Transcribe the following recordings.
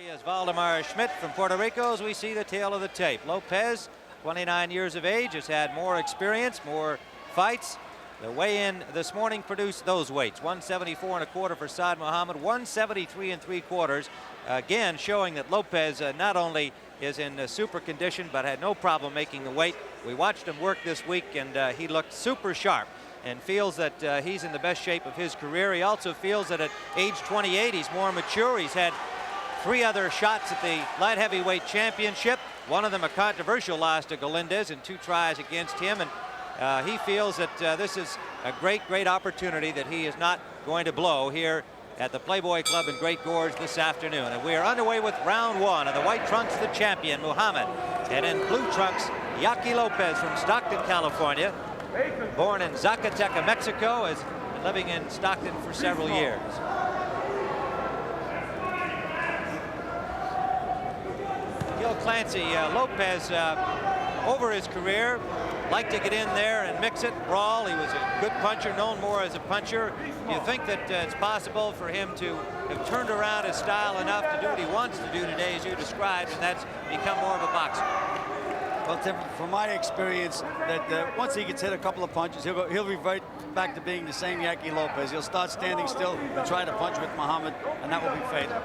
As Valdemar Schmidt from Puerto Rico, as we see the tail of the tape. Lopez, 29 years of age, has had more experience, more fights. The weigh-in this morning produced those weights: 174 1/4 for Saad Muhammad, 173 3/4. Again, showing that Lopez not only is in super condition, but had no problem making the weight. We watched him work this week, and he looked super sharp and feels that he's in the best shape of his career. He also feels that at age 28, he's more mature. He's had 3 other shots at the light heavyweight championship. One of them a controversial loss to Galindez in 2 tries against him. And he feels that this is a great opportunity that he is not going to blow here at the Playboy Club in Great Gorge this afternoon. And we are underway with round 1. In the white trunks, the champion, Muhammad. And in blue trunks, Yaqui Lopez from Stockton, California. Born in Zacatecas, Mexico, has been living in Stockton for several years. Gil Clancy, Lopez, over his career, liked to get in there and mix it, brawl. He was a good puncher, known more as a puncher. Do you think that it's possible for him to have turned around his style enough to do what he wants to do today, as you described, and that's become more of a boxer? Well, Tim, from my experience, that once he gets hit a couple of punches, he'll revert back to being the same Yaqui Lopez. He'll start standing still and try to punch with Muhammad, and that will be fatal.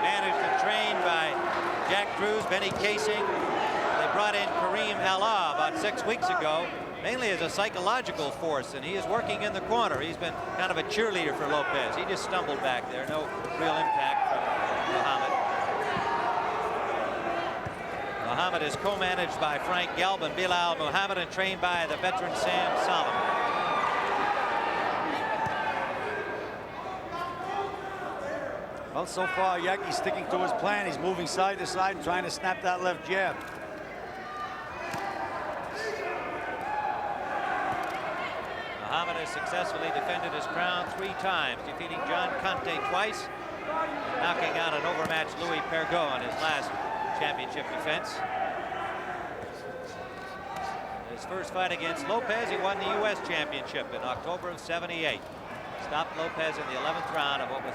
Managed and trained by Jack Cruz, Benny Casing. They brought in Kareem Allah about 6 weeks ago, mainly as a psychological force, and he is working in the corner. He's been kind of a cheerleader for Lopez. He just stumbled back there. No real impact from Muhammad. Muhammad is co-managed by Frank Gelb and Bilal Muhammad, and trained by the veteran Sam Solomon. Well, so far, Yaqui's sticking to his plan. He's moving side to side and trying to snap that left jab. Muhammad has successfully defended his crown 3 times, defeating John Conte twice, and knocking out an overmatched Louis Pergot in his last championship defense. His first fight against Lopez, he won the U.S. championship in October of '78. Stopped Lopez in the 11th round of what was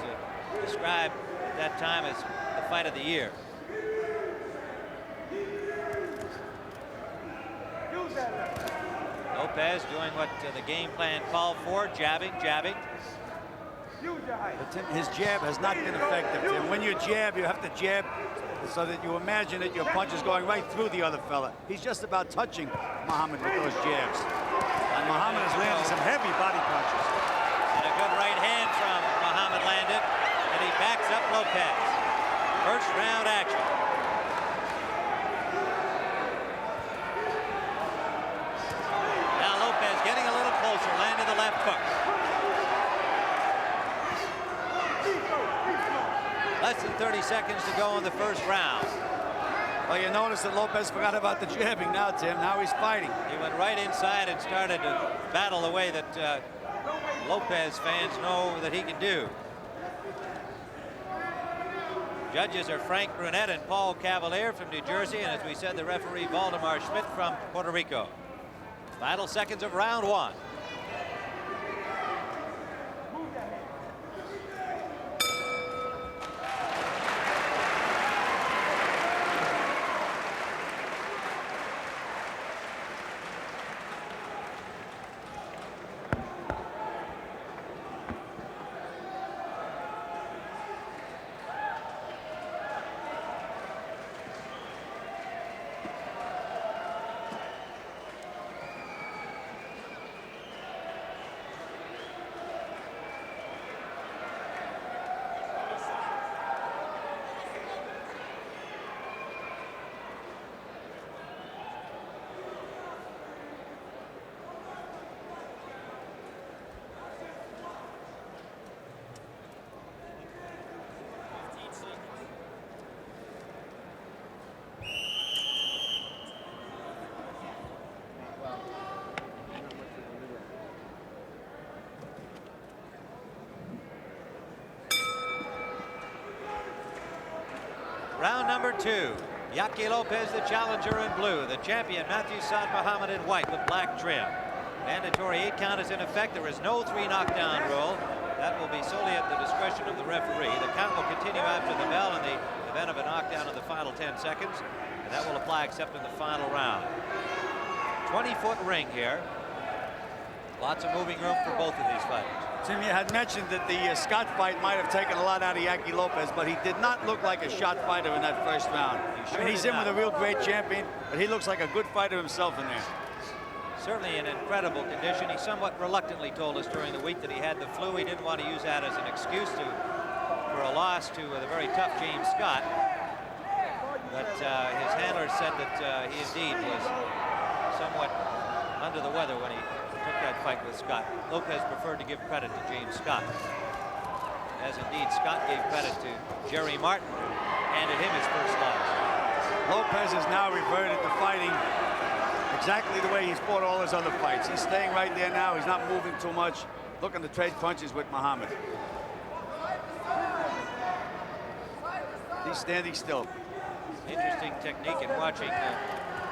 described at that time as the fight of the year. Lopez doing what the game plan called for, jabbing. But his jab has not been effective, Tim. When you jab, you have to jab so that you imagine that your punch is going right through the other fella. He's just about touching Muhammad with those jabs. And Muhammad has landed some heavy body punches. And a good right hand from Muhammad landed, and he backs up Lopez. First round action. Now Lopez getting a little closer, landed the left hook. Less than 30 seconds to go in the first round. Well, you notice that Lopez forgot about the jabbing now, Tim. Now he's fighting. He went right inside and started to battle the way that Lopez fans know that he can do. Judges are Frank Brunette and Paul Cavalier from New Jersey, and as we said, the referee Valdemar Schmidt from Puerto Rico. Final seconds of round 1. Round number 2. Yaqui Lopez, the challenger, in blue. The champion, Matthew Saad Muhammad, in white with black trim. Mandatory 8 count is in effect. There is no 3 knockdown rule. That will be solely at the discretion of the referee. The count will continue after the bell in the event of a knockdown in the final 10 seconds, and that will apply except in the final round. 20-foot ring here. Lots of moving room for both of these fighters. Tim, you had mentioned that the Scott fight might have taken a lot out of Yaqui Lopez, but he did not look like a shot fighter in that first round. He's in with a real great champion, but he looks like a good fighter himself in there. Certainly in incredible condition. He somewhat reluctantly told us during the week that he had the flu. He didn't want to use that as an excuse for a loss to the very tough James Scott. But his handler said that he indeed was somewhat under the weather when he took that fight with Scott. Lopez preferred to give credit to James Scott, as indeed Scott gave credit to Jerry Martin, handed him his first loss. Lopez has now reverted to fighting exactly the way he's fought all his other fights. He's staying right there now. He's not moving too much, looking to trade punches with Muhammad. He's standing still. Interesting technique in watching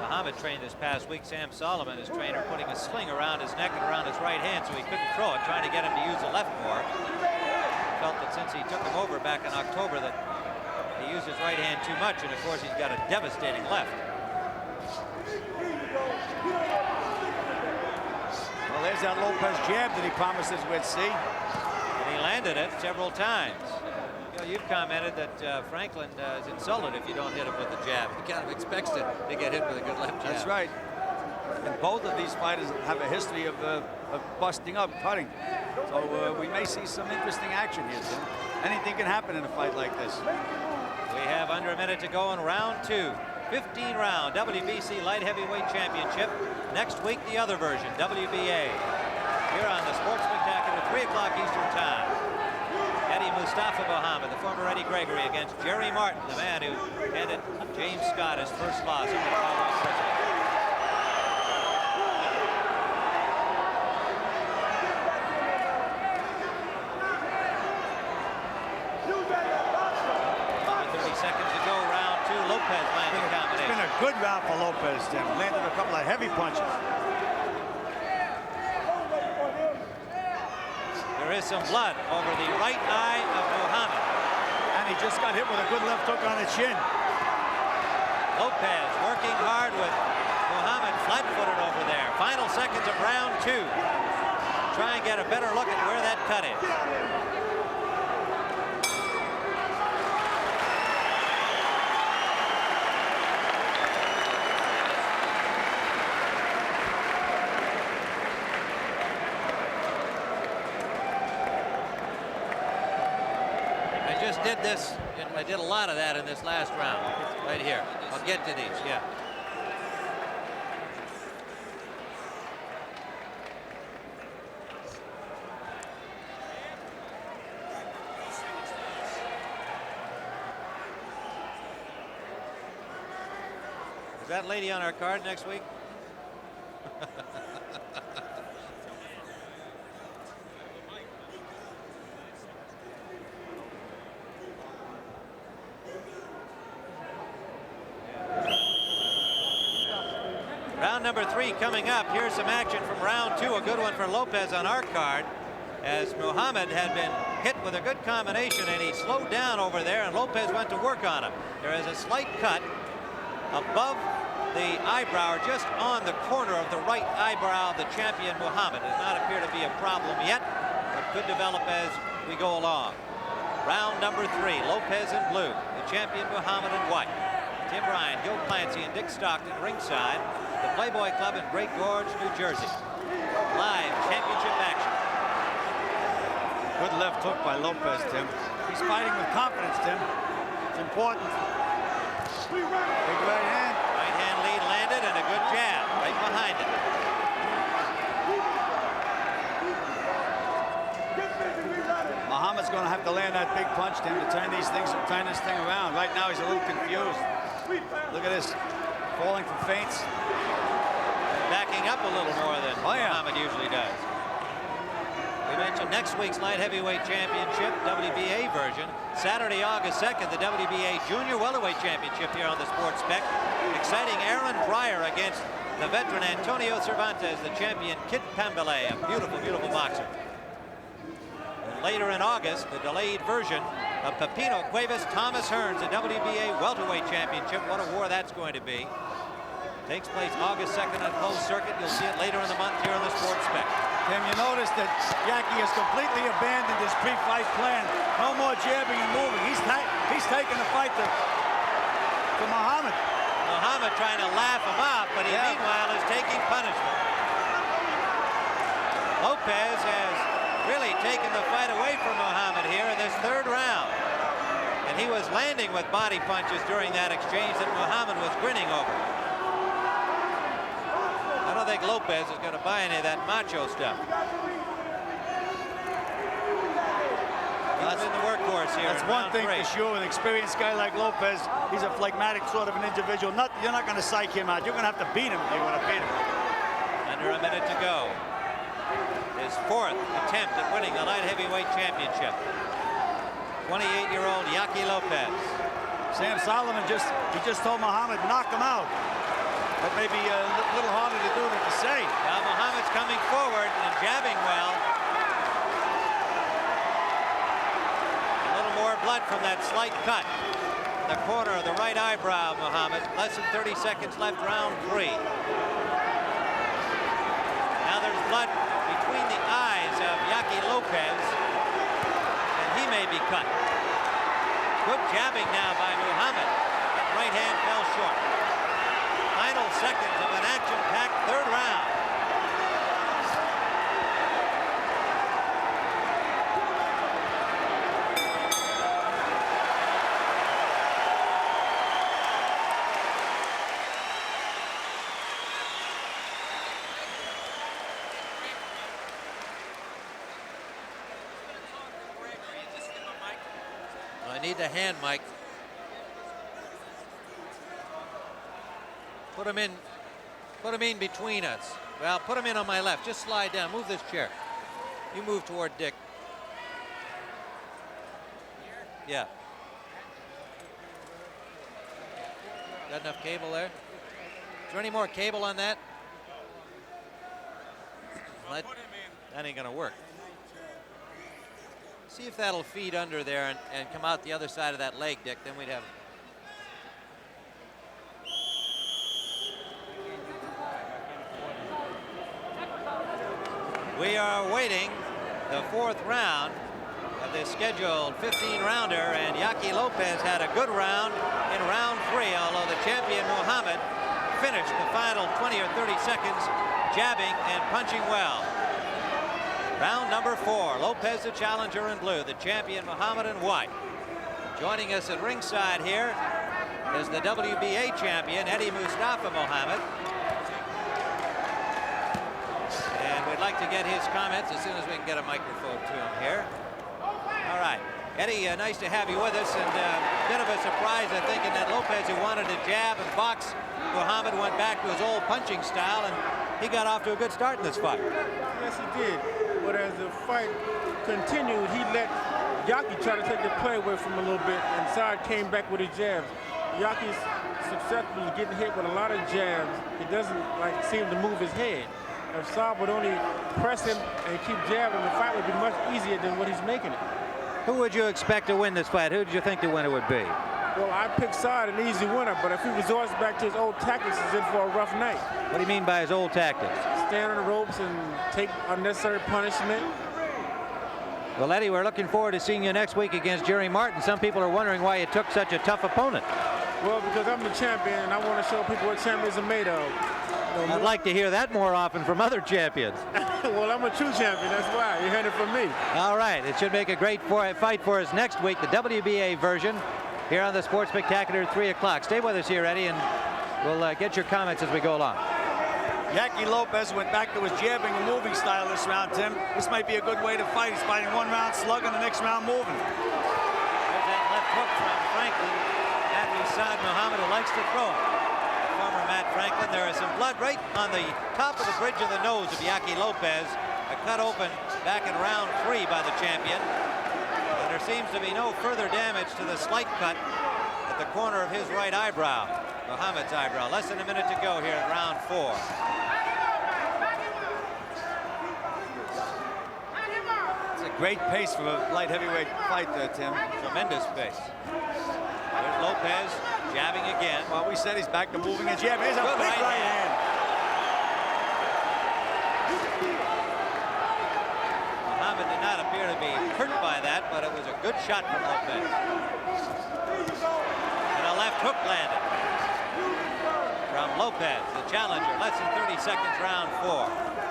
Muhammad train this past week. Sam Solomon, his trainer, putting a sling around his neck and around his right hand so he couldn't throw it, trying to get him to use the left more. Felt that since he took him over back in October that he used his right hand too much, and of course he's got a devastating left. Well, there's that Lopez jab that he promises we'd see. And he landed it several times. You know, you've commented that Franklin is insulted if you don't hit him with the jab. He kind of expects to get hit with a good left jab. That's right. And both of these fighters have a history of busting up, cutting. So we may see some interesting action here, Tim. Anything can happen in a fight like this. We have under a minute to go in round 2. 15-round WBC Light Heavyweight Championship. Next week, the other version, WBA. Here on the Sports Spectacular, 3 o'clock Eastern Time. Eddie Mustafa Muhammad, the former Eddie Gregory, against Jerry Martin, the man who handed James Scott his first loss in the following session. Lopez landing combination. It's been a good round for Lopez, Tim. Landed a couple of heavy punches. There is some blood over the right eye of Muhammad. And he just got hit with a good left hook on the chin. Lopez working hard with Muhammad flat-footed over there. Final seconds of round 2. Try and get a better look at where that cut is. Did this, and I did a lot of that in this last round, right here. I'll get to these, yeah. Is that lady on our card next week? Round number 3 coming up. Here's some action from round 2. A good one for Lopez on our card, as Muhammad had been hit with a good combination and he slowed down over there and Lopez went to work on him. There is a slight cut above the eyebrow, just on the corner of the right eyebrow of the champion Muhammad. Does not appear to be a problem yet, but could develop as we go along. Round number 3, Lopez in blue, the champion Muhammad in white. Tim Ryan, Gil Clancy, and Dick Stockton ringside. The Playboy Club in Great Gorge, New Jersey. Live championship action. Good left hook by Lopez, Tim. He's fighting with confidence, Tim. It's important. Big right hand. Right hand lead landed and a good jab right behind it. Muhammad's going to have to land that big punch, Tim, to turn this thing around. Right now he's a little confused. Look at this, falling for feints. Backing up a little more than Muhammad usually does. We mentioned next week's light heavyweight championship, WBA version. Saturday, August 2nd, the WBA Junior Welterweight Championship here on the Sports Spec. Exciting Aaron Pryor against the veteran Antonio Cervantes, the champion Kid Pambele, a beautiful, beautiful boxer. later in August, the delayed version of Pepino Cuevas, Thomas Hearns, the WBA welterweight championship. What a war that's going to be. Takes place August 2nd on closed circuit. You'll see it later in the month here on the Sports Spec. Tim, you notice that Yaqui has completely abandoned his pre-fight plan. No more jabbing and moving. He's taking the fight to Muhammad. Muhammad trying to laugh him off, but he meanwhile is taking punishment. Lopez has really taken the fight away from Muhammad here in this third round. And he was landing with body punches during that exchange that Muhammad was grinning over. I don't think Lopez is going to buy any of that macho stuff. He's in the workhorse here. That's one thing for sure. An experienced guy like Lopez, he's a phlegmatic sort of an individual. You're not going to psych him out. You're going to have to beat him if you want to beat him. Under a minute to go. His fourth attempt at winning the light heavyweight championship. 28-year-old Yaqui Lopez. Sam Solomon just told Muhammad, knock him out. That may be a little harder to do than to say. Now Muhammad's coming forward and jabbing well. A little more blood from that slight cut in the corner of the right eyebrow of Muhammad. Less than 30 seconds left, round 3. Now there's blood between the eyes of Yaqui Lopez, and he may be cut. Good jabbing now by Muhammad. That right hand fell short. Final seconds of an action-packed third round. I need the hand, Mike. Put him in between us. Well, put him in on my left. Just slide down. Move this chair. You move toward Dick. Yeah. Got enough cable there? Is there any more cable on that? That ain't gonna work. See if that'll feed under there and come out the other side of that leg, Dick. Then we'd have. We are waiting the fourth round of this scheduled 15-rounder, and Yaqui Lopez had a good round in round 3, although the champion Muhammad finished the final 20 or 30 seconds jabbing and punching well. Round number 4, Lopez the challenger in blue, the champion Muhammad in white. Joining us at ringside here is the WBA champion Eddie Mustafa Muhammad. And we'd like to get his comments as soon as we can get a microphone to him here. All right, Eddie, nice to have you with us, and a bit of a surprise, I think, in that Lopez, who wanted to jab and box Muhammad, went back to his old punching style, and he got off to a good start in this fight. Yes, he did. But as the fight continued, he let Yaqui try to take the play away from him a little bit, and Saad came back with his jabs. Yaqui's successful in getting hit with a lot of jabs. He doesn't seem to move his head. If Saad would only press him and keep jabbing, the fight would be much easier than what he's making it. Who would you expect to win this fight? Who did you think the winner would be? Well, I picked Saad an easy winner, but if he resorts back to his old tactics, he's in for a rough night. What do you mean by his old tactics? Stand on the ropes and take unnecessary punishment. Well, Eddie, we're looking forward to seeing you next week against Jerry Martin. Some people are wondering why you took such a tough opponent. Well, because I'm the champion, and I want to show people what champions are made of. I'd like to hear that more often from other champions. Well, I'm a true champion. That's why. You heard it from me. All right. It should make a great fight for us next week, the WBA version, here on the Sports Spectacular at 3 o'clock. Stay with us here, Eddie, and we'll get your comments as we go along. Yaqui Lopez went back to his jabbing and moving style this round, Tim. This might be a good way to fight. He's fighting one round slugging, the next round moving. There's that left hook from Franklin. Matthew Saad Muhammad, who likes to throw it. Former Matt Franklin. There is some blood right on the top of the bridge of the nose of Yaqui Lopez. A cut open back in round 3 by the champion. And there seems to be no further damage to the slight cut at the corner of his right eyebrow, Muhammad's eyebrow. Less than a minute to go here in round 4. Great pace for a light heavyweight fight there, Tim. Tremendous pace. There's Lopez jabbing again. Well, we said he's back to moving and jabbing. Here's a Good big right right hand. Muhammad did not appear to be hurt by that, but it was a good shot from Lopez. And a left hook landed from Lopez, the challenger. Less than 30 seconds, round 4.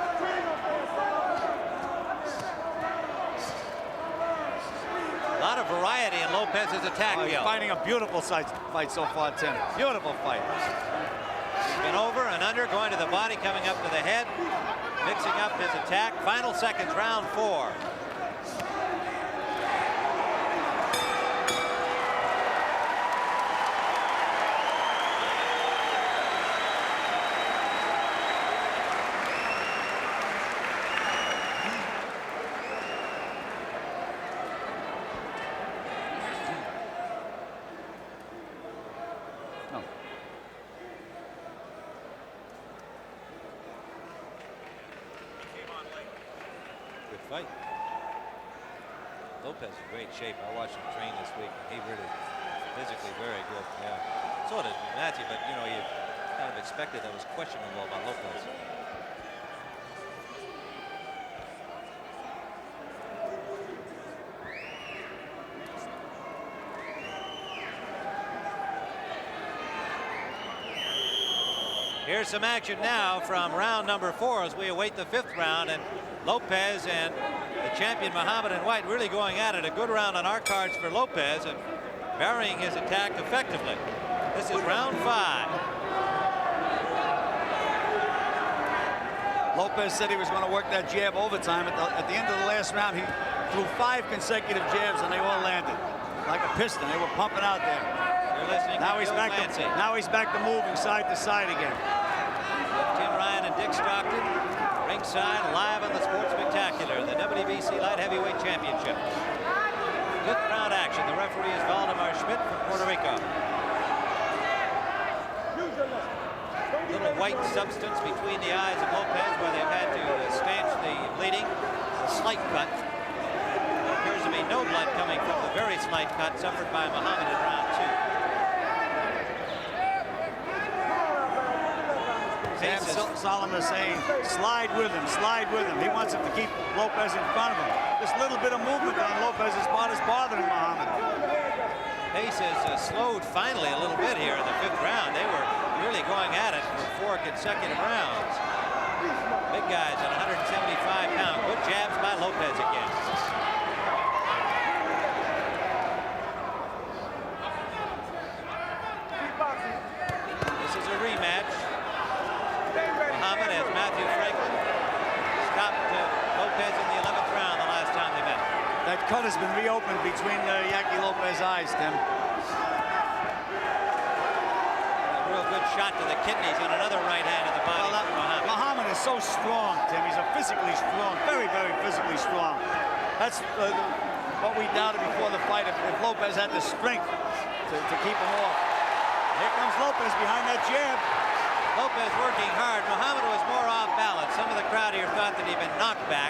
A lot of variety in Lopez's attack. He's fighting a beautiful fight so far, Tim. Beautiful fight. He's been over and under, going to the body, coming up to the head, mixing up his attack. Final seconds, round 4. Fight. Lopez in great shape. I watched him train this week, and he really physically very good. Yeah. So did Matthew, but you know, you kind of expected that was questionable about Lopez. Here's some action now from round number 4 as we await the 5th round, and Lopez and the champion Muhammad in white really going at it. A good round on our cards for Lopez and varying his attack effectively. This is round 5. Lopez said he was going to work that jab overtime. At the end of the last round, he threw 5 consecutive jabs and they all landed like a piston. They were pumping out there. You're listening Now to he's back to moving side to side again. With Tim Ryan and Dick Stockton ringside, live on the Sports Spectacular, the WBC Light Heavyweight Championship. 5th round action. The referee is Valdemar Schmidt from Puerto Rico. Little white substance between the eyes of Lopez where they've had to stanch the bleeding. A slight cut. There appears to be no blood coming from the very slight cut suffered by Muhammad in round 2. Solomon is saying, slide with him, slide with him. He wants him to keep Lopez in front of him. This little bit of movement on Lopez's part is bothering Muhammad. Pace has slowed finally a little bit here in the 5th round. They were really going at it for 4 consecutive rounds. Big guys at 175 pounds. Good jabs by Lopez again. This is a rematch. Muhammad as Matthew Franklin stopped Lopez in the 11th round the last time they met. That cut has been reopened between Yaqui Lopez's eyes, Tim. A real good shot to the kidneys and another right hand in the body. Well, Muhammad is so strong, Tim. He's a physically strong, very, very physically strong. That's what we doubted before the fight, if Lopez had the strength to keep him off. Here comes Lopez behind that jab. Lopez working hard. Muhammad was more off balance. Some of the crowd here thought that he'd been knocked back,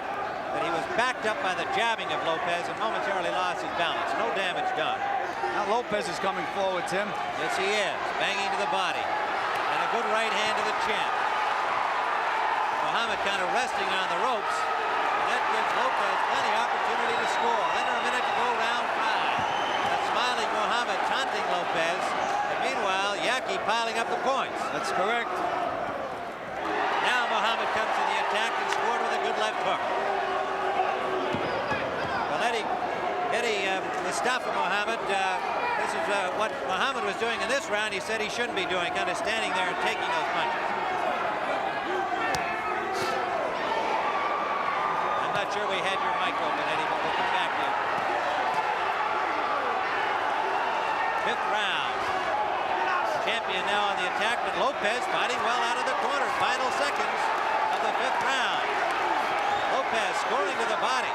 that he was backed up by the jabbing of Lopez and momentarily lost his balance. No damage done. Now Lopez is coming forward, Tim. Yes, he is. Banging to the body. And a good right hand to the chin. Muhammad kind of resting on the ropes. And that gives Lopez plenty opportunity to score. Under a minute to go, round 5. A smiling Muhammad taunting Lopez. Meanwhile, Yaqui piling up the points. That's correct. Now Muhammad comes to the attack and scored with a good left hook. Well, Eddie Mustafa Muhammad, this is what Muhammad was doing in this round. He said he shouldn't be doing, kind of standing there and taking those punches. I'm not sure we had your mic open, Eddie, but we'll come back to you. 5th round. Champion now on the attack, but Lopez fighting well out of the corner. Final seconds of the 5th round. Lopez scoring to the body.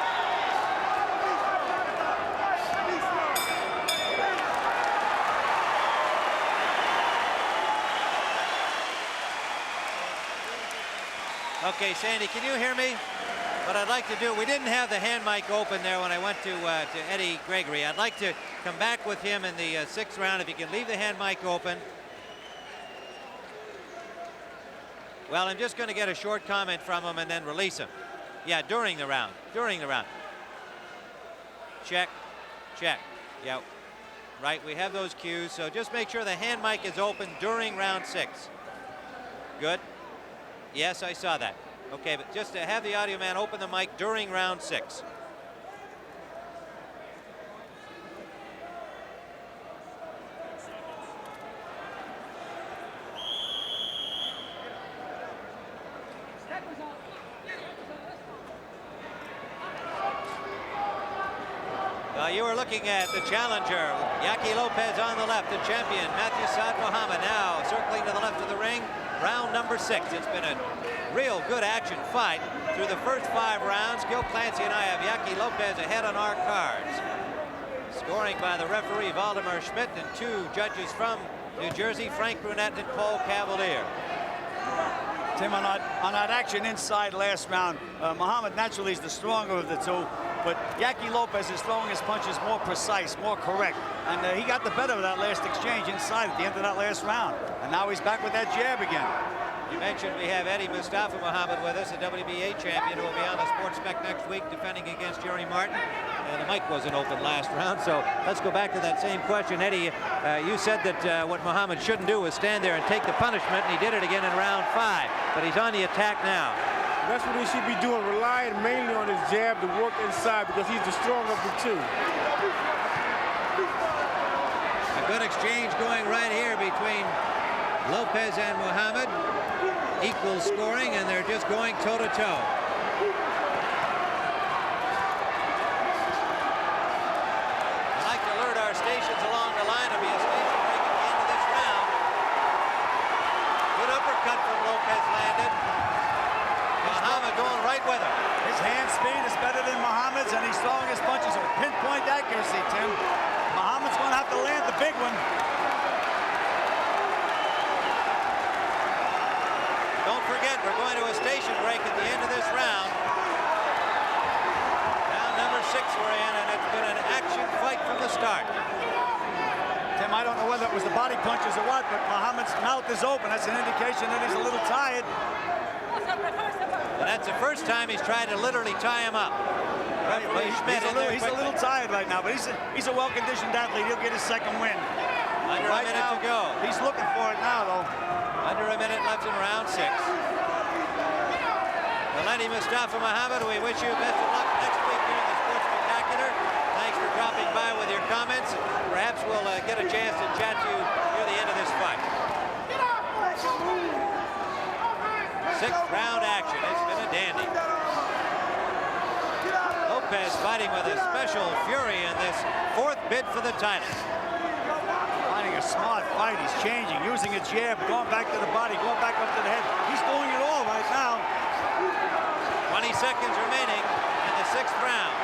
Okay, Sandy, can you hear me? What I'd like to do, we didn't have the hand mic open there when I went to Eddie Gregory. I'd like to come back with him in the 6th round. If you can leave the hand mic open. Well, I'm just going to get a short comment from him and then release him. Yeah, during the round. During the round. Check. Check. Yeah. Right, we have those cues. So just make sure the hand mic is open during round 6. Good. Yes, I saw that. Okay, but just to have the audio man open the mic during round 6. You are looking at the challenger, Yaqui Lopez on the left, the champion, Saad Muhammad, now circling to the left of the ring, round number 6. It's been a real good action fight through the first 5 rounds. Gil Clancy and I have Yaqui Lopez ahead on our cards. Scoring by the referee, Valdemar Schmidt, and 2 judges from New Jersey, Frank Brunette and Paul Cavalier. Tim, on that action inside last round, Muhammad naturally is the stronger of the 2. But Yaqui Lopez is throwing his punches more precise, more correct. And he got the better of that last exchange inside at the end of that last round. And now he's back with that jab again. You mentioned we have Eddie Mustafa Muhammad with us, a WBA champion who will be on the Sports Spec next week defending against Jerry Martin. And the mic wasn't open last round, so let's go back to that same question. Eddie, you said that what Muhammad shouldn't do was stand there and take the punishment, and he did it again in round 5. But he's on the attack now. That's what he should be doing, relying mainly on his jab to work inside because he's the stronger of the 2. A good exchange going right here between Lopez and Muhammad. Equal scoring, and they're just going toe-to-toe. I'd like to alert our stations along the line. There'll be a station break at the end of this round. Good uppercut from Lopez landed. Muhammad going right with him. His hand speed is better than Muhammad's, and he's throwing his punches with pinpoint accuracy, Tim. Muhammad's going to have to land the big one. Don't forget, we're going to a station break at the end of this round. Round number 6 we're in, and it's been an action fight from the start. Tim, I don't know whether it was the body punches or what, but Muhammad's mouth is open. That's an indication that he's a little tired. And that's the first time he's tried to literally tie him up. He's a little tired right now, but he's a well-conditioned athlete. He'll get his 2nd win. Under a minute to go. He's looking for it now, though. Under a minute left in round 6. Lenny Mustafa Muhammad, we wish you best of luck next week here in the Sports Spectacular. Thanks for dropping by with your comments. Perhaps we'll get a chance to chat to you near the end of this fight. 6th round action. It's been a dandy. Lopez fighting with a special fury in this 4th bid for the title. Finding a smart fight. He's changing, using a jab, going back to the body, going back up to the head. He's doing it all right now. 20 seconds remaining in the 6th round.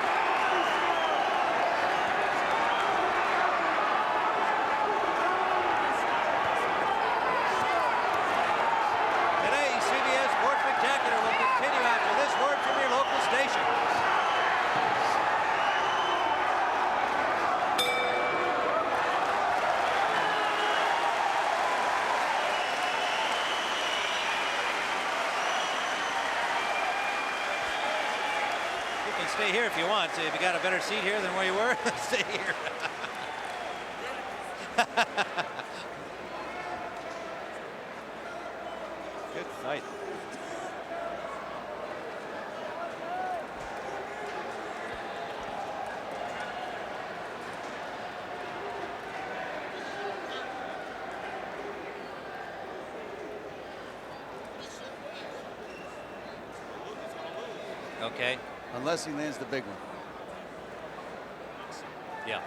Today's CBS Sports Spectacular will continue after this word from your local station. Stay here if you want. If you got a better seat here than where you were, stay here. Good fight. Okay. Unless he lands the big one. Yeah.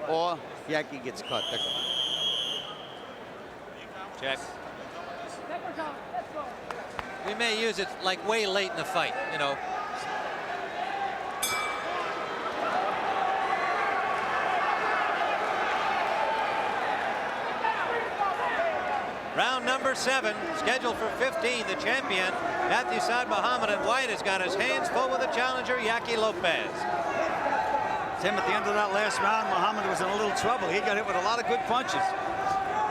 Or Yaqui gets cut. Check. We may use it like way late in the fight, you know. Round number 7, scheduled for 15. The champion, Saad Muhammad, and White has got his hands full with the challenger, Yaqui Lopez. Tim, at the end of that last round, Muhammad was in a little trouble. He got hit with a lot of good punches.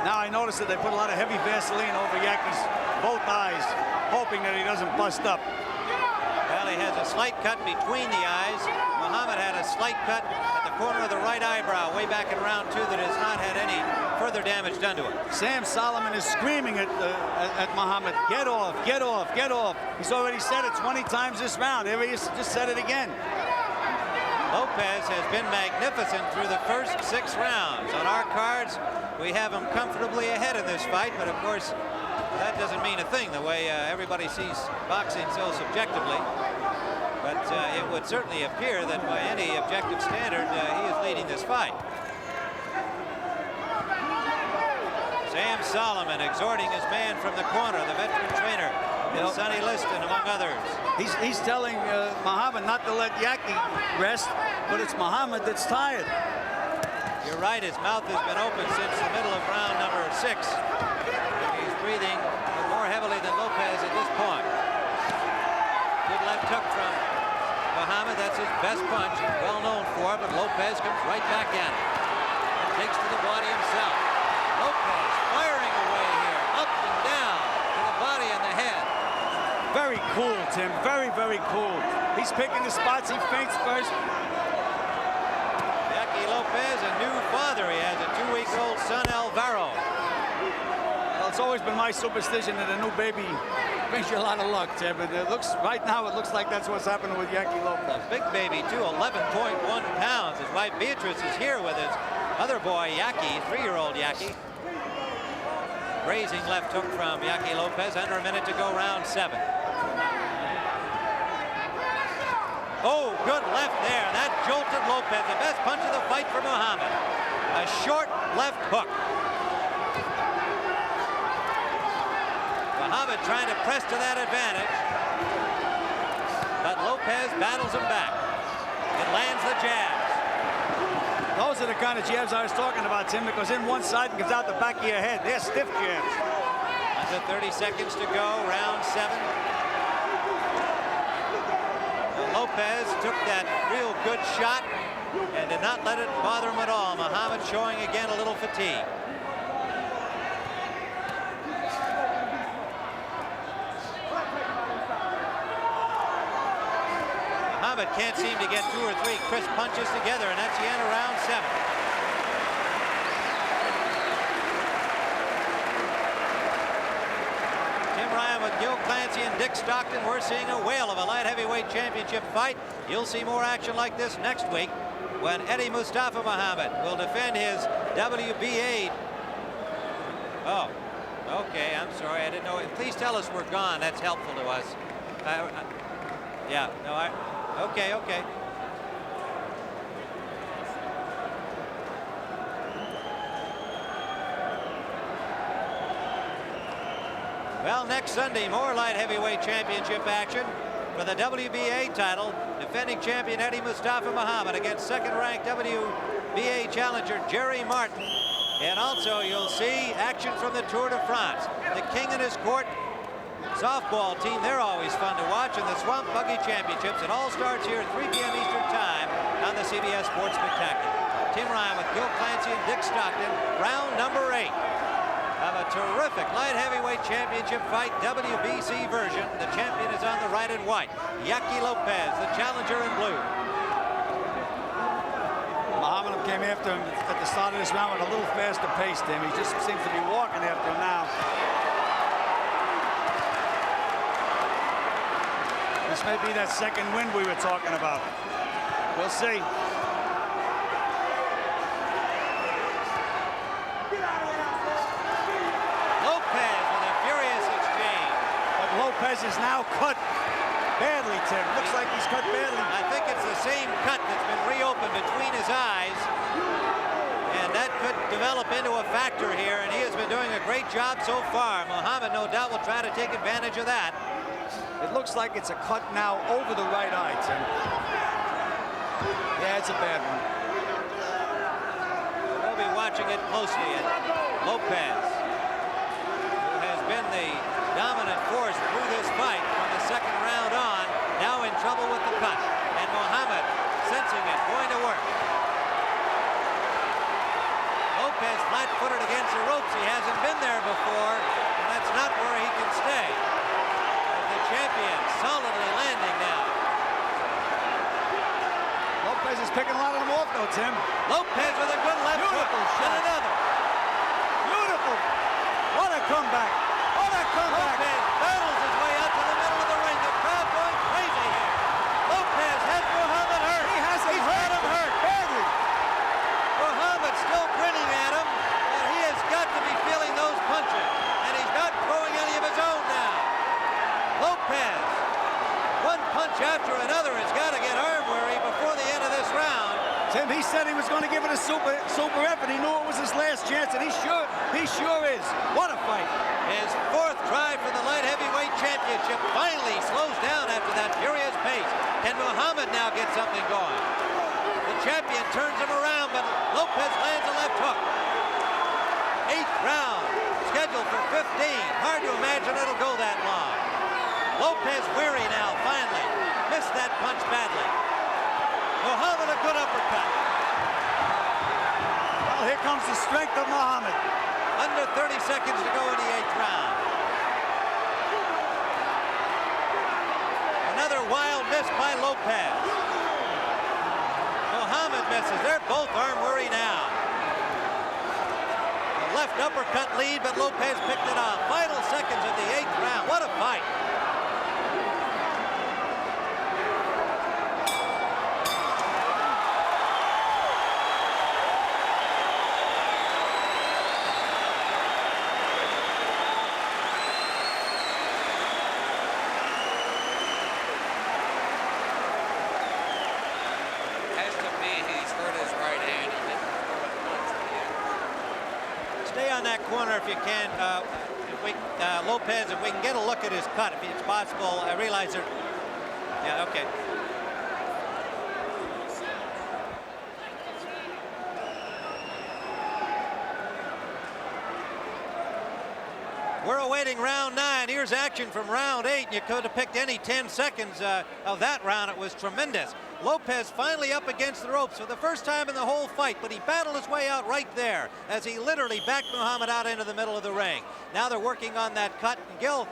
Now I noticed that they put a lot of heavy Vaseline over Yaqui's both eyes, hoping that he doesn't bust up. Well, he has a slight cut between the eyes. Muhammad had a slight cut at the corner of the right eyebrow way back in round 2 that has not had any further damage done to him. Sam Solomon is screaming at Muhammad, get off, get off, get off. He's already said it 20 times this round. Here he just said it again. Lopez has been magnificent through the first 6 rounds. On our cards, we have him comfortably ahead in this fight, but of course, that doesn't mean a thing the way everybody sees boxing so subjectively. But it would certainly appear that by any objective standard, he is leading this fight. Sam Solomon exhorting his man from the corner, the veteran trainer, Sonny Liston, among others. He's telling Muhammad not to let Yaqui rest, but it's Muhammad that's tired. You're right, his mouth has been open since the middle of round number 6. He's breathing more heavily than Lopez at this point. Good left hook from Muhammad. That's his best punch. He's well known for it, but Lopez comes right back at it and takes to the body himself. Lopez firing away here, up and down to the body and the head. Very cool, Tim. Very, very cool. He's picking the spots. He feints first. Yaqui Lopez, a new father. He has a 2-week-old son, Alvaro. Well, it's always been my superstition that a new baby brings you a lot of luck, Tim. And right now it looks like that's what's happening with Yaqui Lopez. Big baby, too, 11.1 pounds. His wife Beatrice is here with his other boy, Yaqui, 3-year-old Yaqui. Grazing left hook from Yaqui Lopez. Under a minute to go, round 7. Oh, good left there. That jolted Lopez. The best punch of the fight for Muhammad. A short left hook. Muhammad trying to press to that advantage. But Lopez battles him back. It lands the jabs. Those are the kind of jabs I was talking about, Tim, because in one side and comes out the back of your head. They're stiff jabs. Under 30 seconds to go, round 7. Lopez took that real good shot and did not let it bother him at all. Muhammad showing again a little fatigue. Muhammad can't seem to get 2 or 3 crisp punches together, and that's the end of round 7. With Gil Clancy and Dick Stockton, we're seeing a whale of a light heavyweight championship fight. You'll see more action like this next week when Eddie Mustafa Muhammad will defend his WBA. Oh, okay, I'm sorry, I didn't know. Please tell us we're gone. That's helpful to us. Yeah, no, okay. Well, next Sunday, more light heavyweight championship action for the WBA title. Defending champion Eddie Mustafa Muhammad against second-ranked WBA challenger Jerry Martin. And also, you'll see action from the Tour de France. The King and his court softball team, they're always fun to watch. And the Swamp Buggy Championships. It all starts here at 3 p.m. Eastern Time on the CBS Sports Spectacular. Tim Ryan with Gil Clancy and Dick Stockton, round number 8. Of a terrific light heavyweight championship fight, WBC version. The champion is on the right and white. Yaqui Lopez, the challenger in blue. Muhammad came after him at the start of this round at a little faster pace, Tim. He just seems to be walking after him now. This may be that second wind we were talking about. We'll see. Lopez is now cut badly, Tim. Looks like he's cut badly. I think it's the same cut that's been reopened between his eyes. And that could develop into a factor here, and he has been doing a great job so far. Muhammad, no doubt, will try to take advantage of that. It looks like it's a cut now over the right eye, Tim. Yeah, it's a bad one. We'll be watching it closely. And Lopez trouble with the cut. And Muhammad, sensing it, going to work. Lopez flat-footed against the ropes. He hasn't been there before, and that's not where he can stay. The champion solidly landing now. Lopez is picking a lot of them off, though, Tim. Lopez with a good left hook and another. Beautiful. What a comeback. What a comeback. Lopez battles his way out to the middle of the ring. The crowd going crazy here. Lopez has Muhammad hurt. He's got him hurt. Badly. Muhammad still grinning at him, but he has got to be feeling those punches, and he's not throwing any of his own now. Lopez, one punch after another, has got to get arm weary before the end of this round. Tim, he said he was going to give it a super effort. He knew it was his last chance, and he sure is. What a fight. His fourth try for the light heavyweight championship finally slows down after that furious pace. Can Muhammad now get something going? The champion turns him around, but Lopez lands a left hook. 8th round, scheduled for 15. Hard to imagine it'll go that long. Lopez weary now, finally. Missed that punch badly. Muhammad a good uppercut. Well, here comes the strength of Muhammad. Under 30 seconds to go in the 8th round. Another wild miss by Lopez. Muhammad misses. They're both arm weary now. The left uppercut lead, but Lopez picked it up. Final seconds of the 8th round. What a fight. Corner if you can, Lopez, if we can get a look at his cut, if it's possible. I realize there. Yeah, okay. We're awaiting round 9. Here's action from round 8. You could have picked any 10 seconds of that round. It was tremendous. Lopez finally up against the ropes for the first time in the whole fight, but he battled his way out right there as he literally backed Muhammad out into the middle of the ring. Now they're working on that cut. And Gil,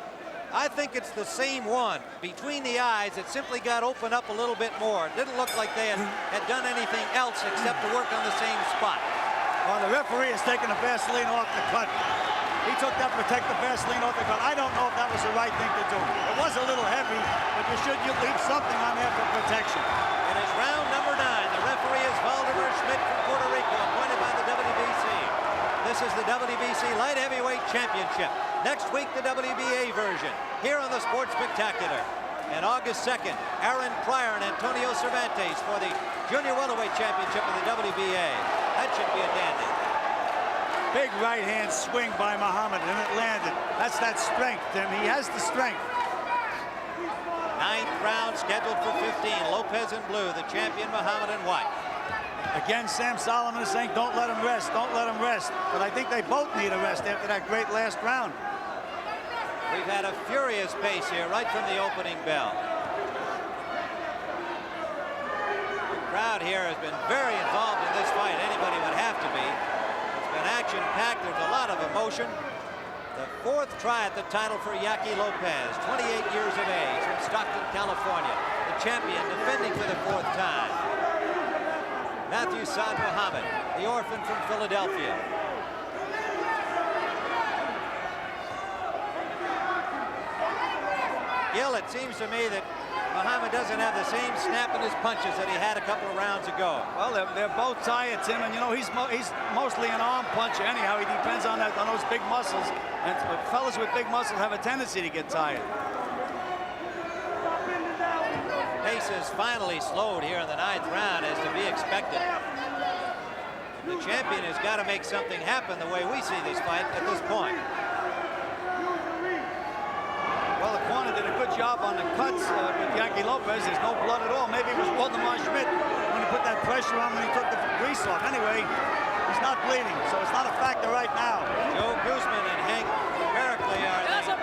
I think it's the same one. Between the eyes, it simply got opened up a little bit more. It didn't look like they had done anything else except to work on the same spot. Well, the referee has taken the Vaseline off the cut. He took that protective Vaseline off the cut. I don't know if that was the right thing to do. It was a little heavy, but you leave something on there for protection. It is round number 9. The referee is Valdemar Schmidt from Puerto Rico, appointed by the WBC. This is the WBC Light Heavyweight Championship. Next week, the WBA version, here on the Sports Spectacular. And August 2nd, Aaron Pryor and Antonio Cervantes for the Junior Welterweight Championship in the WBA. That should be a dandy. Big right hand swing by Muhammad, and it landed. That's that strength, Tim. He has the strength. 9th round scheduled for 15. Lopez in blue, the champion Muhammad in white. Again, Sam Solomon is saying, don't let him rest, don't let him rest. But I think they both need a rest after that great last round. We've had a furious pace here right from the opening bell. The crowd here has been very involved in this fight. Anybody would have to be. It's been action-packed. There's a lot of emotion. The 4th try at the title for Yaqui Lopez, 28 years of age, from Stockton, California. The champion defending for the 4th time. Matthew Saad Muhammad, the orphan from Philadelphia. Gil, it seems to me that Muhammad doesn't have the same snap in his punches that he had a couple of rounds ago. Well, they're both tired, Tim, and you know he's mostly an arm puncher anyhow. He depends on those big muscles, and fellas with big muscles have a tendency to get tired. Pace is finally slowed here in the 9th round, as to be expected. The champion has got to make something happen the way we see this fight at this point. Well, the corner did a good job on the cuts with Yaqui Lopez. There's no blood at all. Maybe it was Waldemar Schmidt when he put that pressure on when he took the grease off. Anyway, he's not bleeding, so it's not a factor right now. Joe Guzman and Hank Pericles are the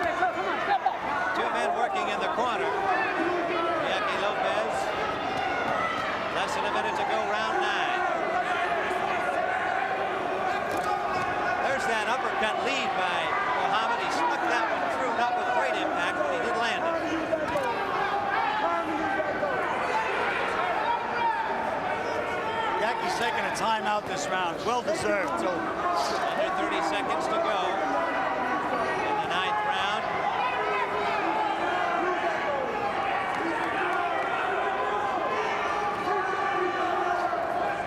2 men working in the corner. Yaqui Lopez Less than a minute to go, round 9. There's that uppercut lead by Muhammad. He snuck that one through, not with great impact, but he did land it. Yaqui's taking a timeout this round. Well deserved. So under 30 seconds to go in the 9th round.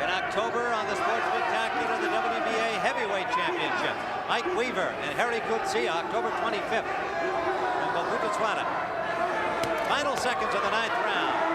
In October on the Sports Spectacular, the WBA Heavyweight Championship. Mike Weaver and Harry Kutsia, October 25th in Botswana. Final seconds of the 9th round.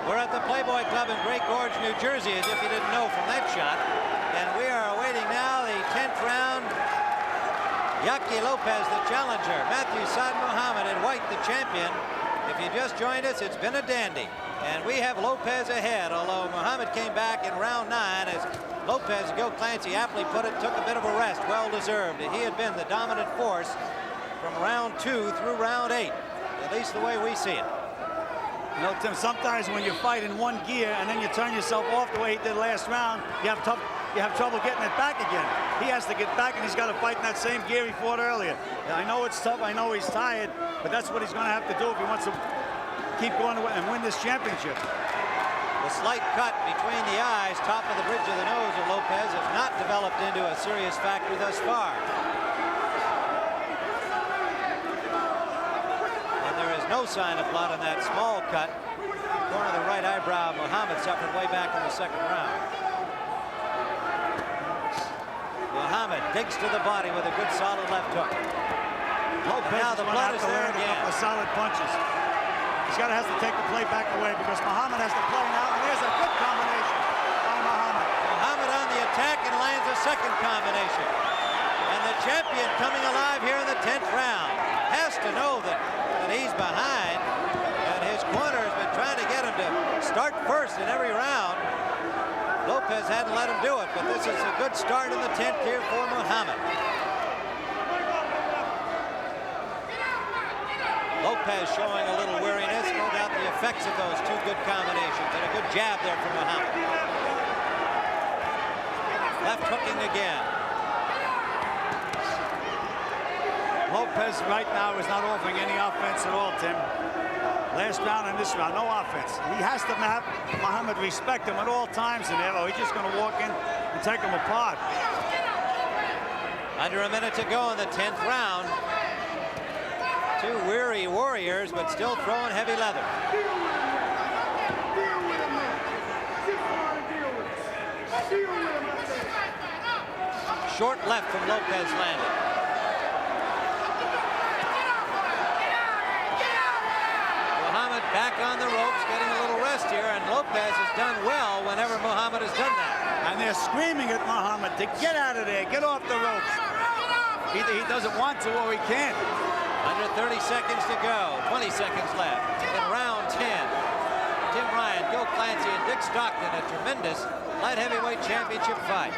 We're at the Playboy Club in Great Gorge, New Jersey, as if you didn't know from that shot. And we are awaiting now the 10th round. Yaqui Lopez, the challenger. Matthew Saad Muhammad in white, the champion. If you just joined us, it's been a dandy. And we have Lopez ahead, although Muhammad came back in round 9 as Lopez, Gil Clancy aptly put it, took a bit of a rest, well deserved. He had been the dominant force from round 2 through round 8, at least the way we see it. You know, Tim, sometimes when you fight in one gear and then you turn yourself off the way he did last round, you have trouble getting it back again. He has to get back, and he's got to fight in that same gear he fought earlier. I know it's tough. I know he's tired, but that's what he's going to have to do if he wants to keep going and win this championship. The slight cut between the eyes, top of the bridge of the nose of Lopez, has not developed into a serious factor thus far. No sign of blood on that small cut. Corner of the right eyebrow, Muhammad suffered way back in the 2nd round. Muhammad digs to the body with a good solid left hook. Lopez now the blood is there again. A couple of solid punches. He's got to have to take the play back away because Muhammad has to play now, and there's a good combination by Muhammad. Muhammad on the attack and lands a second combination. And the champion coming alive here in the 10th round has to know that he's behind, and his corner has been trying to get him to start first in every round. Lopez hadn't let him do it, but this is a good start in the 10th here for Muhammad. Lopez showing a little weariness, no doubt the effects of those two good combinations, and a good jab there from Muhammad. Left hooking again. Lopez right now is not offering any offense at all, Tim. Last round and this round, no offense. He has to have Muhammad respect him at all times in there, or he's just going to walk in and take him apart. Under a minute to go in the 10th round. Two weary warriors, but still throwing heavy leather. Short left from Lopez landed. Back on the ropes, getting a little rest here, and Lopez has done well whenever Muhammad has done that. And they're screaming at Muhammad to get out of there, get off the ropes. Either he doesn't want to or he can't. Under 30 seconds to go, 20 seconds left in round 10. Tim Ryan, Gil Clancy, and Dick Stockton, a tremendous light heavyweight championship fight.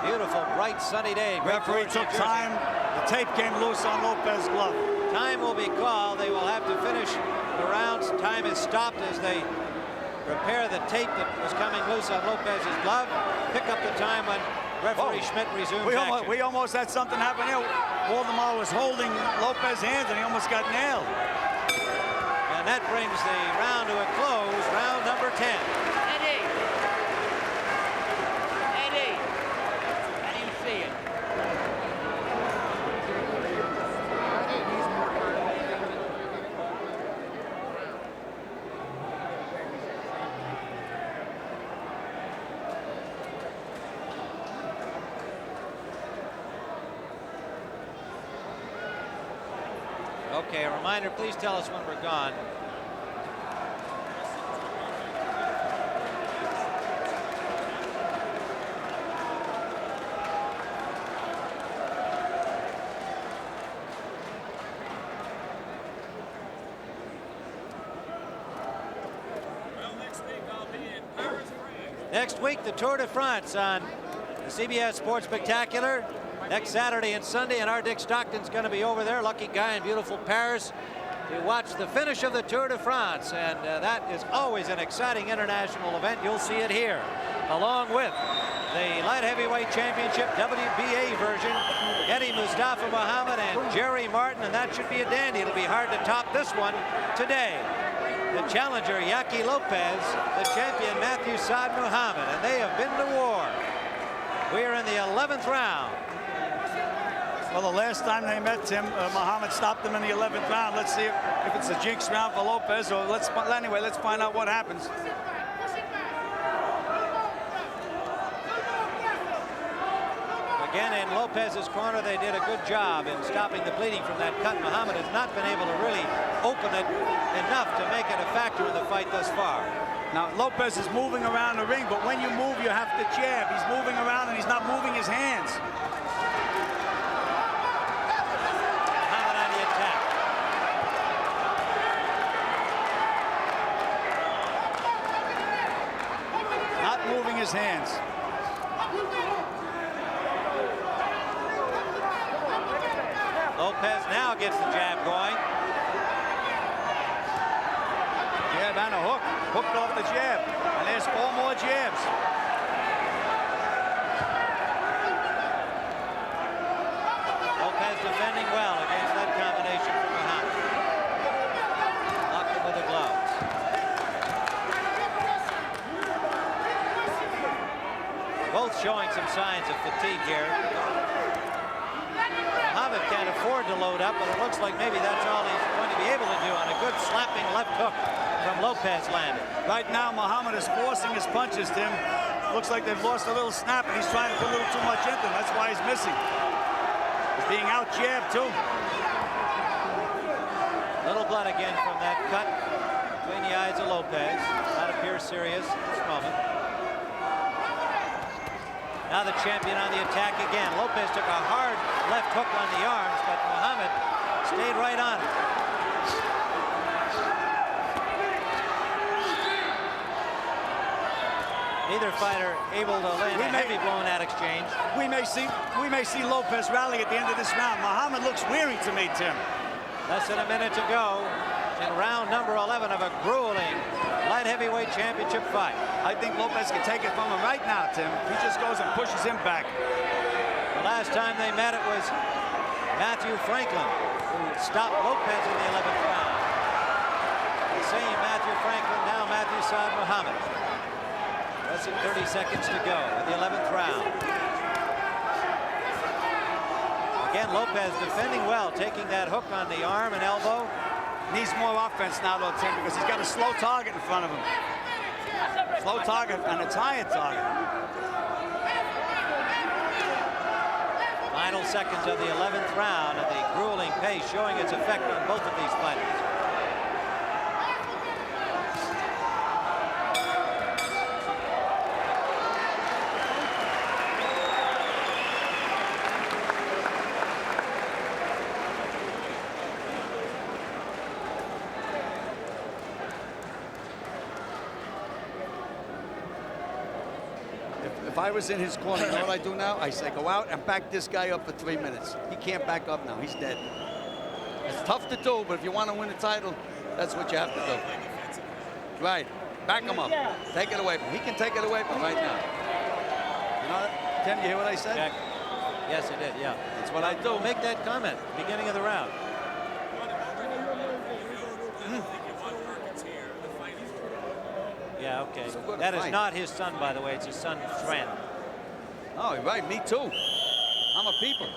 Beautiful, bright, sunny day. Referee took time. The tape came loose on Lopez's glove. Time will be called. They will have to finish the rounds. Time is stopped as they repair the tape that was coming loose on Lopez's glove. Pick up the time when referee Schmidt resumes action. We almost had something happen here. Waldemar was holding Lopez's hands and he almost got nailed. And that brings the round to a close. round number 10. Eddie. Eddie. How do you see it? Okay, a reminder, please tell us when we're gone. Next week, the Tour de France on the CBS Sports Spectacular. Next Saturday and Sunday, and our Dick Stockton's going to be over there, lucky guy in beautiful Paris, to watch the finish of the Tour de France. And that is always an exciting international event. You'll see it here, along with the light heavyweight championship WBA version, Eddie Mustafa Muhammad and Jerry Martin, and that should be a dandy. It'll be hard to top this one today. The challenger, Yaqui Lopez, the champion, Matthew Saad Muhammad, and they have been to war. We are in the 11th round. Well, the last time they met, Tim, Muhammad stopped him in the 11th round. Let's see if it's a jinx round for Lopez, or anyway, let's find out what happens. Again, in Lopez's corner, they did a good job in stopping the bleeding from that cut. Muhammad has not been able to really open it enough to make it a factor in the fight thus far. Now, Lopez is moving around the ring, but when you move, you have to jab. He's moving around, and he's not moving his hands. Muhammad on the attack. Not moving his hands. Lopez now gets the jab going. Jab and a hook. Hooked off the jab. And there's 4 more jabs. Lopez defending well against that combination from Muhammad. Locked him with the gloves. Both showing some signs of fatigue here. Muhammad can't afford to load up, but it looks like maybe that's all he's going to be able to do on a good slapping left hook from Lopez landing. Right now, Muhammad is forcing his punches, Tim. Looks like they've lost a little snap, and he's trying to put a little too much into them. That's why he's missing. He's being out-jabbed, too. Little blood again from that cut between the eyes of Lopez. That appears serious at this moment. Now the champion on the attack again. Lopez took a hard left hook on the arms, but Muhammad stayed right on it. Neither fighter able to land a heavy blow in that exchange. We may see Lopez rally at the end of this round. Muhammad looks weary to me, Tim. Less than a minute to go in round number 11 of a grueling light heavyweight championship fight. I think Lopez can take it from him right now, Tim. He just goes and pushes him back. The last time they met, it was Matthew Franklin who stopped Lopez in the 11th round. The same Matthew Franklin, now Matthew Saad Muhammad. Less than 30 seconds to go in the 11th round. Again, Lopez defending well, taking that hook on the arm and elbow. Needs more offense now, though, Tim, because he's got a slow target in front of him. Slow target and a tired target. Final seconds of the 11th round, and the grueling pace showing its effect on both of these fighters. If I was in his corner, you know what I do now? I say, go out and back this guy up for 3 minutes. He can't back up now. He's dead. It's tough to do, but if you want to win a title, that's what you have to do. Right. Back him up. Take it away from him. He can take it away from him right now. You know that? Tim, you hear what I said? Jack. Yes, I did, yeah. That's what I do. Make that comment, beginning of the round. Yeah, okay. So good That is fight. not his son, by the way. It's his son, Trent. Oh, you're right. Me too. I'm a people.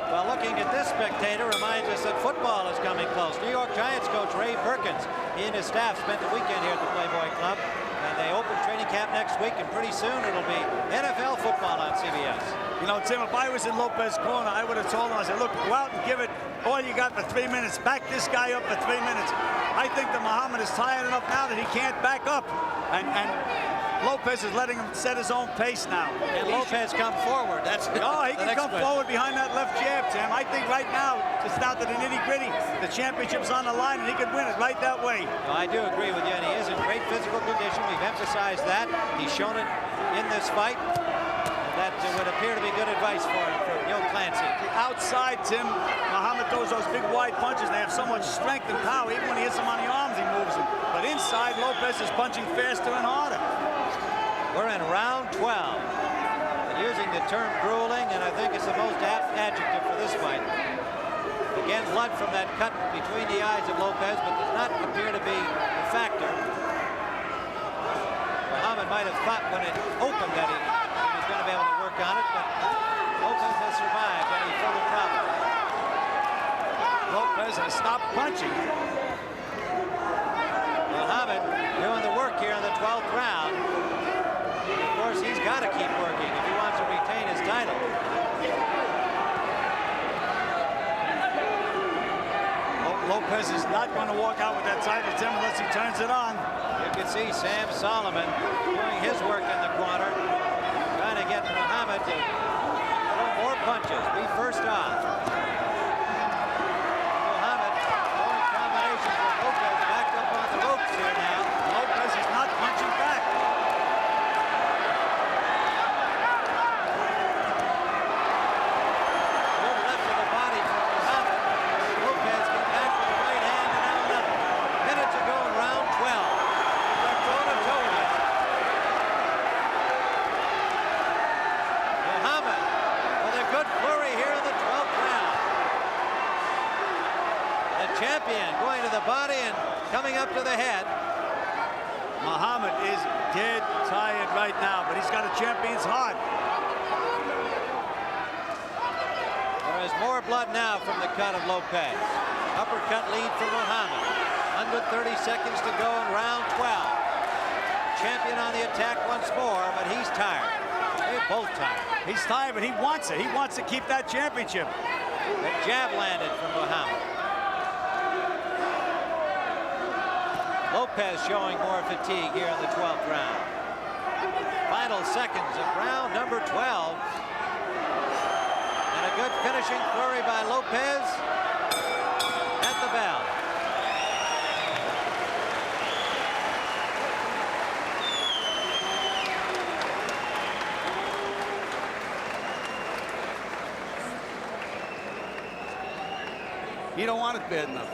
Well, looking at this spectator reminds us that football is coming close. New York Giants coach Ray Perkins, he and his staff spent the weekend here at the Playboy Club, and they open training camp next week, and pretty soon it'll be NFL football on CBS. You know, Tim, if I was in Lopez's corner, I would have told him, I said, look, go out and give it all you got for 3 minutes. Back this guy up for 3 minutes. I think that Muhammad is tired enough now that he can't back up. And Lopez is letting him set his own pace now. And Lopez come forward. That's Oh, he the can next come one. forward behind that left jab, Tim. I think right now, it's down to the nitty-gritty. The championship's on the line, and he could win it right that way. No, I do agree with you, and he is in great physical condition. We've emphasized that. He's shown it in this fight. That would appear to be good advice for him from Joe Clancy. Outside, Tim, Muhammad throws those big wide punches. They have so much strength and power. Even when he hits them on the arms, he moves them. But inside, Lopez is punching faster and harder. We're in round 12. And using the term grueling, and I think it's the most apt adjective for this fight. Again, blood from that cut between the eyes of Lopez, but does not appear to be a factor. Muhammad might have thought when it opened that he was going to be able to work on it, but Lopez has survived any further problem. Lopez has stopped punching. Muhammad doing the work here in the 12th round. Of course, he's got to keep working if he wants to retain his title. Lopez is not going to walk out with that title, Tim, unless he turns it on. You can see Sam Solomon doing his work in the corner, trying to get Muhammad to throw more punches, be first on. Muhammad throwing combinations with Lopez backed up on the ropes here now. Lopez is not punching back. Good left to the body from Muhammad. Lopez get back with the right hand and now another. Minutes ago in round 12. They're toe-to-toe again. Muhammad with a good flurry here in the 12th round. The champion going to the body and coming up to the head. Muhammad is dead tired right now, but he's got a champion's heart. There is more blood now from the cut of Lopez. Uppercut lead for Muhammad. Under 30 seconds to go in round 12. Champion on the attack once more, but he's tired. They're both tired. He's tired, but he wants it. He wants to keep that championship. The jab landed from Muhammad. Lopez showing more fatigue here in the 12th round. Final seconds of round number 12. And a good finishing flurry by Lopez at the bell. He don't want it bad enough.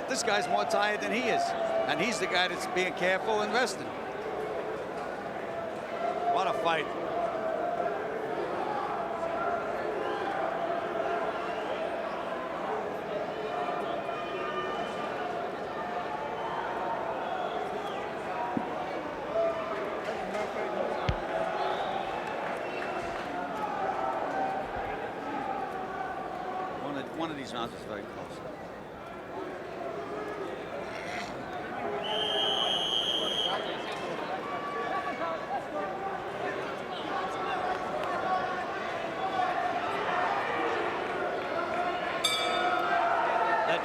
This guy's more tired than he is. And he's the guy that's being careful and resting. What a fight. One of these rounds is very close.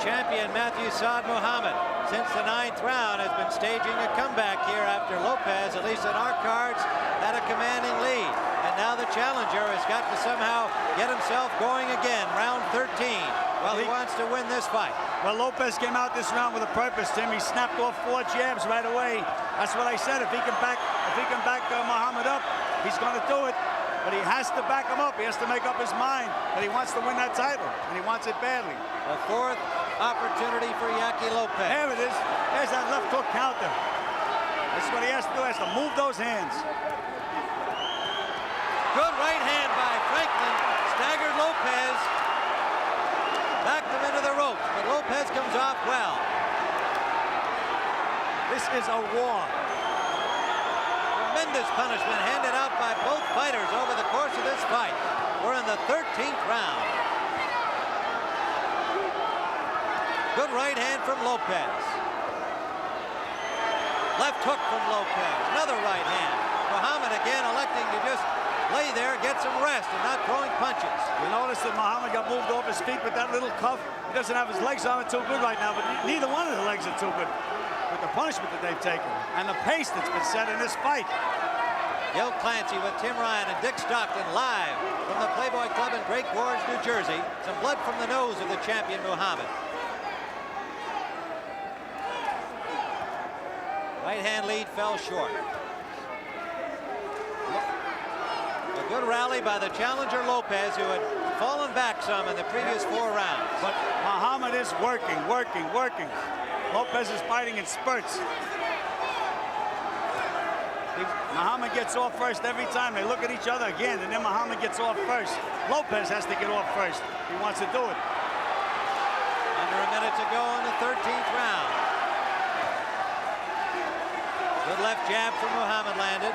Champion Matthew Saad Muhammad, since the 9th round, has been staging a comeback here after Lopez, at least in our cards, had a commanding lead. And now the challenger has got to somehow get himself going again, round 13. Well, he wants to win this fight. Well, Lopez came out this round with a purpose, Tim. He snapped off 4 jabs right away. That's what I said. If he can back Muhammad up, he's going to do it. But he has to back him up. He has to make up his mind that he wants to win that title, and he wants it badly. The 4th opportunity for Yaqui Lopez. There it is. There's that left hook counter. That's what he has to do. He has to move those hands. Good right hand by Franklin. Staggered Lopez. Backed him into the ropes, but Lopez comes off well. This is a war. Tremendous punishment handed out by both fighters over the course of this fight. We're in the 13th round. Good right hand from Lopez. Left hook from Lopez. Another right hand. Muhammad again electing to just lay there, get some rest, and not throwing punches. You notice that Muhammad got moved off his feet with that little cuff. He doesn't have his legs on it too good right now, but neither one of the legs are too good with the punishment that they've taken and the pace that's been set in this fight. Gil Clancy with Tim Ryan and Dick Stockton live from the Playboy Club in Great Gorge, New Jersey. Some blood from the nose of the champion Muhammad. Right hand lead fell short. A good rally by the challenger Lopez, who had fallen back some in the previous 4 rounds. But Muhammad is working. Lopez is fighting in spurts. Muhammad gets off first every time. They look at each other again, and then Muhammad gets off first. Lopez has to get off first. He wants to do it. Under a minute to go in the 13th round. Good left jab from Muhammad landed.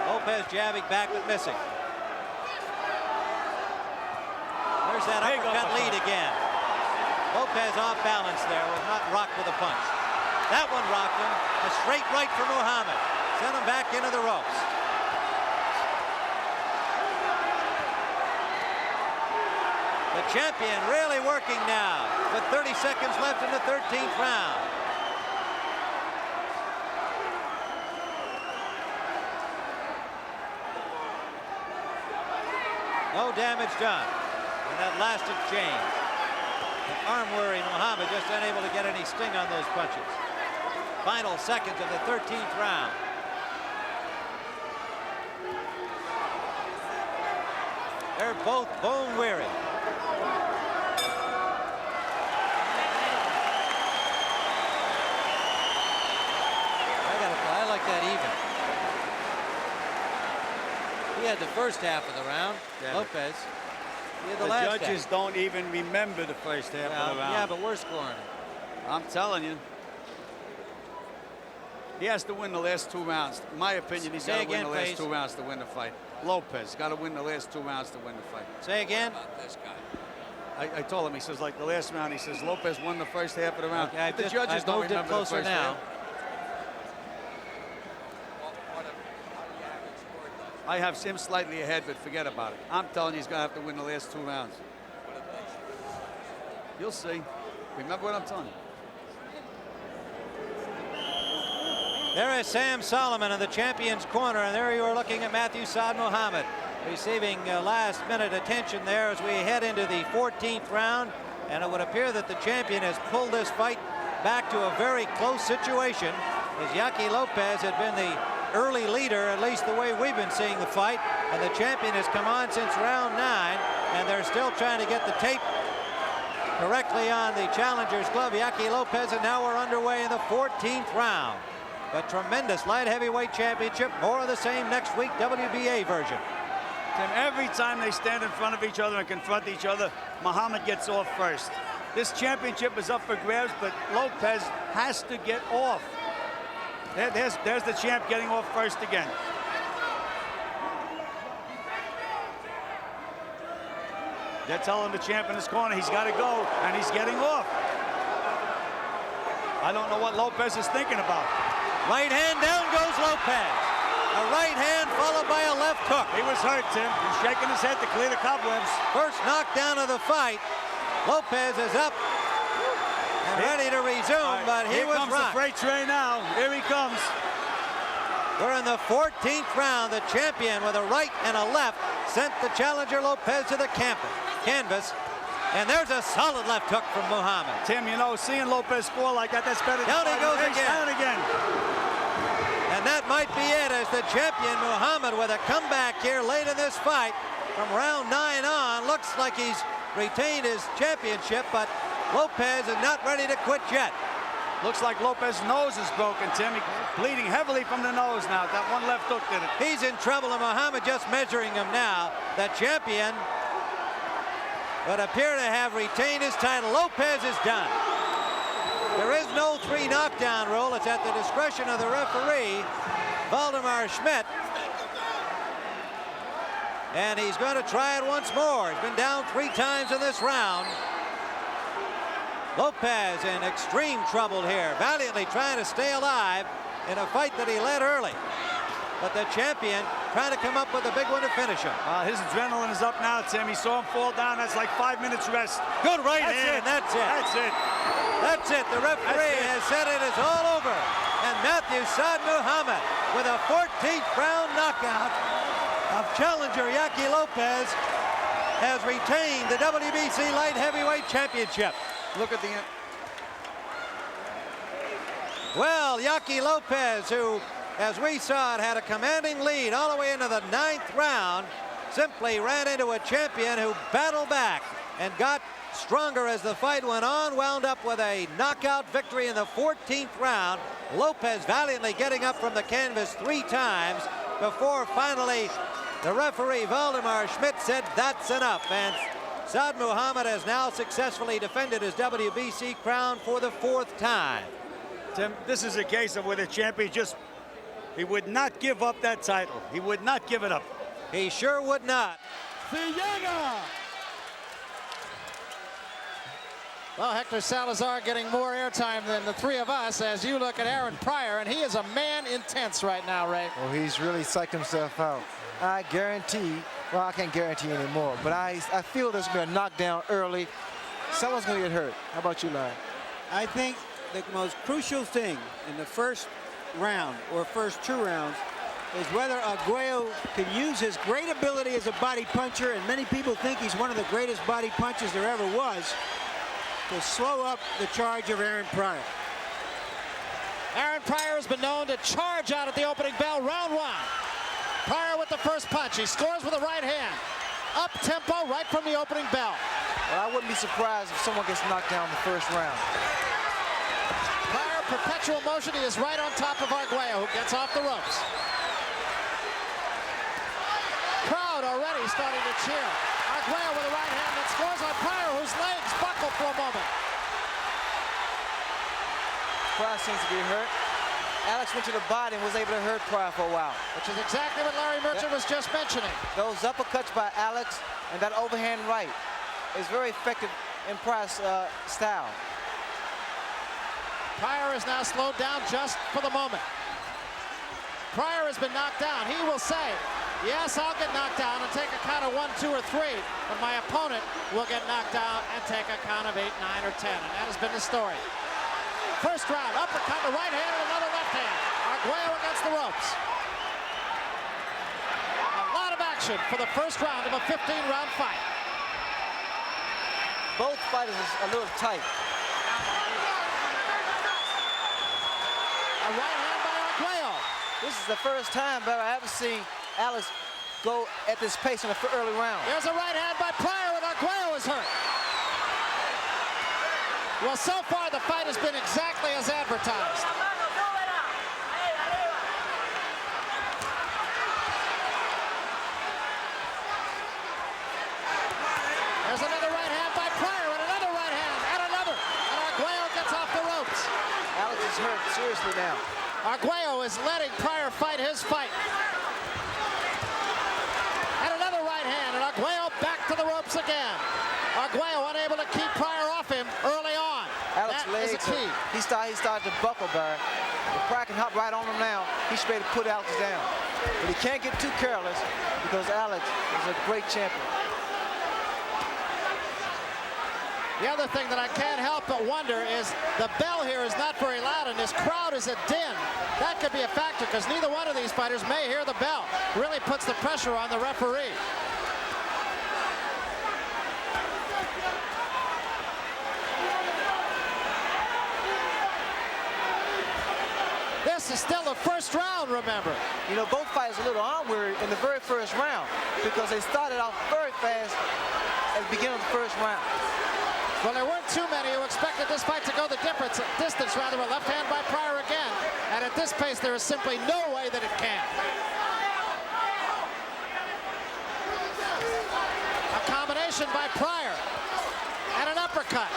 Lopez jabbing back but missing. There's that uppercut lead again. Lopez off balance there, was not rocked with a punch. That one rocked him. A straight right for Muhammad. Sent him back into the ropes. The champion really working now with 30 seconds left in the 13th round. No damage done in that last exchange. An arm-weary Muhammad just unable to get any sting on those punches. Final seconds of the 13th round. They're both bone-weary. I like that even. He had the first half of the round, Lopez. He had the last judges half. don't even remember the first half of the round. Yeah, but we're scoring it. I'm telling you. He has to win the last 2 rounds. In my opinion, he's got to win the last 2 rounds to win the fight. Lopez got to win the last 2 rounds to win the fight. Say again? This guy. I told him, he says, like the last round, he says, Lopez won the first half of the round. Okay, The judges don't moved it remember the closer first now. half. I have him slightly ahead, but forget about it. I'm telling you, he's going to have to win the last 2 rounds. You'll see. Remember what I'm telling you. There is Sam Solomon in the champion's corner, and there you are looking at Matthew Saad Muhammad receiving last-minute attention there as we head into the 14th round, and it would appear that the champion has pulled this fight back to a very close situation, as Yaqui Lopez had been the early leader, at least the way we've been seeing the fight, and the champion has come on since round 9, and they're still trying to get the tape correctly on the challenger's glove, Yaqui Lopez, and now we're underway in the 14th round. A tremendous light heavyweight championship, more of the same next week, WBA version. Tim, every time they stand in front of each other and confront each other, Muhammad gets off first. This championship is up for grabs, but Lopez has to get off. There's the champ getting off first again. They're telling the champ in his corner he's got to go, and he's getting off. I don't know what Lopez is thinking about. Right hand, down goes Lopez. A right hand followed by a left hook. He was hurt, Tim. He's shaking his head to clear the cobwebs. First knockdown of the fight. Lopez is up and ready to resume, but he was rocked. Here comes the freight train now. Here he comes. We're in the 14th round. The champion with a right and a left sent the challenger Lopez to the canvas. And there's a solid left hook from Muhammad. Tim, you know, seeing Lopez score like that, that's better than down he goes again. Down again. And that might be it, as the champion Muhammad with a comeback here late in this fight from round 9 on. Looks like he's retained his championship, but Lopez is not ready to quit yet. Looks like Lopez's nose is broken, Tim. He's bleeding heavily from the nose now. That one left hook did it. He's in trouble, and Muhammad just measuring him now. The champion but appear to have retained his title. Lopez is done. There is no 3 knockdown rule. It's at the discretion of the referee, Valdemar Schmidt. And he's going to try it once more. He's been down 3 times in this round. Lopez in extreme trouble here, valiantly trying to stay alive in a fight that he led early. But the champion trying to come up with a big one to finish him. His adrenaline is up now, Tim. He saw him fall down. That's like 5 minutes rest. Good right hand. That's it. That's it. That's it. The referee has said it is all over. And Matthew Saad Muhammad with a 14th round knockout of challenger Yaqui Lopez has retained the WBC light heavyweight championship. Look at the end. Well, Yaqui Lopez, who, as we saw it, had a commanding lead all the way into the 9th round, simply ran into a champion who battled back and got stronger as the fight went on, wound up with a knockout victory in the 14th round. Lopez valiantly getting up from the canvas 3 times before finally the referee, Valdemar Schmidt, said that's enough. And Saad Muhammad has now successfully defended his WBC crown for the 4th time. Tim, this is a case of where the champion he would not give up that title. He would not give it up. He sure would not. Well, Hector Salazar getting more airtime than the 3 of us as you look at Aaron Pryor, and he is a man intense right now, Ray. Well, he's really psyched himself out. I guarantee, well, I can't guarantee anymore, but I feel there's going to be a knockdown early. Someone's going to get hurt. How about you, Larry? I think the most crucial thing in the first round or first 2 rounds is whether Arguello can use his great ability as a body puncher, and many people think he's one of the greatest body punchers there ever was, to slow up the charge of Aaron Pryor. Aaron Pryor has been known to charge out at the opening bell. Round 1. Pryor with the first punch. He scores with a right hand. Up tempo right from the opening bell. Well, I wouldn't be surprised if someone gets knocked down in the first round. Pryor, perpetual motion. He is right on top of Arguello, who gets off the ropes. Crowd already starting to cheer. Arguello with a right hand that scores on Pryor, whose legs buckle for a moment. Pryor seems to be hurt. Alex went to the body and was able to hurt Pryor for a while. Which is exactly what Larry Merchant was just mentioning. Those uppercuts by Alex and that overhand right is very effective in Pryor's style. Pryor is now slowed down just for the moment. Pryor has been knocked down. He will say, yes, I'll get knocked down and take a count of 1, 2, or 3, but my opponent will get knocked down and take a count of 8, 9, or 10, and that has been the story. First round, uppercut, the right hand, and another left hand. Arguello against the ropes. A lot of action for the first round of a 15-round fight. Both fighters are a little tight. A right hand by Arguello. This is the first time that I ever seen Alex go at this pace in the early round. There's a right hand by Pryor, and Arguello is hurt. Well, so far the fight has been exactly as advertised. There's another right hand by Pryor, and another right hand, and another. And Arguello gets off the ropes. Alex is hurt seriously now. Arguello is letting Pryor fight his fight. And another right hand, and Arguello back to the ropes again. Arguello unable to keep Pryor off him early on. Alex That legs, is a key. he started to buckle, Barry. If Pryor can hop right on him now, he's ready to put Alex down. But he can't get too careless because Alex is a great champion. The other thing that I can't help but wonder is the bell here is not very loud, and this crowd is a din. That could be a factor because neither one of these fighters may hear the bell. Really puts the pressure on the referee. This is still the first round, remember. You know, both fighters a little arm-weary in the very first round because they started off very fast at the beginning of the first round. Well, there weren't too many who expected this fight to go the distance, rather. A left hand by Pryor again. And at this pace, there is simply no way that it can. A combination by Pryor. And an uppercut.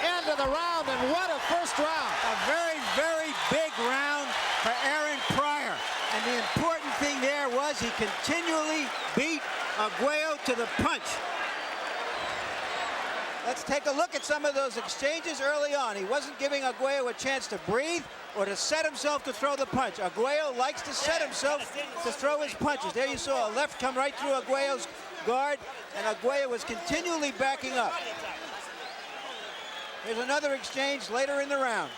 End of the round, and what a first round. A very, very big round for Aaron Pryor. And the important thing there was he continually beat Arguello to the punch. Let's take a look at some of those exchanges early on. He wasn't giving Arguello a chance to breathe or to set himself to throw the punch. Arguello likes to set himself to throw his punches. There you saw a left come right through Arguello's guard, and Arguello was continually backing up. Here's another exchange later in the round.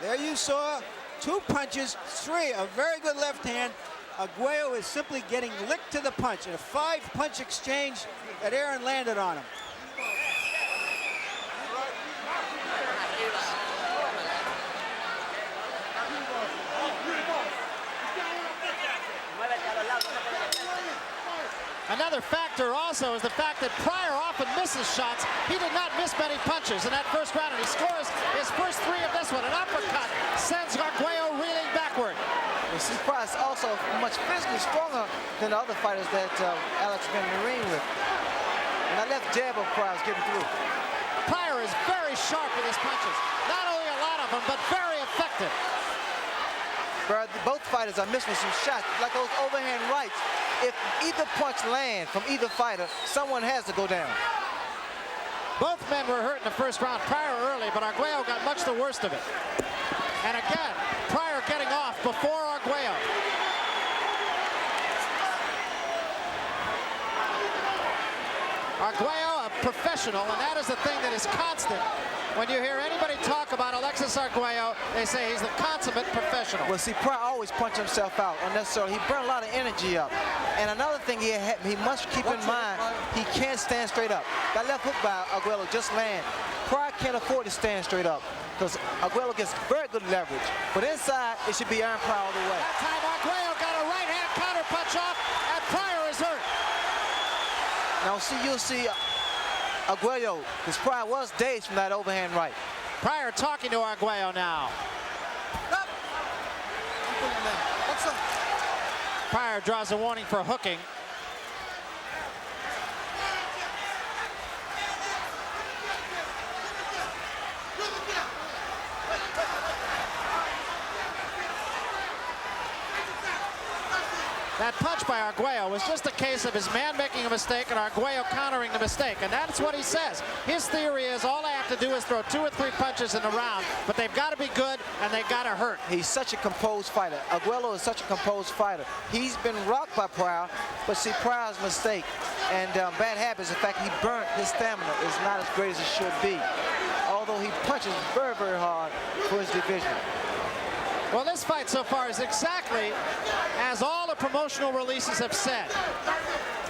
There you saw 2 punches, 3, a very good left hand. Arguello is simply getting licked to the punch in a 5-punch exchange that Aaron landed on him. Another factor also is the fact that Pryor often misses shots. He did not miss many punches in that first round, and he scores his first 3 of this one. An uppercut sends Arguello reeling backward. You see, Pryor's also much physically stronger than the other fighters that Alex been in the ring with. And that left jab of Pryor's getting through. Pryor is very sharp with his punches. Not only a lot of them, but very effective. Both fighters are missing some shots, like those overhand rights. If either punch lands from either fighter, someone has to go down. Both men were hurt in the first round. Pryor early, but Arguello got much the worst of it. And again, Pryor getting off before Arguello. Arguello, a professional, and that is the thing that is constant. When you hear anybody talk about Alexis Arguello, they say he's the consummate professional. Well, see, Pryor always punches himself out unnecessarily. He burned a lot of energy up. And another thing he must keep in mind, he can't stand straight up. That left hook by Arguello just landed. Pryor can't afford to stand straight up because Arguello gets very good leverage. But inside, it should be Aaron Pryor all the way. That time, Arguello got a right-hand counter punch off, and Pryor is hurt. Now, see, you'll see Arguello, because Pryor was dazed from that overhand right. Pryor talking to Arguello now. Pryor draws a warning for hooking. That punch by Arguello was just a case of his man making a mistake and Arguello countering the mistake, and that's what he says. His theory is all I have to do is throw 2 or 3 punches in a round, but they've got to be good and they've got to hurt. He's such a composed fighter. Arguello is such a composed fighter. He's been rocked by Pryor, but see, Pryor's mistake and bad habits, in fact, he burnt his stamina is not as great as it should be, although he punches very, very hard for his division. Well, this fight so far is exactly as all the promotional releases have said.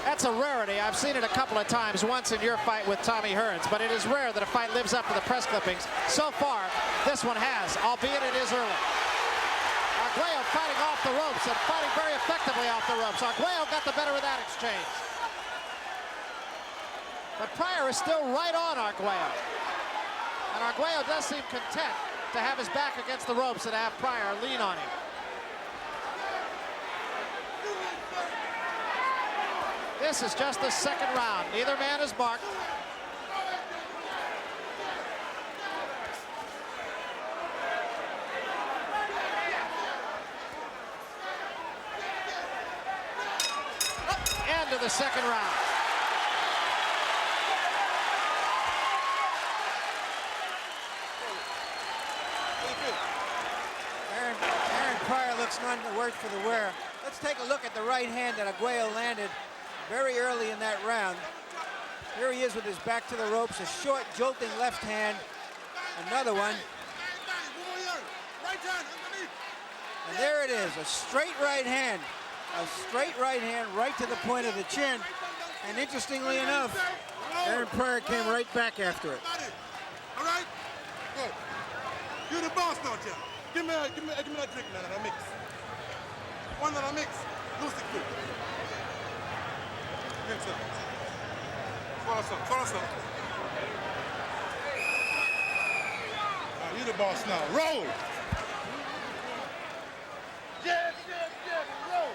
That's a rarity. I've seen it a couple of times, once in your fight with Tommy Hearns, but it is rare that a fight lives up to the press clippings. So far, this one has, albeit it is early. Arguello fighting off the ropes and fighting very effectively off the ropes. Arguello got the better of that exchange. But Pryor is still right on Arguello. And Arguello does seem content to have his back against the ropes and have Pryor lean on him. This is just the second round. Neither man is marked. End of the second round. Aaron Pryor looks none the worse for the wear. Let's take a look at the right hand that Arguello landed very early in that round. Here he is with his back to the ropes, a short, jolting left hand. Another one. And there it is, a straight right hand. A straight right hand right to the point of the chin. And interestingly enough, Aaron Pryor came right back after it. All right? Good. You're the boss, don't you? Give me that drink, man, that I mix. One that I mix. Lucy quick. Drink some. Swallow some. You the boss now. Roll. Jab, jab, jab, and roll.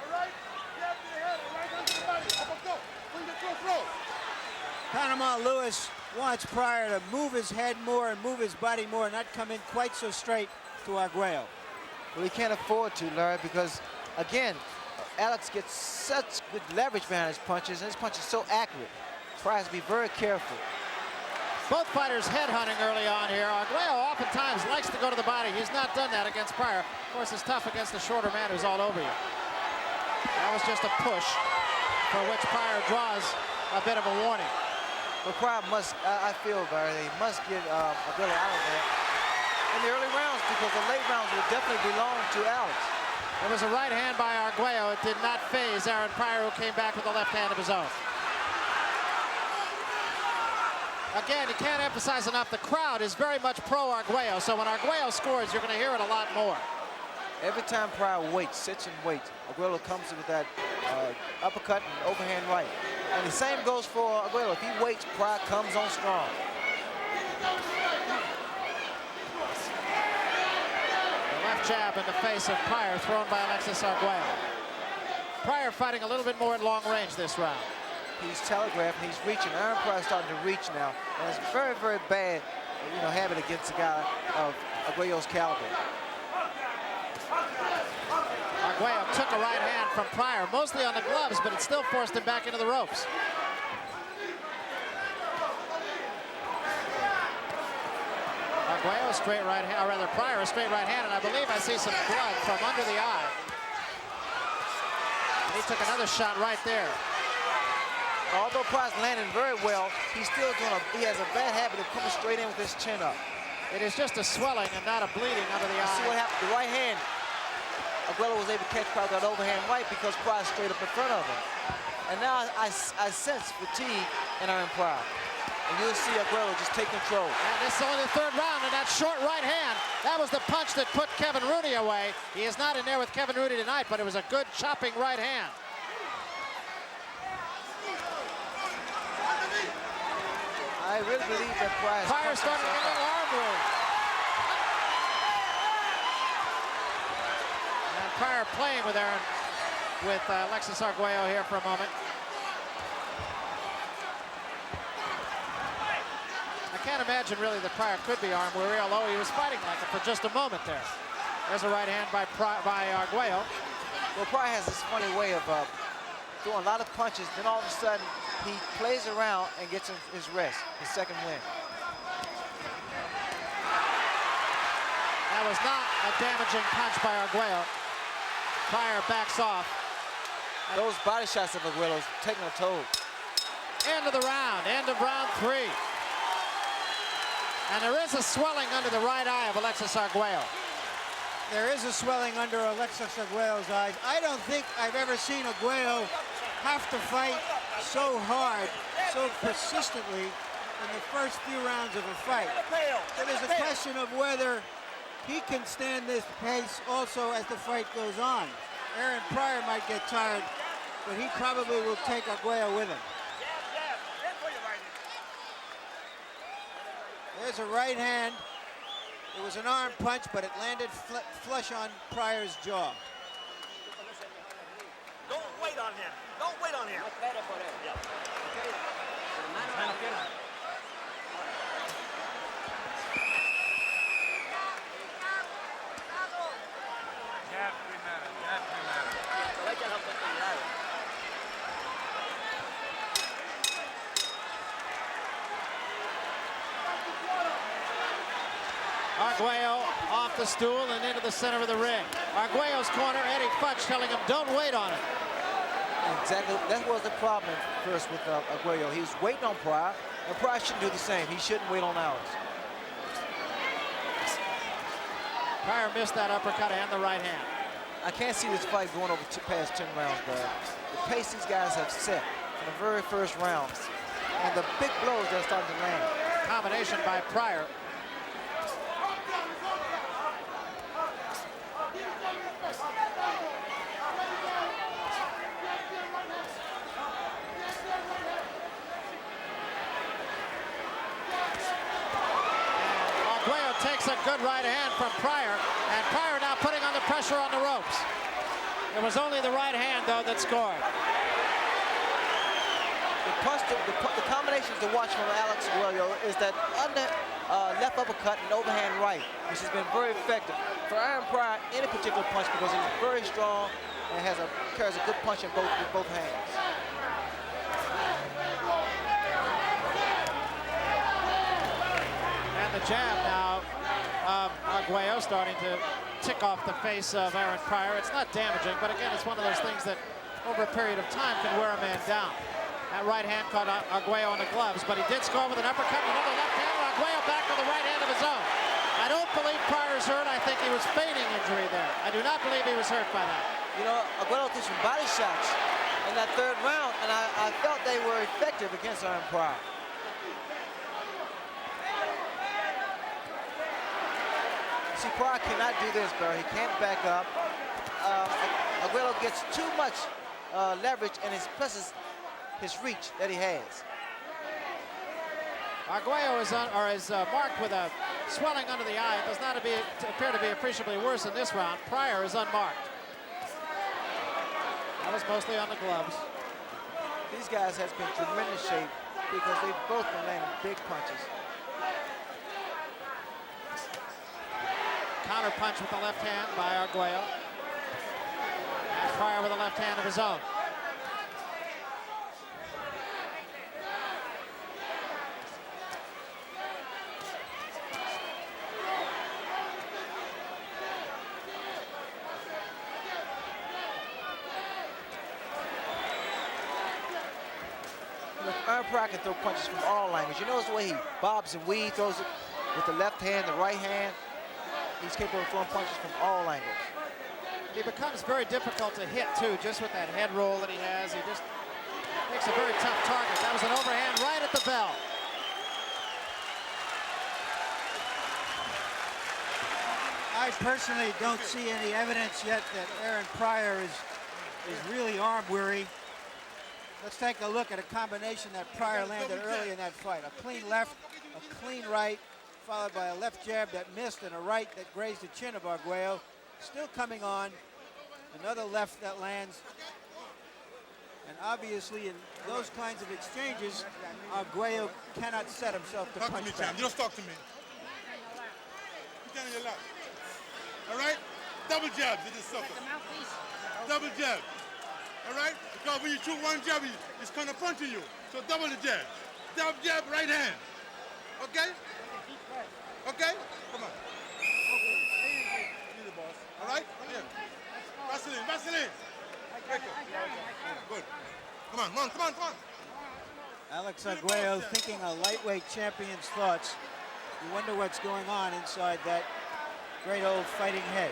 All right? Jab to the head, all right under the body. Up, go. Bring the cross roll. Panama Lewis wants Pryor to move his head more and move his body more, not come in quite so straight to Arguello. Well, he can't afford to, Larry, because, again, Alex gets such good leverage behind his punches, and his punch is so accurate. Pryor has to be very careful. Both fighters headhunting early on here. Arguello oftentimes likes to go to the body. He's not done that against Pryor. Of course, it's tough against the shorter man who's all over you. That was just a push for which Pryor draws a bit of a warning. But Pryor must, I feel, Barry, he must get Arguello out of there in the early rounds, because the late rounds will definitely belong to Alex. It was a right hand by Arguello. It did not faze Aaron Pryor, who came back with a left hand of his own. Again, you can't emphasize enough, the crowd is very much pro-Arguello, so when Arguello scores, you're going to hear it a lot more. Every time Pryor waits, sits and waits, Arguello comes with that uppercut and overhand right. And the same goes for Arguello. If he waits, Pryor comes on strong. The left jab in the face of Pryor, thrown by Alexis Arguello. Pryor fighting a little bit more in long range this round. He's telegraphing, he's reaching. Aaron Pryor's starting to reach now. And it's very, very bad, habit against a guy of Arguello's caliber. Arguello took a right hand from Pryor, mostly on the gloves, but it still forced him back into the ropes. Arguello, straight right hand, or rather Pryor, a straight right hand, and I believe I see some blood from under the eye. And he took another shot right there. Although Pryor's landing very well, he has a bad habit of coming straight in with his chin up. It is just a swelling and not a bleeding under the eye. See what happened? The right hand, Arguello was able to catch Pryor with that overhand right because Pryor's straight up in front of him. And now I sense fatigue in Aaron Pryor. And you'll see Arguello just take control. And this is only the third round, and that short right hand, that was the punch that put Kevin Rooney away. He is not in there with Kevin Rooney tonight, but it was a good chopping right hand. I really believe that Pryor starting to get a little arm room. And Pryor playing with Alexis Arguello here for a moment. I can't imagine really that Pryor could be armed, although he was fighting like it for just a moment there. There's a right hand by Arguello. Well, Pryor has this funny way of throwing a lot of punches, then all of a sudden he plays around and gets his rest, his second win. That was not a damaging punch by Arguello. Pryor backs off. Those body shots of Arguello's taking a toll. End of the round, end of round 3. And there is a swelling under the right eye of Alexis Arguello. There is a swelling under Alexis Arguello's eyes. I don't think I've ever seen Arguello have to fight so hard, so persistently in the first few rounds of a fight. It is a question of whether he can stand this pace also as the fight goes on. Aaron Pryor might get tired, but he probably will take Arguello with him. There's a right hand. It was an arm punch, but it landed flush on Pryor's jaw. Don't wait on him. Don't wait on him. Arguello off the stool and into the center of the ring. Arguello's corner, Eddie Futch telling him, don't wait on it. Exactly, that was the problem at first with Arguello. He was waiting on Pryor, and Pryor shouldn't do the same. He shouldn't wait on Alex. Pryor missed that uppercut and the right hand. I can't see this fight going over past 10 rounds, but the pace these guys have set in the very first round, and the big blows they're starting to land. Combination by Pryor. good right hand from Pryor, and Pryor now putting on the pressure on the ropes. It was only the right hand, though, that scored. The combinations to watch from Alex Arguello is that under left uppercut and overhand right, which has been very effective. For Aaron Pryor, any particular punch, because he's very strong and carries a good punch in both hands. And the jab now of Arguello starting to tick off the face of Aaron Pryor. It's not damaging, but again, it's one of those things that over a period of time can wear a man down. That right hand caught Arguello on the gloves, but he did score with an uppercut and another left hand. Arguello back with the right hand of his own. I don't believe Pryor's hurt. I think he was feigning injury there. I do not believe he was hurt by that. You know, Arguello threw some body shots in that third round, and I felt they were effective against Aaron Pryor. See, Pryor cannot do this, Barry. He can't back up. Arguello gets too much leverage, and his reach that he has. Arguello is marked with a swelling under the eye. It does not appear to be appreciably worse in this round. Pryor is unmarked. That was mostly on the gloves. These guys have been in tremendous shape because they've both been landing big punches. Counter punch with the left hand by Arguello. And Pryor with a left hand of his own. Aaron Pryor can throw punches from all angles. You notice the way he bobs and weaves, throws it with the left hand, the right hand. He's capable of throwing punches from all angles. He becomes very difficult to hit, too, just with that head roll that he has. He just makes a very tough target. That was an overhand right at the bell. I personally don't see any evidence yet that Aaron Pryor is really arm weary. Let's take a look at a combination that Pryor landed early in that fight. A clean left, a clean right, followed by a left jab that missed and a right that grazed the chin of Arguello. Still coming on. Another left that lands. And obviously in those kinds of exchanges, Arguello cannot set himself to punch back. You just talk to me. Put down your lap. All right? Double jabs in this sucker. Double jab. All right? Because when you shoot one jab, it's kind of punching you. So double the jab. Double jab, right hand. Okay? Okay? Come on. You're the boss. All right? Yeah. Vaseline. Good. Come on. Alex Arguello thinking a lightweight champion's thoughts. You wonder what's going on inside that great old fighting head.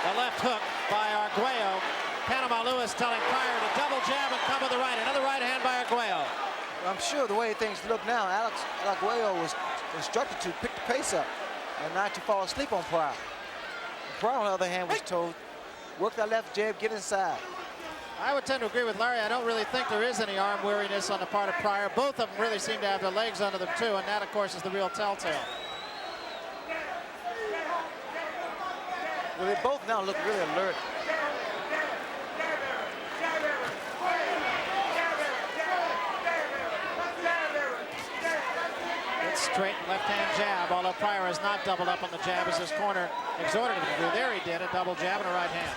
The left hook by Arguello. Panama Lewis telling Pryor to double jab and come with the right. Another right hand by Arguello. I'm sure the way things look now, Alex Arguello was instructed to pick the pace up and not to fall asleep on Pryor. Pryor, on the other hand, was told, work that left jab, get inside. I would tend to agree with Larry. I don't really think there is any arm weariness on the part of Pryor. Both of them really seem to have their legs under them, too, and that, of course, is the real telltale. Well, they both now look really alert. It's straight left-hand jab, although Pryor has not doubled up on the jab as his corner exhorted him to do. There he did, a double jab and a right hand.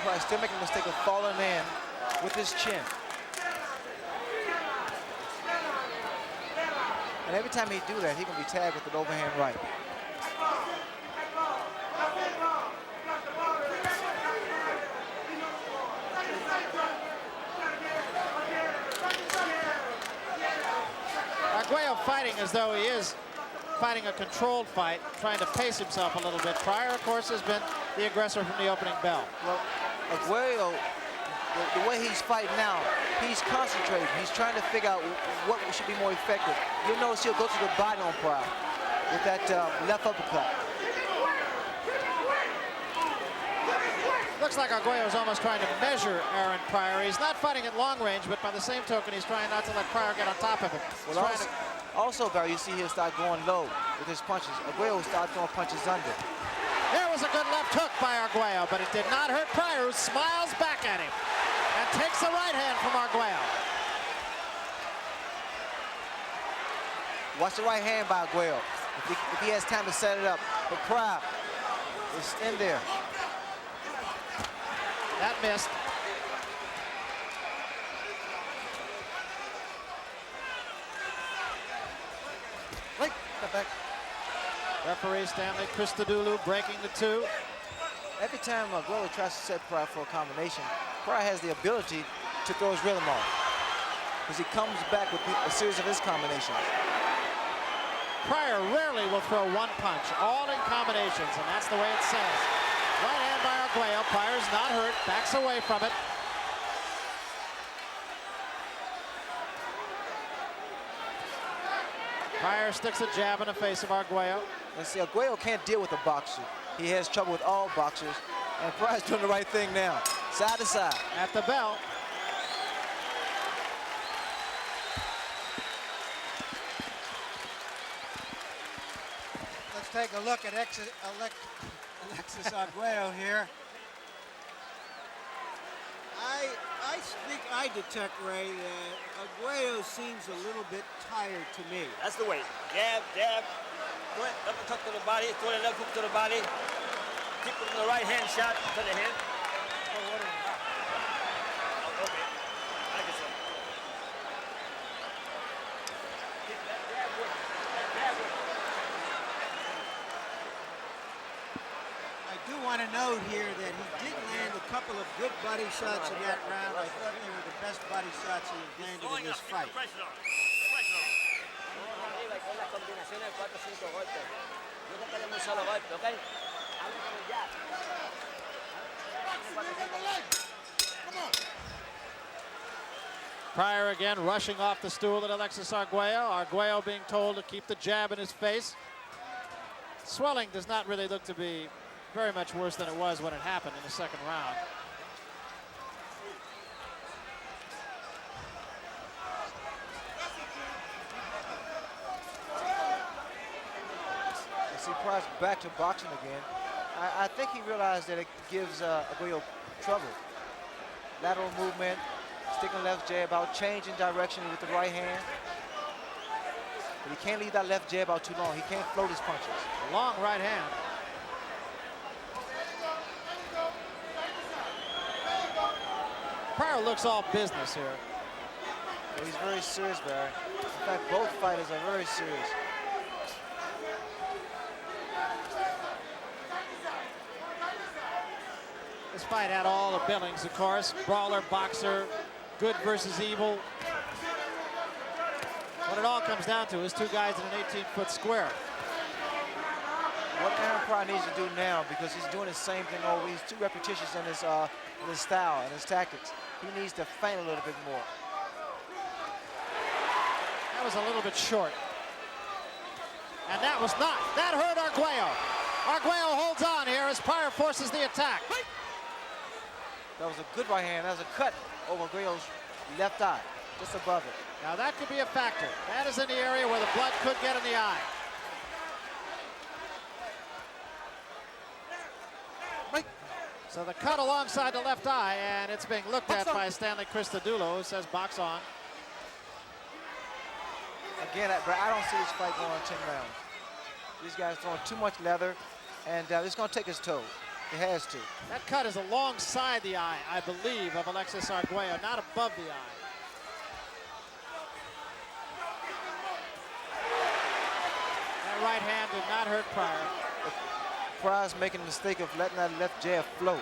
Pryor still making the mistake of falling in with his chin. And every time he do that, he can be tagged with an overhand right. Arguello fighting as though he is fighting a controlled fight, trying to pace himself a little bit. Pryor, of course, has been the aggressor from the opening bell. Well, Arguello, the way he's fighting now, he's concentrating. He's trying to figure out what should be more effective. You'll notice he'll go to the body on Pryor with that left uppercut. looks like Arguello's almost trying to measure Aaron Pryor. He's not fighting at long range, but by the same token, he's trying not to let Pryor get on top of him. Well, also, Barry, you see he'll start going low with his punches. Arguello will start throwing punches under. There was a good left hook by Arguello, but it did not hurt Pryor, who smiles back at him and takes the right hand from Arguello. Watch the right hand by Arguello. If he has time to set it up. But Pryor is in there. That missed. Right, step back. Referee Stanley Christodoulou breaking the 2. Every time Arguello tries to set Pryor for a combination, Pryor has the ability to throw his rhythm off, because he comes back with a series of his combinations. Pryor rarely will throw one punch, all in combinations, and that's the way it says. Right hand by Arguello. Pryor's not hurt, backs away from it. Pryor sticks a jab in the face of Arguello. And see, Arguello can't deal with a boxer. He has trouble with all boxers, and Pryor's doing the right thing now. Side to side. At the bell. Let's take a look at Alexis Arguello here. I detect, Ray, that Arguello seems a little bit tired to me. That's the way. Jab, jab. Throw it, uppercut to the body, throw the left hook to the body. Keep it in the right hand shot to the head. Oh, what is that? Oh, okay. I can say. Keep that jab with it. That jab with it. I do want to note here that he did land a couple of good body shots in that round. I thought they were the best body shots he has landed in this fight. Pressure on. Pressure on. Arriba y con las combinaciones de 4 o 5 golpes. No te quedes un solo golpe, ¿ok? Habla con el jab. Pryor again rushing off the stool at Alexis Arguello. Arguello being told to keep the jab in his face. Swelling does not really look to be very much worse than it was when it happened in the second round. See Pryor's back to boxing again. I think he realized that it gives Arguello trouble. Lateral movement, sticking left jab out, changing direction with the right hand. But he can't leave that left jab out too long. He can't float his punches. Long right hand. Pryor looks all business here. Well, he's very serious, Barry. In fact, both fighters are very serious. This fight had all the billings, of course. Brawler, boxer, good versus evil. What it all comes down to is two guys in an 18-foot square. What Aaron Pryor needs to do now, because he's doing the same thing over, he's too repetitious in his style and his tactics. He needs to feint a little bit more. That was a little bit short. And that was not. That hurt Arguello. Arguello holds on here as Pryor forces the attack. That was a good right hand. That was a cut over Arguello's left eye, just above it. Now that could be a factor. That is in the area where the blood could get in the eye. So the cut alongside the left eye, and it's being looked at by Stanley Christodoulou, who says box on. Again, I don't see this fight going on 10 rounds. These guys throwing too much leather, and it's going to take his toe. It has to. That cut is alongside the eye, I believe, of Alexis Arguello, not above the eye. That right hand did not hurt Pryor. Pryor's making the mistake of letting that left jab float.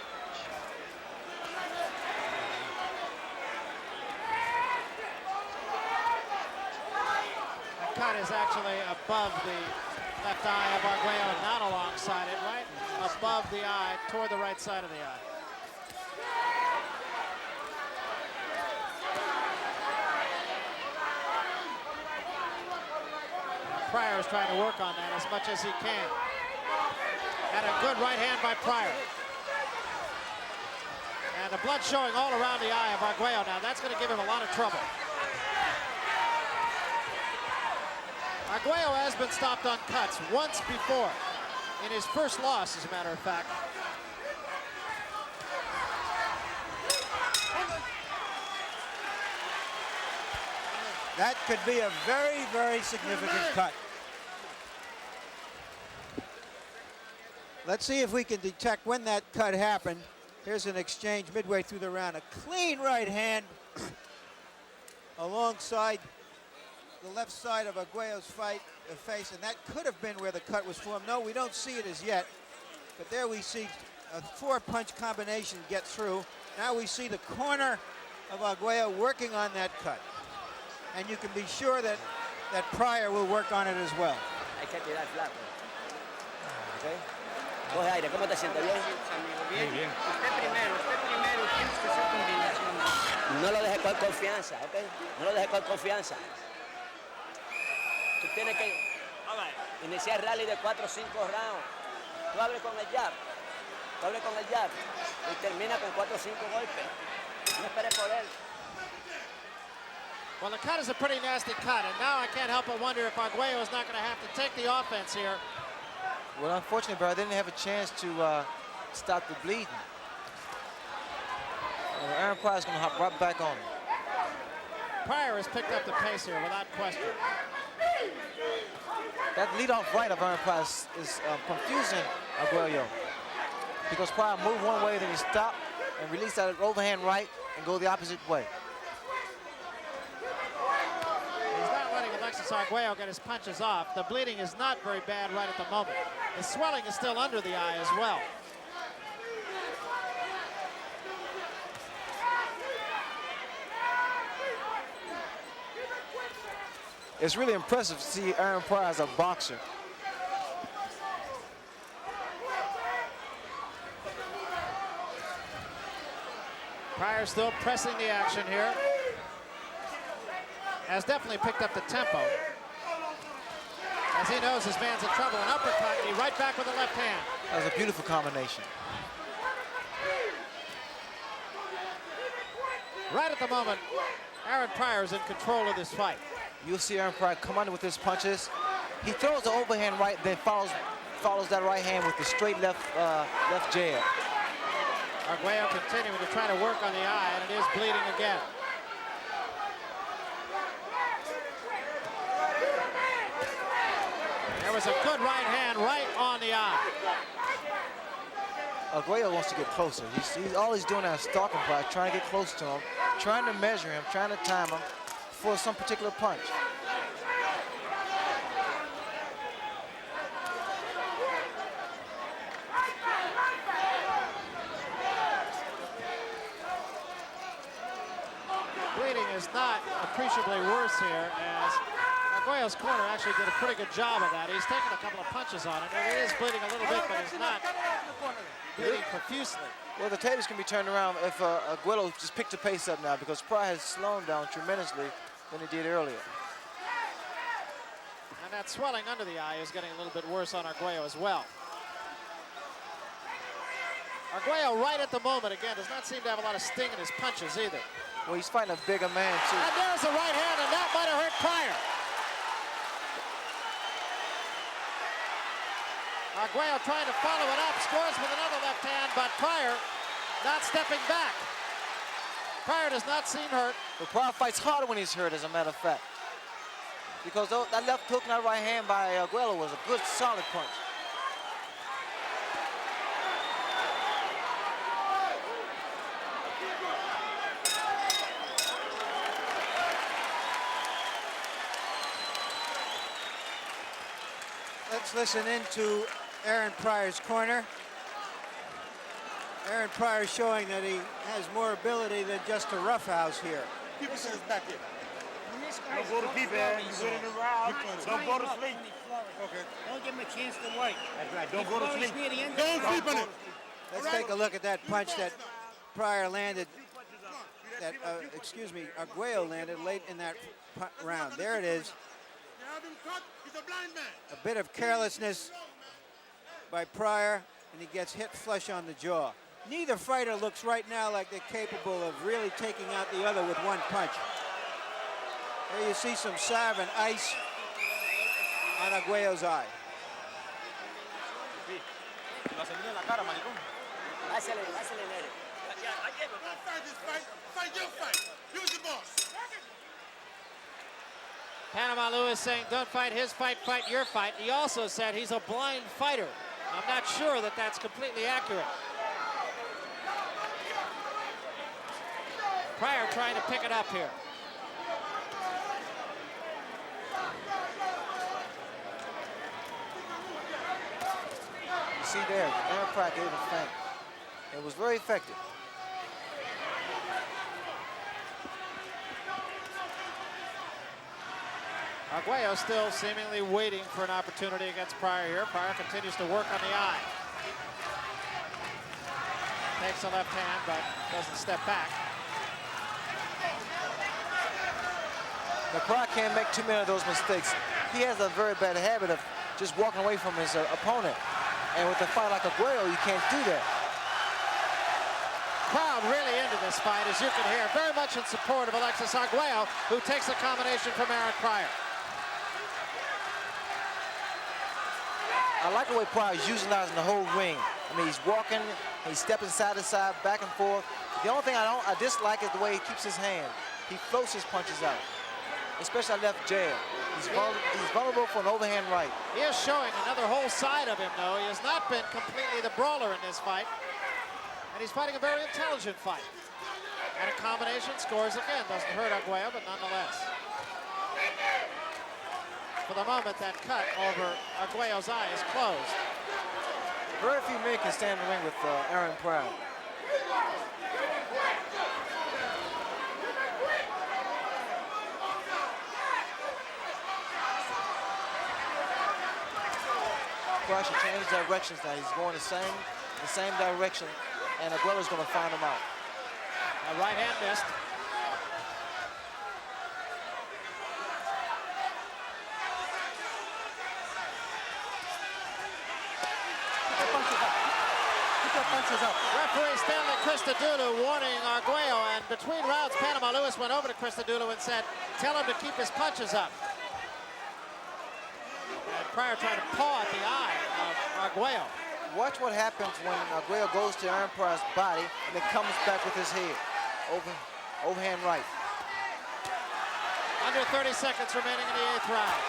That cut is actually above the left eye of Arguello, not alongside it, right? Above the eye, toward the right side of the eye. Pryor is trying to work on that as much as he can. And a good right hand by Pryor. And the blood showing all around the eye of Arguello now. That's going to give him a lot of trouble. Arguello has been stopped on cuts once before. In his first loss, as a matter of fact. That could be a very, very significant cut. Let's see if we can detect when that cut happened. Here's an exchange midway through the round. A clean right hand alongside the left side of Arguello's face, and that could have been where the cut was formed. No, we don't see it as yet, but there we see a 4-punch combination get through. Now we see the corner of Arguello working on that cut. And you can be sure that Pryor will work on it as well. Hay que tirar flaco. Okay. Coge aire, ¿cómo te sientes? ¿Bien? Muy bien. Usted primero, tienes que hacer combinación. No lo dejes con confianza, ¿ok? No lo dejes con confianza. Tú tienes que iniciar rally de 4 o 5 rounds. Tú abres con el jab. Y termina con 4 o 5 golpes. No esperes por él. Well, the cut is a pretty nasty cut, and now I can't help but wonder if Arguello is not going to have to take the offense here. Well, unfortunately, Barry, they didn't have a chance to stop the bleeding. Aaron Pryor is going to hop right back on him. Pryor has picked up the pace here without question. That lead-off right of Aaron Pryor is confusing Arguello, because Pryor moved one way, then he stopped and released that overhand right and go the opposite way. He's not letting Alexis Arguello get his punches off. The bleeding is not very bad right at the moment. The swelling is still under the eye as well. It's really impressive to see Aaron Pryor as a boxer. Pryor still pressing the action here. Has definitely picked up the tempo. As he knows his man's in trouble. An uppercut, and he right back with the left hand. That was a beautiful combination. Right at the moment, Aaron Pryor is in control of this fight. You'll see Aaron Pryor come under with his punches. He throws the overhand right, then follows that right hand with the straight left jab. Arguello continuing to try to work on the eye, and it is bleeding again. There was a good right hand right on the eye. Arguello wants to get closer. All he's doing now is stalking Pryor, trying to get close to him, trying to measure him, trying to time him for some particular punch. Bleeding is not appreciably worse here, as Arguello's corner actually did a pretty good job of that. He's taken a couple of punches on it, and it is bleeding a little bit, but it's not bleeding profusely. Well, the tables can be turned around if Arguello just picked the pace up now, because Pryor has slowed down tremendously than he did earlier. And that swelling under the eye is getting a little bit worse on Arguello as well. Arguello right at the moment, again, does not seem to have a lot of sting in his punches either. Well, he's fighting a bigger man, too. And there's a right hand, and that might have hurt Pryor. Arguello trying to follow it up, scores with another left hand, but Pryor not stepping back. Pryor does not seem hurt. But Pryor fights harder when he's hurt, as a matter of fact. Because that left hook and that right hand by Arguello was a good, solid punch. Let's listen into Aaron Pryor's corner. Aaron Pryor showing that he has more ability than just a roughhouse here. Keep his hands back here. Don't go to keep it. You get in the round. Don't go to sleep. Okay. Don't give him a chance to work. That's right. Don't go to sleep. Don't sleep on it. Let's take a look at that punch that Pryor landed, that, Arguello landed late in that round. There it is. You have him cut. He's a blind man. A bit of carelessness by Pryor, and he gets hit flush on the jaw. Neither fighter looks right now like they're capable of really taking out the other with one punch. There you see some salve and ice on Arguello's eye. Don't fight this fight. Fight your fight. Use the boss. Panama Lewis saying, don't fight his fight, fight your fight. He also said he's a blind fighter. I'm not sure that that's completely accurate. Pryor trying to pick it up here. You see there, Aaron Pryor gave a feint. It was very effective. Arguello still seemingly waiting for an opportunity against Pryor here. Pryor continues to work on the eye. Takes a left hand, but doesn't step back. Now, Pryor can't make too many of those mistakes. He has a very bad habit of just walking away from his opponent. And with a fight like Arguello, you can't do that. Crowd really into this fight, as you can hear. Very much in support of Alexis Arguello, who takes the combination from Aaron Pryor. I like the way Pryor is utilizing the whole ring. I mean, he's walking, he's stepping side to side, back and forth. The only thing I dislike is the way he keeps his hand. He floats his punches out, especially that left jab. He's vulnerable for an overhand right. He is showing another whole side of him, though. He has not been completely the brawler in this fight. And he's fighting a very intelligent fight. And a combination scores again. Doesn't hurt Arguello, but nonetheless. For the moment, that cut over Arguello's eye is closed. Very few men can stand in the ring with Aaron Pryor. Pryor should change directions now. He's going the same direction, and Arguello's going to find him out. A right hand missed. Referee Stanley Christodoulou warning Arguello, and between rounds, Panama Lewis went over to Christodoulou and said, tell him to keep his punches up. And Pryor trying to paw at the eye of Arguello. Watch what happens when Arguello goes to Aaron Pryor's body and then comes back with his head. Overhand right. Under 30 seconds remaining in the 8th round.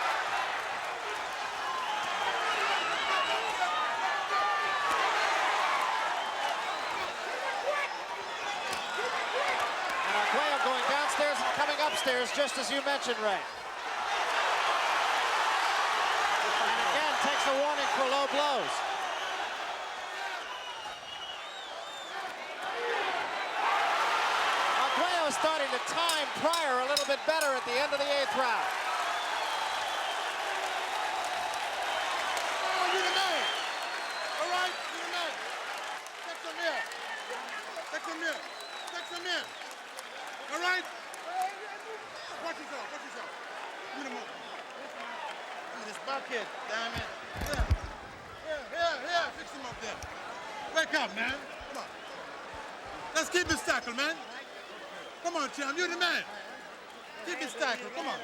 And Arguello going downstairs and coming upstairs, just as you mentioned, Ray. And again takes a warning for low blows. Arguello is starting to time Pryor a little bit better at the end of the 8th round. Oh, you the man. All right, you the man. Take some here. Take some here. Take some here. All right? Watch yourself. Watch yourself. You the man. Look at this bucket, damn it. Here. Fix him up there. Wake up, man. Come on. Let's keep this tackle, man. Come on, champ. You're the man. Keep this tackle. Come on.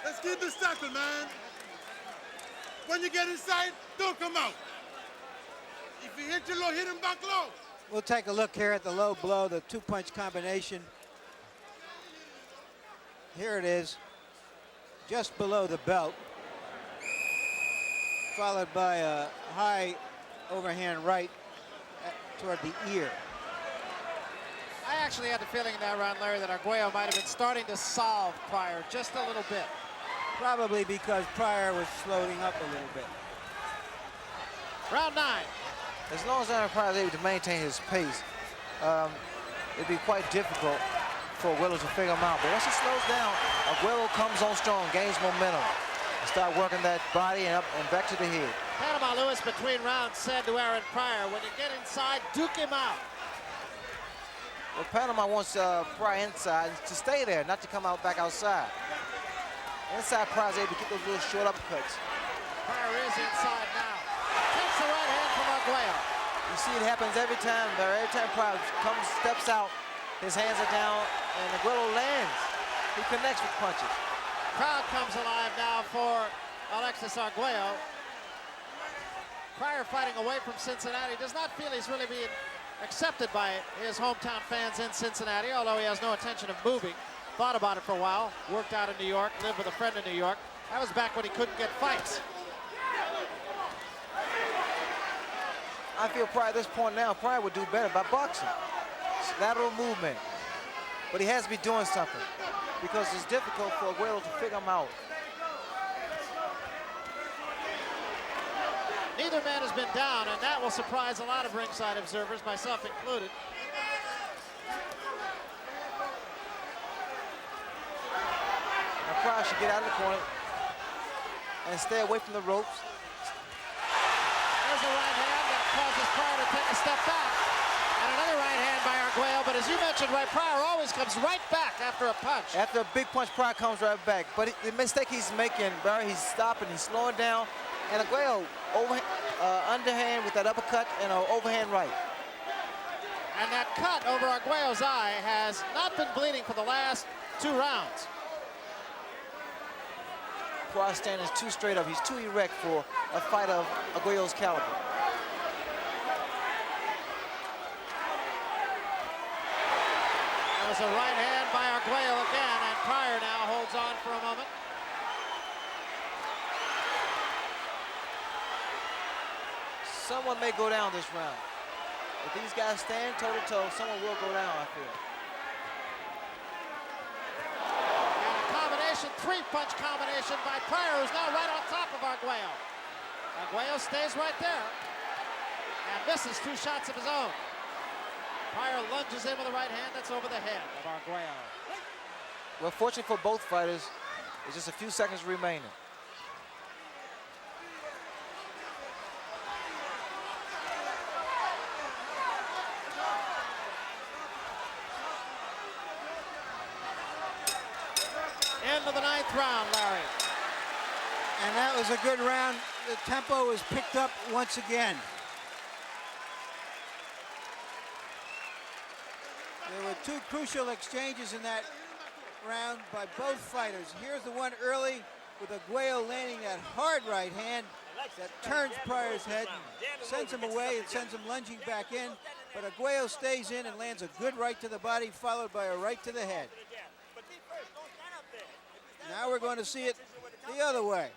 Let's keep this tackle, man. When you get inside, don't come out. If you hit you low, hit him back low. We'll take a look here at the low blow, the two-punch combination. Here it is, just below the belt, followed by a high overhand right toward the ear. I actually had the feeling in that round, Larry, that Arguello might have been starting to solve Pryor just a little bit. Probably because Pryor was floating up a little bit. Round 9. As long as Aaron Pryor is able to maintain his pace, it'd be quite difficult for Arguello to figure him out. But once he slows down, Arguello comes on strong, gains momentum, and start working that body and up and back to the head. Panama Lewis between rounds said to Aaron Pryor, when you get inside, duke him out. Well, Panama wants Pryor inside to stay there, not to come out back outside. Inside, Pryor's able to get those little short uppercuts. Pryor is inside now. Takes the right hand from Arguello. He's see it happens every time. Every time Pryor steps out, his hands are down, and Arguello lands. He connects with punches. Crowd comes alive now for Alexis Arguello. Pryor fighting away from Cincinnati. Does not feel he's really being accepted by his hometown fans in Cincinnati, although he has no intention of moving. Thought about it for a while. Worked out in New York, lived with a friend in New York. That was back when he couldn't get fights. I feel Pryor at this point now, Pryor would do better by boxing. Lateral movement. But he has to be doing something because it's difficult for Arguello to figure him out. Neither man has been down, and that will surprise a lot of ringside observers, myself included. Now Pryor should get out of the corner and stay away from the ropes. There's a right hand that causes Pryor to take a step back. And another right hand by Arguello, but as you mentioned, right, Pryor always comes right back after a punch. After a big punch, Pryor comes right back. But the mistake he's making, Barry, he's stopping, he's slowing down. And Arguello, underhand with that uppercut and an overhand right. And that cut over Arguello's eye has not been bleeding for the last 2 rounds. Pryor standing too straight up. He's too erect for a fighter of Arguello's caliber. That was a right hand by Arguello again, and Pryor now holds on for a moment. Someone may go down this round. If these guys stand toe-to-toe, someone will go down, I feel. And a combination, 3-punch combination by Pryor, who's now right on top of Arguello. Arguello stays right there and misses 2 shots of his own. Pryor lunges in with a right hand that's over the head of Arguello. Well, fortunately for both fighters, there's just a few seconds remaining. End of the 9th round, Larry. And that was a good round. The tempo was picked up once again. There were 2 crucial exchanges in that round by both fighters. Here's the one early with Arguello landing that hard right hand that turns Pryor's head, sends him away and sends him lunging back in. But Arguello stays in and lands a good right to the body, followed by a right to the head. Now we're going to see it the other way.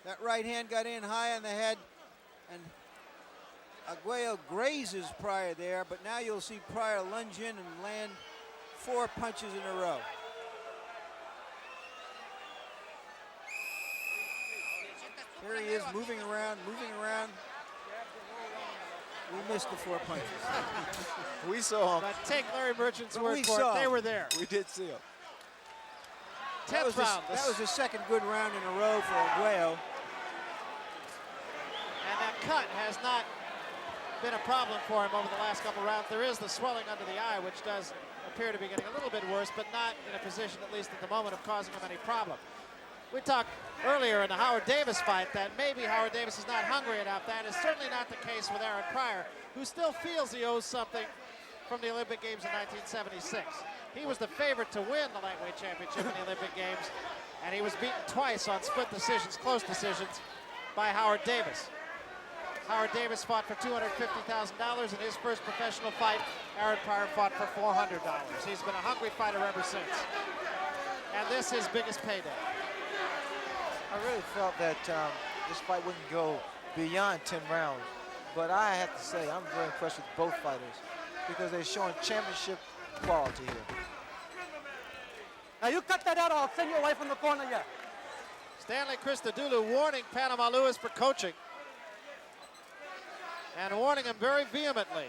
That right hand got in high on the head, and Arguello grazes Pryor there, but now you'll see Pryor lunge in and land 4 punches in a row. Here he is moving around, moving around. We missed the 4 punches. We saw him. But take Larry Merchant's word for it, they were there. We did see him. 10th round. That was the 2nd good round in a row for Arguello. And that cut has not been a problem for him over the last couple rounds. There is the swelling under the eye, which does appear to be getting a little bit worse, but not in a position, at least at the moment, of causing him any problem. We talked earlier in the Howard Davis fight that maybe Howard Davis is not hungry enough. That is certainly not the case with Aaron Pryor, who still feels he owes something from the Olympic Games in 1976. He was the favorite to win the lightweight championship in the Olympic Games, and he was beaten twice on split decisions, close decisions, by Howard Davis. Howard Davis fought for $250,000 in his first professional fight. Aaron Pryor fought for $400. He's been a hungry fighter ever since. And this is his biggest payday. I really felt that this fight wouldn't go beyond 10 rounds. But I have to say, I'm very impressed with both fighters because they're showing championship quality here. Now you cut that out, I'll send you away from the corner, yeah. Stanley Christodoulou warning Panama Lewis for coaching. And warning him very vehemently.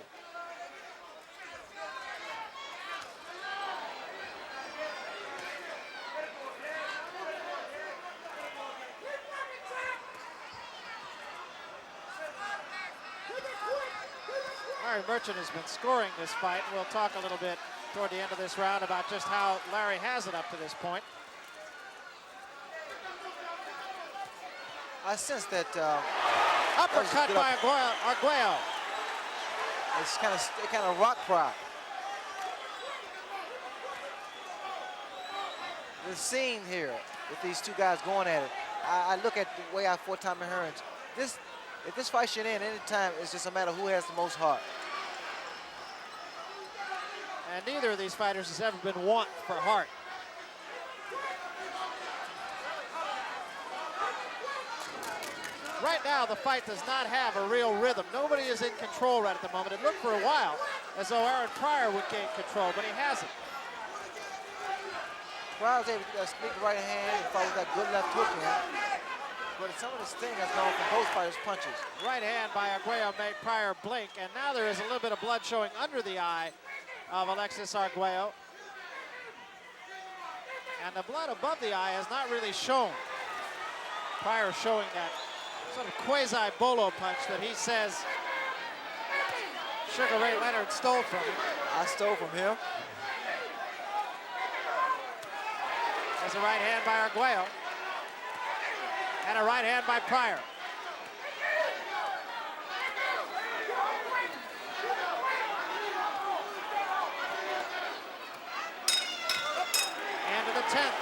Larry Merchant has been scoring this fight. We'll talk a little bit toward the end of this round about just how Larry has it up to this point. I sense that Uppercut by Arguello. It kind of rocked Pryor. The scene here with these two guys going at it. I look at the way I fought Tommy Hearns. If this fight should end any time, it's just a matter of who has the most heart. And neither of these fighters has ever been want for heart. Right now, the fight does not have a real rhythm. Nobody is in control right at the moment. It looked for a while as though Aaron Pryor would gain control, but he hasn't. Pryor's able to get a sneak right hand and follow that good left hook in. But some of the sting has gone from both fighters' punches. Right hand by Arguello made Pryor blink, and now there is a little bit of blood showing under the eye of Alexis Arguello. And the blood above the eye has not really shown. Pryor showing that sort of quasi-bolo punch that he says Sugar Ray Leonard stole from him. I stole from him. There's a right hand by Arguello. And a right hand by Pryor. And to the 10th.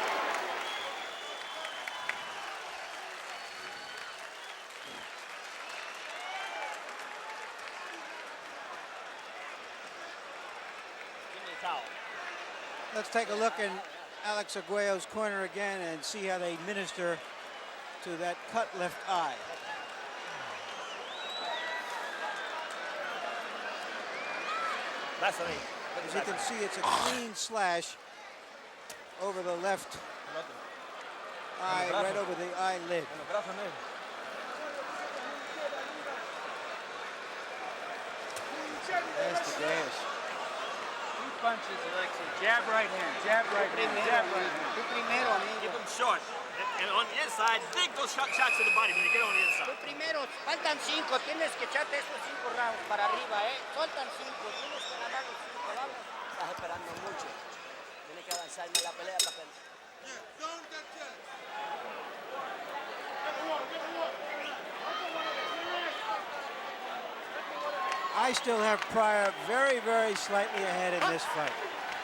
Let's take a look in Alex Arguello's corner again and see how they minister to that cut left eye. That's me. As you can see, it's a clean slash over the left eye, right over the eyelid. That's the dash. Punches, Alexis. Jab right hand, jab right hand, jab right hand. Keep them short. And on the inside, dig those shots to the body when you get on the inside. Primero, faltan 5. Tienes que echarte estos 5 rounds para arriba, Faltan 5. Tienes que ganar los 5. Vamos. Estás esperando mucho. Tienes que avanzar en la pelea para I still have Pryor very, very slightly ahead in this fight.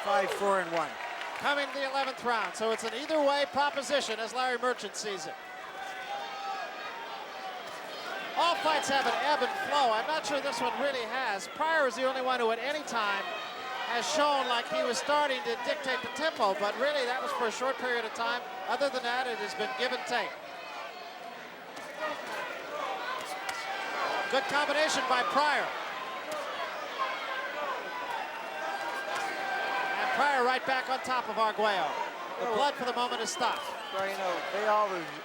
5-4-1. Coming to the 11th round, so it's an either-way proposition as Larry Merchant sees it. All fights have an ebb and flow. I'm not sure this one really has. Pryor is the only one who at any time has shown like he was starting to dictate the tempo, but really that was for a short period of time. Other than that, it has been give and take. Good combination by Pryor. Pryor right back on top of Arguello. The blood for the moment has stopped. Well, you know, they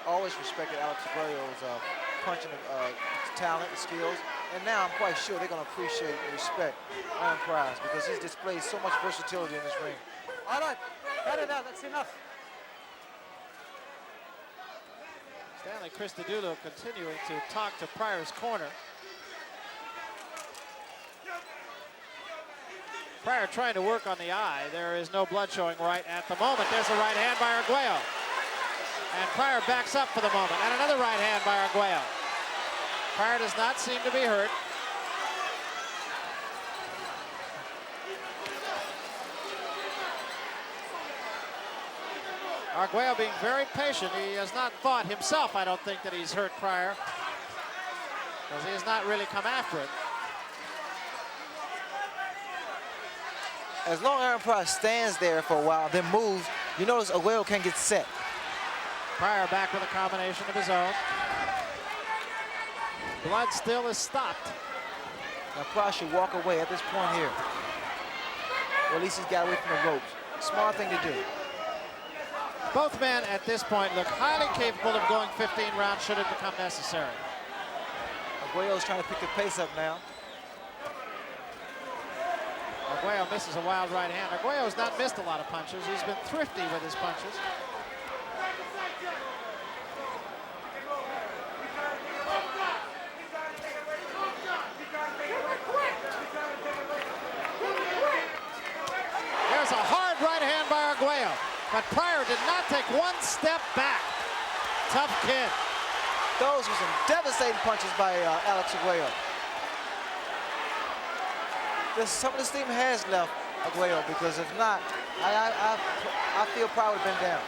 always respected Alex Arguello's punching talent and skills. And now I'm quite sure they're going to appreciate and respect Aaron Pryor because he's displayed so much versatility in this ring. All right, cut it out, that's enough. Stanley Christodoulou continuing to talk to Pryor's corner. Pryor trying to work on the eye. There is no blood showing right at the moment. There's a right hand by Arguello. And Pryor backs up for the moment. And another right hand by Arguello. Pryor does not seem to be hurt. Arguello being very patient. He has not thought himself, I don't think, that he's hurt Pryor, because he has not really come after it. As long as Aaron Pryor stands there for a while, then moves, you notice Arguello can't get set. Pryor back with a combination of his own. Blood still is stopped. Now Pryor should walk away at this point here. Or at least he's got away from the ropes. Smart thing to do. Both men at this point look highly capable of going 15 rounds should it become necessary. Arguello's trying to pick the pace up now. Arguello misses a wild right hand. Arguello has not missed a lot of punches. He's been thrifty with his punches. There's a hard right hand by Arguello, but Pryor did not take one step back. Tough kid. Those were some devastating punches by Alex Arguello. Some of this team has left Arguello, because if not, I feel Pryor would have been down.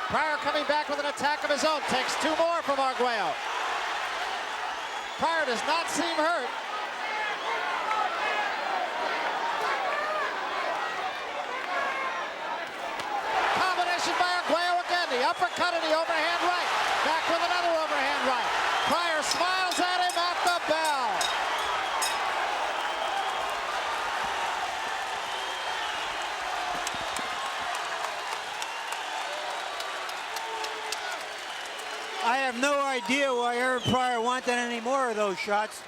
Pryor coming back with an attack of his own. Takes 2 more from Arguello. Pryor does not seem hurt. Combination by Arguello again. The uppercut and the overhand right. Back with another overhand right. Pryor smiles at him at the bell. I have no idea why Aaron Pryor wanted any more of those shots.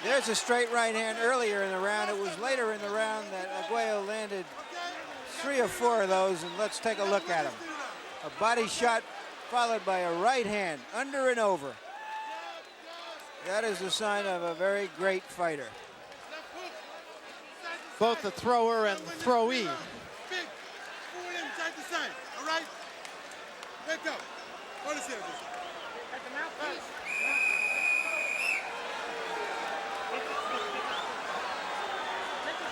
There's a straight right hand earlier in the round. It was later in the round that Arguello landed 3 or 4 of those, and let's take a look at them. A body shot followed by a right hand, under and over. That is a sign of a very great fighter. Both the thrower and the throwee. Big. Pull him side to side. All right? Wake up. Hold his head. At the mouthpiece.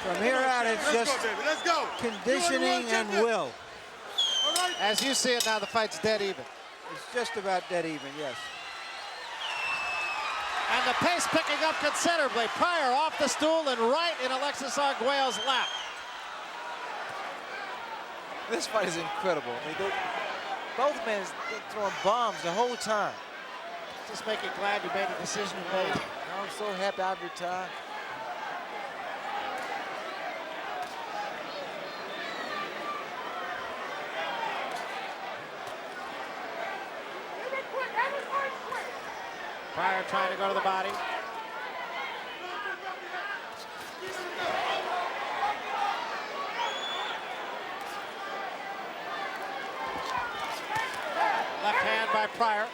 From here out, it's just Let's go. conditioning and will. All right? As you see it now, the fight's dead even. It's just about dead even, yes. And the pace picking up considerably. Pryor off the stool and right in Alexis Arguello's lap. This fight is incredible. I mean, both men throwing bombs the whole time. Just make you glad you made the decision you made. I'm so happy I retired. Pryor trying to go to the body. Left hand by Pryor.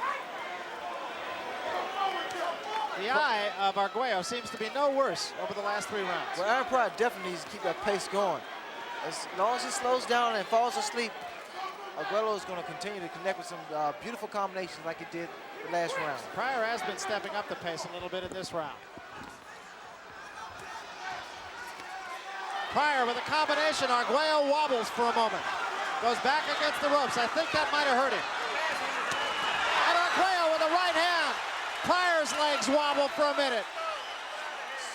The eye of Arguello seems to be no worse over the last 3 rounds. Well, Aaron Pryor definitely needs to keep that pace going. As long as he slows down and falls asleep, Arguello is going to continue to connect with some beautiful combinations like he did the last round. Pryor has been stepping up the pace a little bit in this round. Pryor with a combination. Arguello wobbles for a moment. Goes back against the ropes. I think that might have hurt him. And Arguello with a right hand. Pryor's legs wobble for a minute.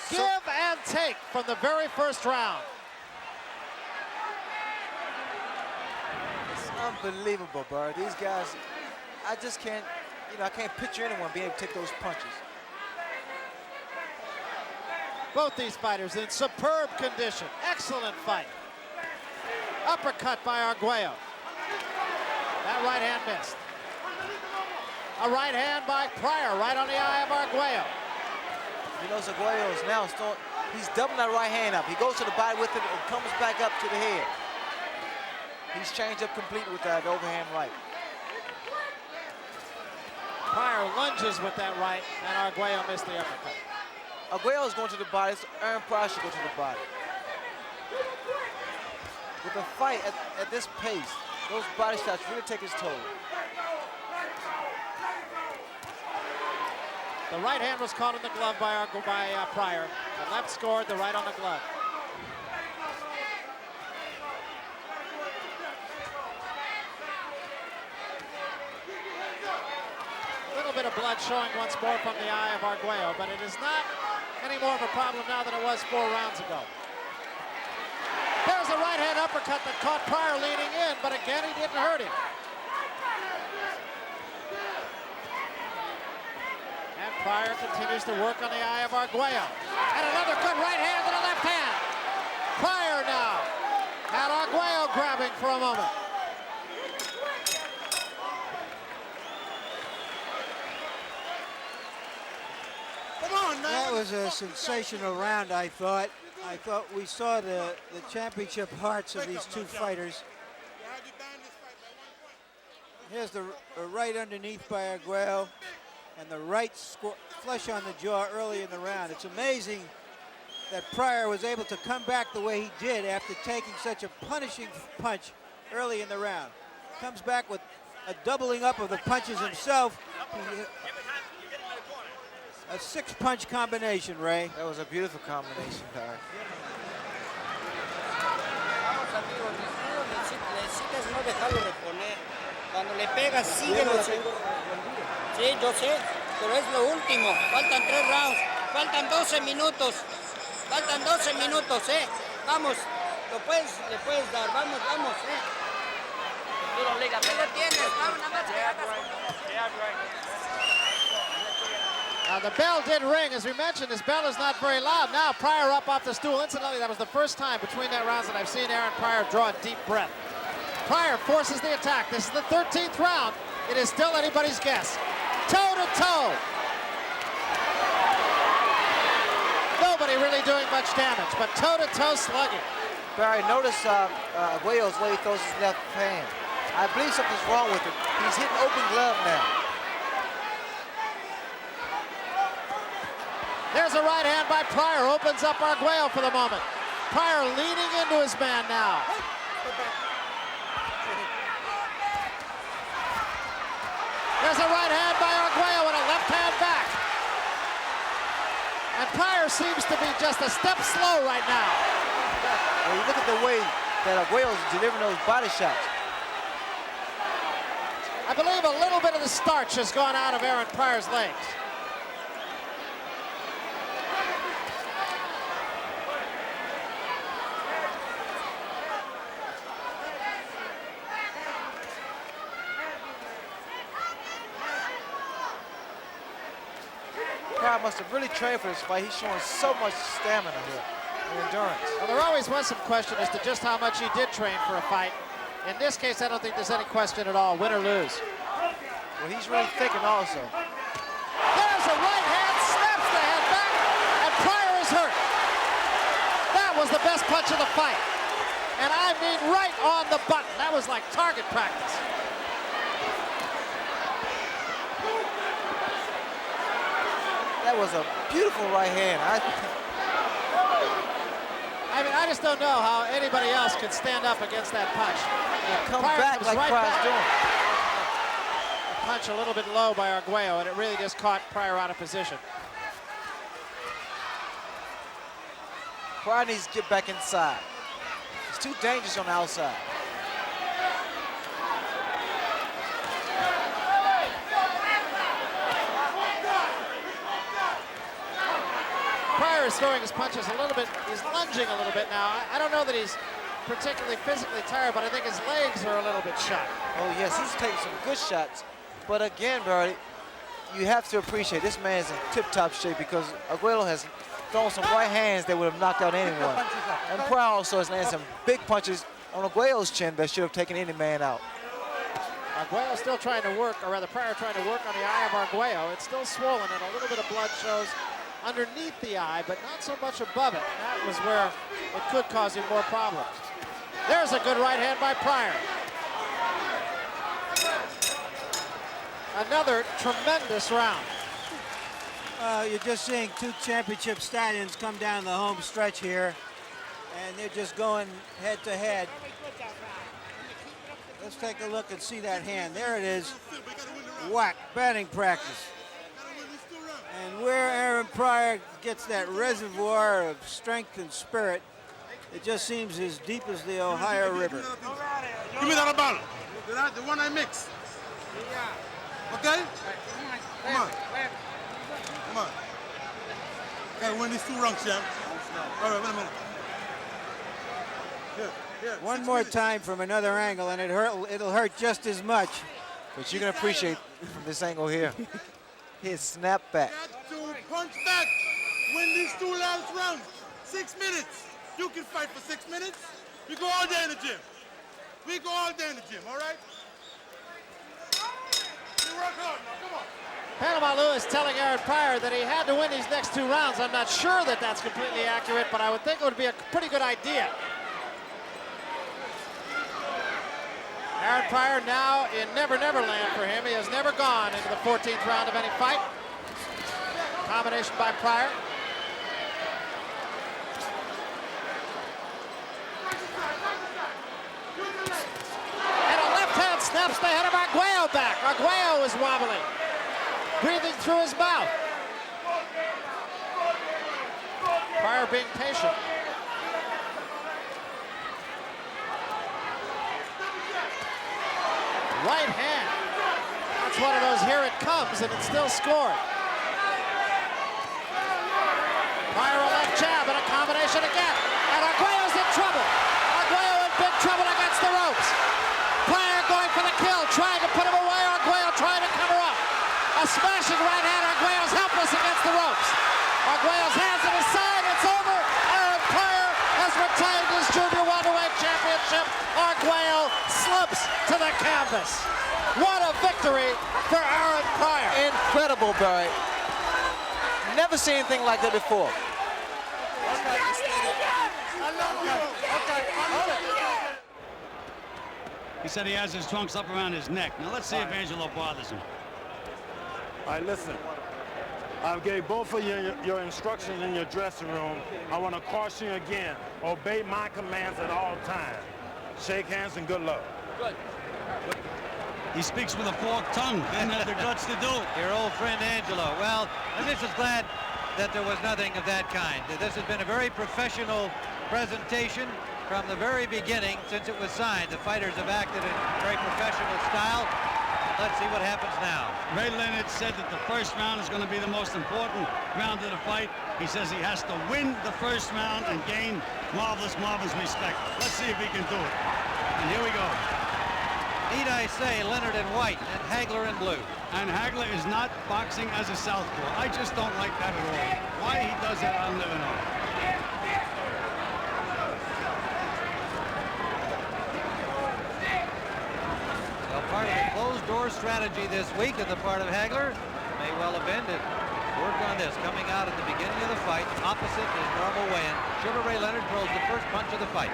Give and take from the very first round. It's unbelievable, bro. These guys, I just can't, I can't picture anyone being able to take those punches. Both these fighters in superb condition. Excellent fight. Uppercut by Arguello. That right hand missed. A right hand by Pryor, right on the eye of Arguello. You know, Arguello is now he's doubling that right hand up. He goes to the body with it and comes back up to the head. He's changed up completely with that overhand right. Pryor lunges with that right, and Arguello missed the uppercut. Arguello is going to the body, so Aaron Pryor should go to the body. With the fight at this pace, those body shots really take its toll. The right hand was caught in the glove by Pryor. The left scored, the right on the glove. A little bit of blood showing once more from the eye of Arguello, but it is not any more of a problem now than it was 4 rounds ago. There's a right hand uppercut that caught Pryor leaning in, but again, he didn't hurt him. And Pryor continues to work on the eye of Arguello. And another good right hand to the left hand. Pryor now had Arguello grabbing for a moment. That was a sensational round, I thought. I thought we saw the championship hearts of these 2 fighters. Here's the right underneath by Arguello, and the right flush on the jaw early in the round. It's amazing that Pryor was able to come back the way he did after taking such a punishing punch early in the round. Comes back with a doubling up of the punches himself. A 6-punch combination, Ray. That was a beautiful combination, Barry. Vamos, amigos, necesitas no dejarlo reponer. Cuando le pegas, síguelo. Sí, yo sé, pero es lo último. Faltan 3 rounds, faltan 12 minutos. Faltan 12 minutos, Vamos, le puedes dar, vamos, Tú lo tienes, vamos, nada más que hagas. Now the bell did ring. As we mentioned, this bell is not very loud. Now Pryor up off the stool. Incidentally, that was the first time between that rounds that I've seen Aaron Pryor draw a deep breath. Pryor forces the attack. This is the 13th round. It is still anybody's guess. Toe to toe. Nobody really doing much damage, but toe to toe slugging. Barry, notice Arguello's way he throws his left hand. I believe something's wrong with him. He's hitting open glove now. There's a right hand by Pryor, opens up Arguello for the moment. Pryor leaning into his man now. There's a right hand by Arguello and a left hand back. And Pryor seems to be just a step slow right now. Well, you look at the way that Arguello's delivering those body shots. I believe a little bit of the starch has gone out of Aaron Pryor's legs. Pryor must have really trained for this fight. He's showing so much stamina here and endurance. Well, there always was some question as to just how much he did train for a fight. In this case, I don't think there's any question at all, win or lose. Well, he's really thinking also. There's a right hand, snaps the head back, and Pryor is hurt. That was the best punch of the fight. And I mean right on the button. That was like target practice. That was a beautiful right hand. I mean, I just don't know how anybody else could stand up against that punch. Come back like Pryor's doing. A punch a little bit low by Arguello, and it really just caught Pryor out of position. Pryor needs to get back inside. It's too dangerous on the outside. Pryor is throwing his punches a little bit, he's lunging a little bit now. I don't know that he's particularly physically tired, but I think his legs are a little bit shot. Oh yes, he's taking some good shots. But again, Barry, you have to appreciate this man's in tip-top shape because Arguello has thrown some right hands that would have knocked out anyone. And Pryor also has landed some big punches on Arguello's chin that should have taken any man out. Arguello still trying to work, or rather Pryor trying to work on the eye of Arguello. It's still swollen and a little bit of blood shows underneath the eye, but not so much above it. That was where it could cause him more problems. There's a good right hand by Pryor. Another tremendous round. You're just seeing 2 championship stallions come down the home stretch here, and they're just going head to head. Let's take a look and see that hand. There it is. Whack, batting practice. And where Aaron Pryor gets that reservoir of strength and spirit, it just seems as deep as the Ohio River. Give me that ball. The one I mix. Okay? Come on. Come on. Gotta win these 2 rounds, champ. All right, wait a minute. Here, One more time from another angle, and it'll hurt just as much. But you can appreciate from this angle here, his snap back. Got to punch back. Win these 2 last rounds. 6 minutes. You can fight for 6 minutes. We go all day in the gym. We go all day in the gym, all right? You work hard now, come on. Panama Lewis telling Aaron Pryor that he had to win these next 2 rounds. I'm not sure that that's completely accurate, but I would think it would be a pretty good idea. Aaron Pryor now in Never Never Land for him. He has never gone into the 14th round of any fight. Combination by Pryor. snaps the head of Arguello back. Arguello is wobbling, breathing through his mouth. Pryor being patient. Right hand. That's one of those here it comes, and it's still scored. Pryor a left jab and a combination again. And Arguello's in trouble. Arguello in big trouble against the ropes. Pryor going for the kill, trying to put him away. Arguello trying to cover up. A smashing right hand. Arguello's helpless against the ropes. Arguello's hands at his side. It's over. Aaron Pryor has retained his junior welterweight championship. Arguello slips to the canvas. What a victory for Aaron Pryor. Incredible, Barry. Never seen anything like that before. He said he has his trunks up around his neck. Now let's see if Angelo bothers him. All right, listen. I gave both of you your instructions in your dressing room. I want to caution you again. Obey my commands at all times. Shake hands and good luck. Good. He speaks with a forked tongue. Didn't have the guts to do it. Your old friend Angelo. Well, I'm just as glad that there was nothing of that kind. This has been a very professional presentation from the very beginning since it was signed. The fighters have acted in very professional style. Let's see what happens now. Ray Leonard said that the first round is going to be the most important round of the fight. He says he has to win the first round and gain Marvel's respect. Let's see if he can do it. And here we go. Need I say, Leonard in white and Hagler in blue. And Hagler is not boxing as a southpaw. I just don't like that at all. Why he does that, I'll never know. Well, part of the closed-door strategy this week on the part of Hagler may well have been to work on this. Coming out at the beginning of the fight, opposite his normal weigh-in, Sugar Ray Leonard throws the first punch of the fight.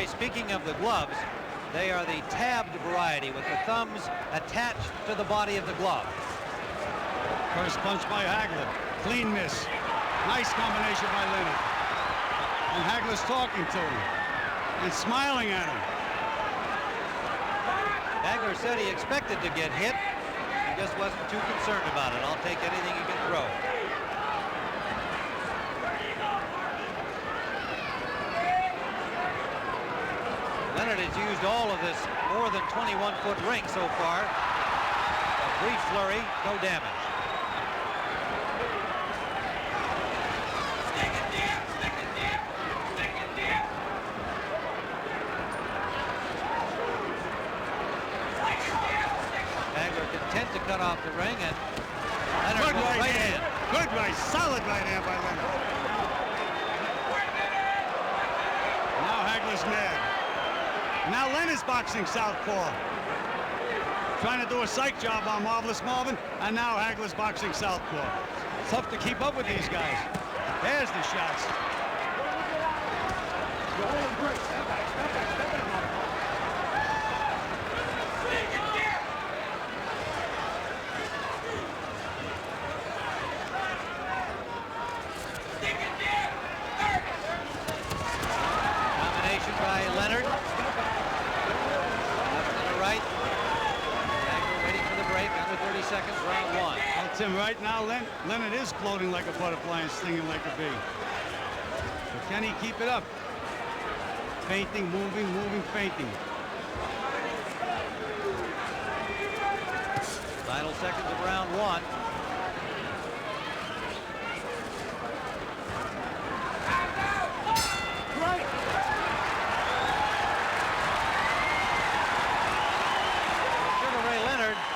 Speaking of the gloves, they are the tabbed variety with the thumbs attached to the body of the glove. First punch by Hagler. Clean miss. Nice combination by Leonard. And Hagler's talking to him and smiling at him. Hagler said he expected to get hit. He just wasn't too concerned about it. I'll take anything he can throw. Leonard has used all of this more than 21-foot ring so far. A brief flurry, no damage. Hagler content to cut off the ring, and Leonard Good with right hand. Good right, solid right hand by Leonard. Now Hagler's mad. Now Leonard's boxing southpaw. Trying to do a psych job on Marvelous Marvin, and now Hagler's boxing southpaw. Tough to keep up with these guys. There's the shots. Combination by Leonard. Seconds, round one. Well, Tim, right now, Leonard is floating like a butterfly and stinging like a bee. But can he keep it up? Feinting, moving, feinting. Final seconds of round one.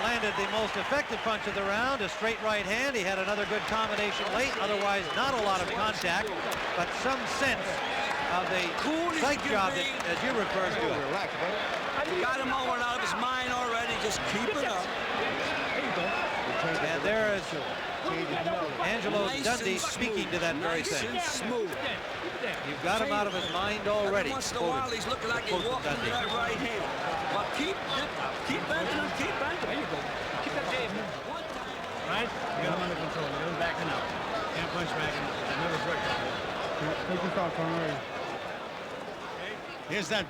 Landed the most effective punch of the round, a straight right hand. He had another good combination late, otherwise not a lot of contact, but some sense of the psych job that, as you referred to it. Relax, buddy. You got him over and out of his mind already. Just keep it up. And there is Angelo Dundee speaking to that very thing. Smooth. You've got him out of his mind already. Once in a while, he's looking like he's walking with that right hand. But keep bending him, keep bending him. There you go. Keep that jab. Right? You got him under control. You're backing up. Can't punch back in. Never break. Take your thoughts on Ray. Here's that.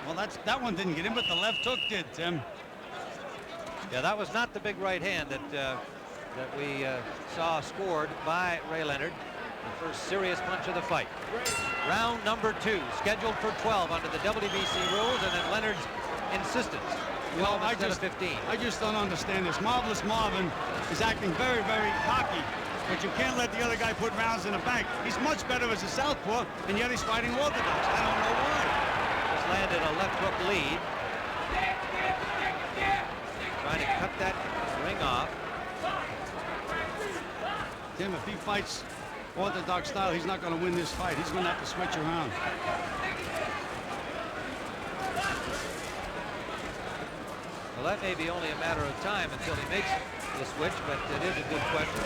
Well, that one didn't get in, but the left hook did, Tim. Yeah, that was not the big right hand that we saw scored by Ray Leonard. The first serious punch of the fight. Round number 2, scheduled for 12 under the WBC rules, and at Leonard's insistence. 12 instead of 15. I just don't understand this. Marvelous Marvin is acting very, very cocky, but you can't let the other guy put rounds in the bank. He's much better as a southpaw, and yet he's fighting orthodox. I don't know why. Just landed a left hook lead. Trying to cut that ring off. Tim, if he fights orthodox style, he's not going to win this fight. He's going to have to switch around. Well, that may be only a matter of time until he makes the switch, but it is a good question.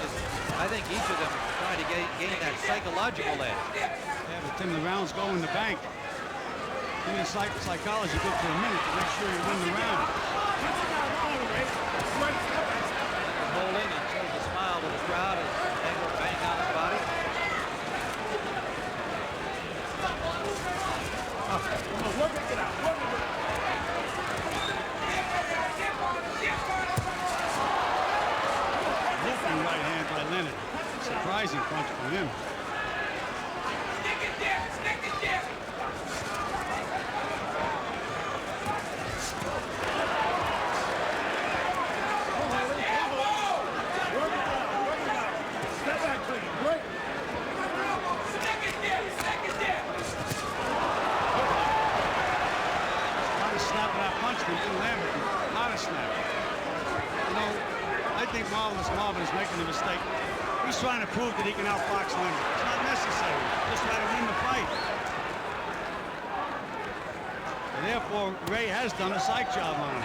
I think each of them is trying to gain that psychological edge. Yeah, but Tim, the rounds go in the bank. I mean, psychology good for a minute to make sure you win the round. Holding and shows a smile to the crowd as Hagler banged on his body. Looking right hand by Leonard. Surprising punch from him. I think Marvin is making a mistake. He's trying to prove that he can outbox Leonard. It's not necessary. Just try to win the fight. And therefore, Ray has done a psych job on him.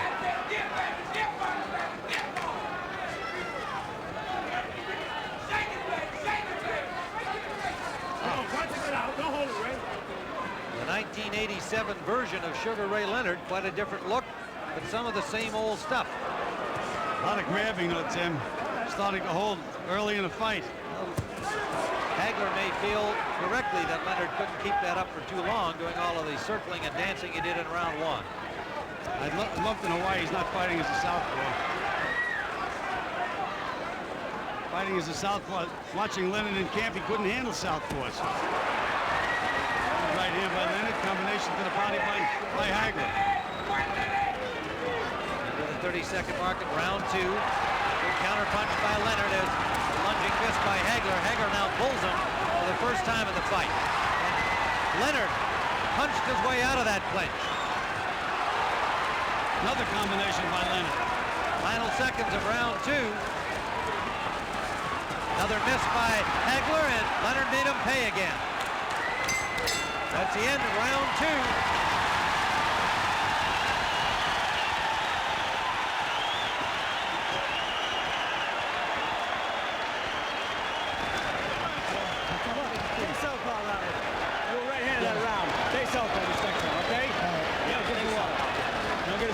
The 1987 version of Sugar Ray Leonard, quite a different look, but some of the same old stuff. A lot of grabbing, though, Tim. Starting to hold early in the fight. Hagler may feel correctly that Leonard couldn't keep that up for too long, doing all of the circling and dancing he did in round 1. I'd love to know why he's not fighting as a southpaw. Fighting as a southpaw, watching Leonard in camp, he couldn't handle southpaws. Right hand by Leonard, combination to the body by Hagler. 30-second mark at round 2. Good counter punch by Leonard as a lunging fist by Hagler. Hagler now pulls him for the first time in the fight. And Leonard punched his way out of that clinch. Another combination by Leonard. Final seconds of round 2. Another miss by Hagler, and Leonard made him pay again. That's the end of round 2.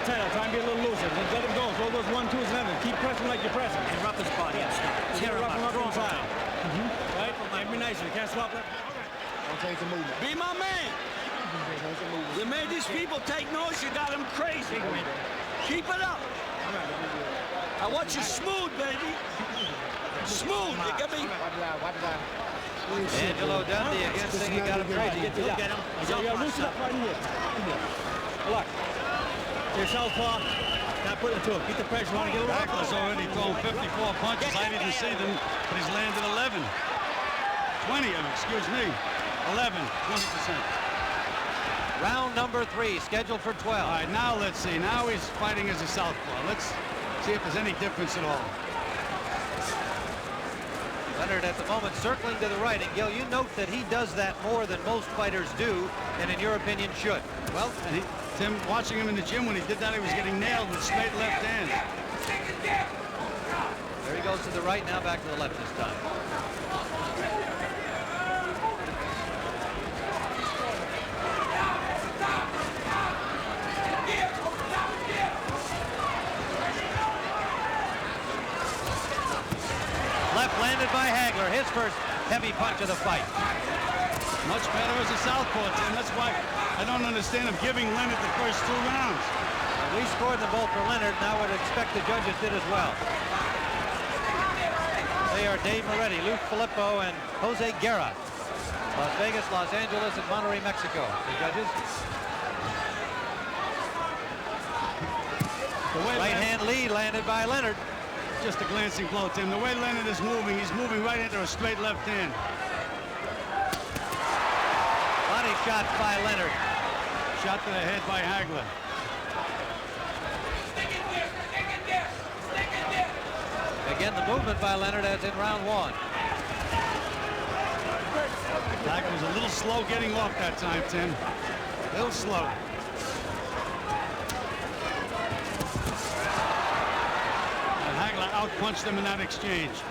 Try and be a little looser. Just let him go. Throw those 1-2s and everything. Keep pressing like you're pressing. And rough his body. Tear him up on time. Right? Can't be nice. You can't swap it. Don't change the movement. Be my man. You made these people take notes. You got them crazy. Keep it up. I want you smooth, baby. Smooth. You get me? Angelo Dundee again saying he got him crazy. Look at him. You got to loosen up right here. Look. Your southpaw, not putting it to him. Keep the pressure on. Get a little Hagler's already thrown 54 punches. I didn't see them, but he's landed 11. 20 of them, excuse me. 11, 20%. Round number 3, scheduled for 12. All right, now let's see. Now he's fighting as a southpaw. Let's see if there's any difference at all. Leonard at the moment circling to the right. And Gil, you note that he does that more than most fighters do, and in your opinion should. Well, and Tim, watching him in the gym when he did that, he was getting nailed with straight left hand. There he goes to the right, now back to the left this time. Left landed by Hagler, his first heavy punch of the fight. Much better as a southpaw, Tim. That's why I don't understand him giving Leonard the first 2 rounds. We scored them both for Leonard, and I would expect the judges did as well. They are Dave Moretti, Luke Filippo, and Jose Guerra. Las Vegas, Los Angeles, and Monterrey, Mexico. The judges. Right hand lead landed by Leonard. Just a glancing blow, Tim. The way Leonard is moving, he's moving right into a straight left hand. Body shots by Leonard. Shot to the head by Hagler. Again, the movement by Leonard as in round 1. Hagler was a little slow getting off that time, Tim. A little slow. And Hagler outpunched him in that exchange.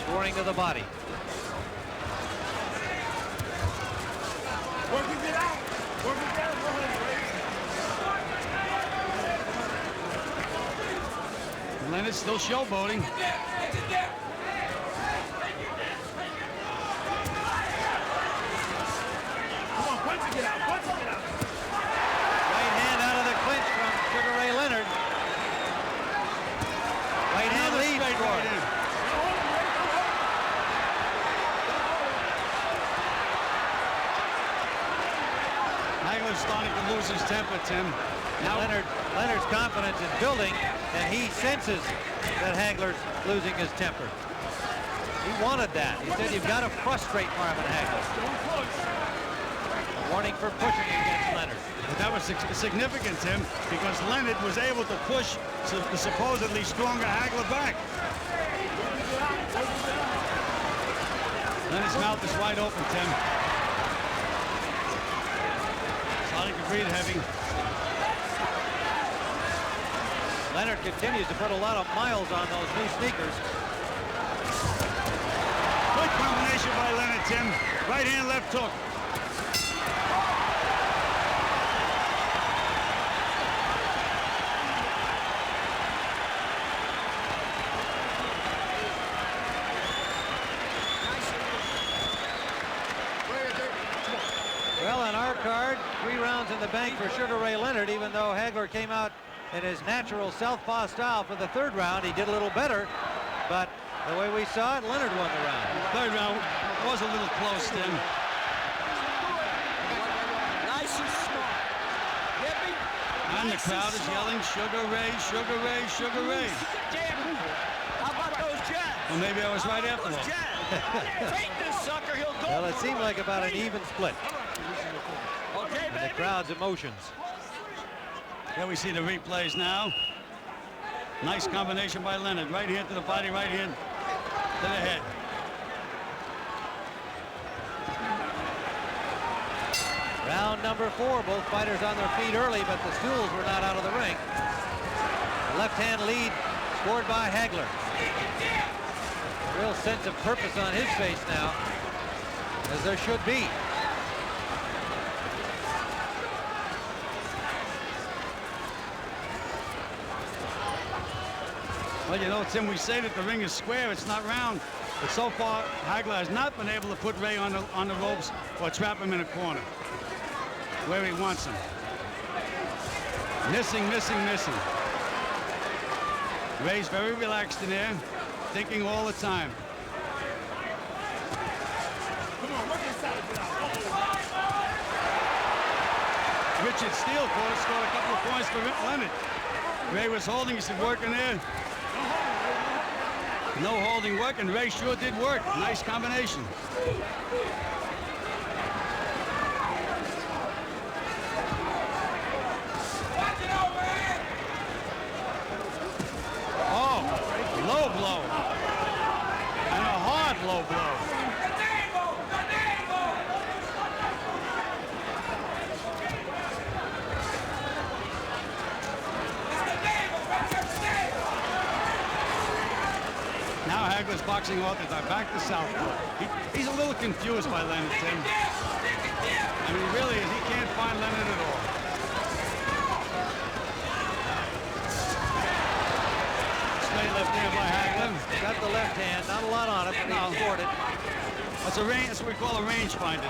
Scoring to the body. Working it out. Working it out. Leonard still showboating. Come on, punch it out. Punch it out. Right hand out of the clinch from Sugar Ray Leonard. Right hand lead score. Hagler's starting to lose his temper, Tim. Now Leonard's confidence is building, and he senses that Hagler's losing his temper. He wanted that. He said, you've got to frustrate Marvin Hagler. Warning for pushing against Leonard. But that was significant, Tim, because Leonard was able to push the supposedly stronger Hagler back. Leonard's mouth is wide open, Tim. Starting to breathe heavy. Leonard continues to put a lot of miles on those new sneakers. Good combination by Leonard, Tim. Right hand, left hook. Well, on our card, 3 rounds in the bank for Sugar Ray Leonard, even though Hagler came out in his natural southpaw style for the 3rd round. He did a little better, but the way we saw it, Leonard won the round. 3rd round was a little close, Tim. Nice and smart. And the crowd is yelling, Sugar Ray, Sugar Ray, Sugar Ray. How about those jabs? Well, maybe I was right after all. Take this sucker, he'll go. Well, it seemed like about an even split. Okay, And the crowd's emotions. Here we see the replays now. Nice combination by Leonard. Right hand to the body, right hand to the head. Round number 4, both fighters on their feet early, but the stools were not out of the ring. The left-hand lead scored by Hagler. A real sense of purpose on his face now, as there should be. Well, you know, Tim, we say that the ring is square, it's not round. But so far, Hagler has not been able to put Ray on the ropes or trap him in a corner where he wants him. Missing, missing, missing. Ray's very relaxed in there, thinking all the time. Richard Steele scored a couple of points for Leonard. Ray was holding, he said, working there. No holding work, and Ray sure did work. Nice combination. Oh, low blow. And a hard low Hagler's boxing orthodox, back to southpaw. He's a little confused by Leonard, Tim. I mean, he really is. He can't find Leonard at all. Straight left hand by Hagler. Got the left hand, not a lot on it, but he scored it. That's what we call a range finder.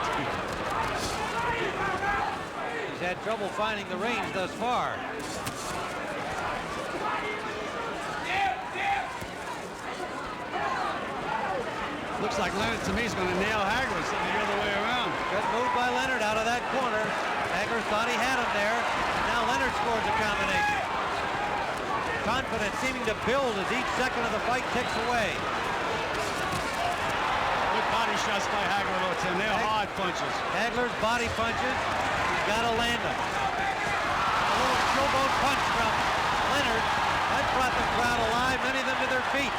He's had trouble finding the range thus far. Looks like Leonard to me is going to nail Hagler instead of the other way around. Good move by Leonard out of that corner. Hagler thought he had him there. Now Leonard scores a combination. Confidence seeming to build as each second of the fight ticks away. Good body shots by Hagler, though, Tim. They're hard punches. Hagler's body punches. He's got to land them. A little showboat punch from Leonard. That brought the crowd alive, many of them to their feet.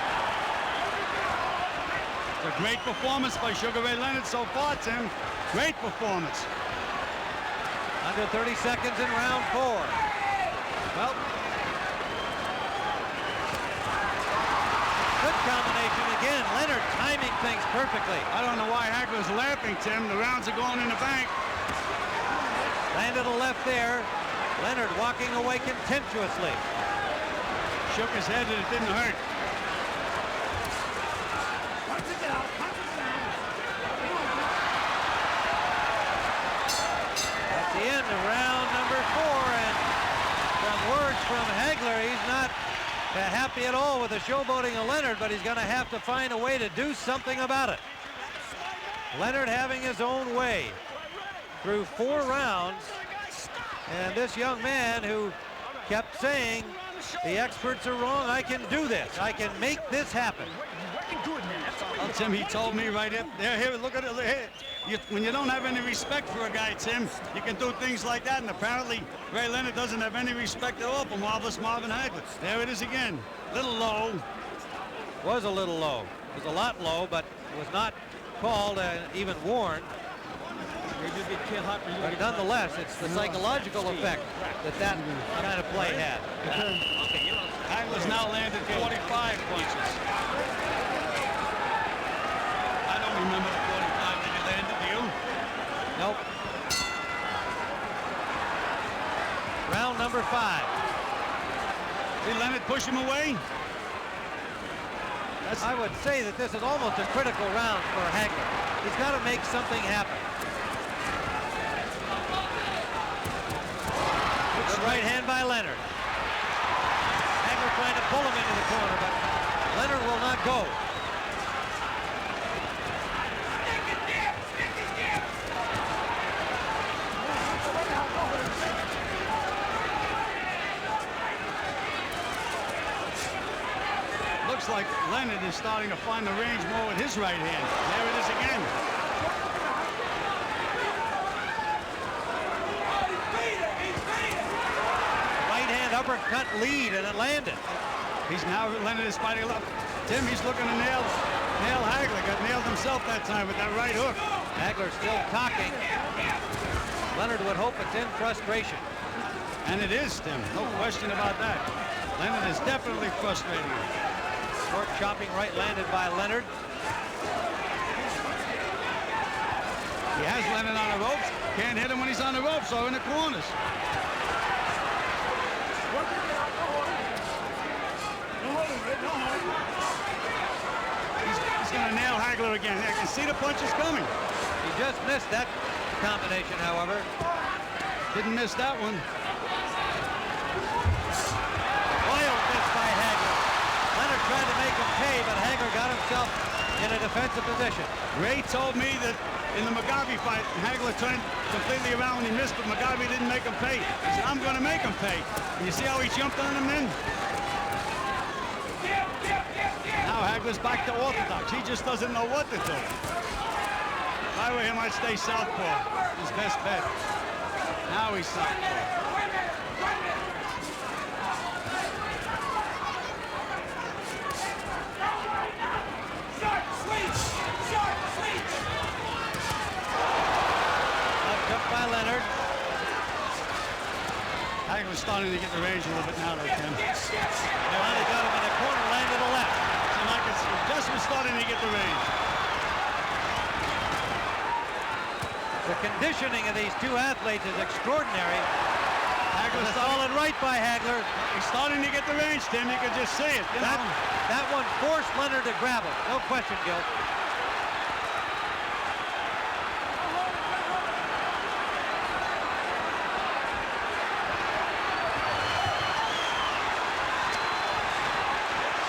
It's a great performance by Sugar Ray Leonard so far, Tim. Great performance. Under 30 seconds in round 4. Well, good combination again. Leonard timing things perfectly. I don't know why Hagler's laughing, Tim. The rounds are going in the bank. Landed a left there. Leonard walking away contemptuously. Shook his head and it didn't hurt. At the end of round number 4, and from words from Hagler, he's not happy at all with the showboating of Leonard, but he's going to have to find a way to do something about it. Leonard having his own way through 4 rounds, and this young man who kept saying, the experts are wrong, I can do this, I can make this happen. Well, Tim, he told me right there, here, look at it, here. When you don't have any respect for a guy, Tim, you can do things like that, and apparently Ray Leonard doesn't have any respect at all for Marvelous Marvin Hagler. There it is again, little low. Was a little low, was a lot low, but was not called and even warned. But nonetheless, it's the psychological effect that kind of play had. Hagler's now landed 45 punches. I don't remember the 45 that he landed, do you? Nope. Round number 5. Did Leonard push him away? I would say that this is almost a critical round for Hagler. He's got to make something happen. Good right hand by Leonard. Hagler trying to pull him into the corner, but Leonard will not go. Looks like Leonard is starting to find the range more with his right hand. There it is again. Right hand uppercut lead, and it landed. He's now, Leonard is fighting up. Tim, he's looking to nail Hagler. Got nailed himself that time with that right hook. Hagler still talking. Leonard would hope it's in frustration. And it is, Tim. No question about that. Leonard is definitely frustrating him. Short chopping right landed by Leonard. He has Leonard on the ropes. Can't hit him when he's on the ropes or in the corners. He's going to nail Hagler again. I can see the punches coming. He just missed that combination, however. Didn't miss that one. Wild miss by Hagler. Leonard tried to make him pay, but Hagler got himself in a defensive position. Ray told me that in the Mugabe fight, Hagler turned completely around when he missed, but Mugabe didn't make him pay. He said, I'm going to make him pay. And you see how he jumped on him then? Now Hagler's back to orthodox. He just doesn't know what to do. If I were him, I'd stay southpaw. His best bet. Now he's southpaw. By Leonard. Hagler's starting to get the range a little bit now, though, Tim. Finally got him in the corner, landed a left. and like it's just was starting to get the range. The conditioning of these two athletes is extraordinary. Hagler's solid right by Hagler. He's starting to get the range, Tim. You can just see it. That one forced Leonard to grab him. No question, Gil.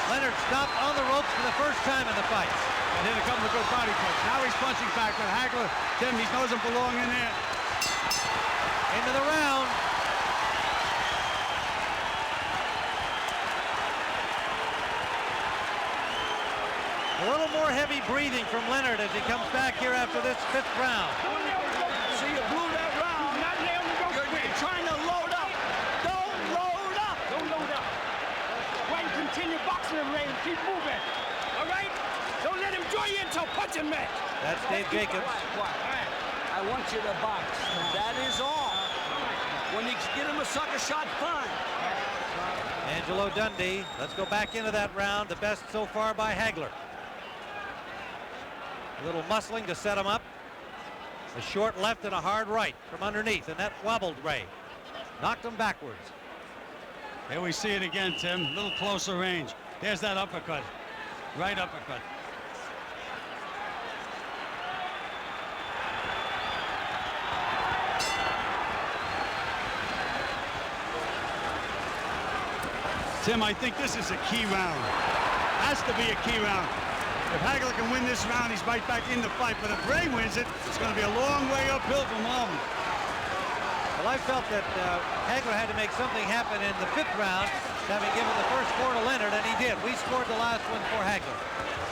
Leonard stopped on the ropes for the first time in the fight. And hit a couple of good body punches. Now he's punching back, but Hagler, Tim, he doesn't belong in there. Into the round. A little more heavy breathing from Leonard as he comes back here after this 5th round. See, you blew that round. You're trying to load up. Don't load up. Don't load up. Why you continue boxing in the ring? Keep moving. All right? Don't let him draw you into a punching match. That's Dave Jacobs. I want you to box. That is all. When you get him a sucker shot, fine. Angelo Dundee. Let's go back into that round. The best so far by Hagler. A little muscling to set him up. A short left and a hard right from underneath, and that wobbled Ray. Knocked him backwards. Here we see it again, Tim. A little closer range. There's that uppercut. Right uppercut. Tim, I think this is a key round. Has to be a key round. If Hagler can win this round, he's right back in the fight. But if Ray wins it, it's going to be a long way uphill for Marvin. Well, I felt that Hagler had to make something happen in the 5th round, having given the first 4 to Leonard, and he did. We scored the last one for Hagler.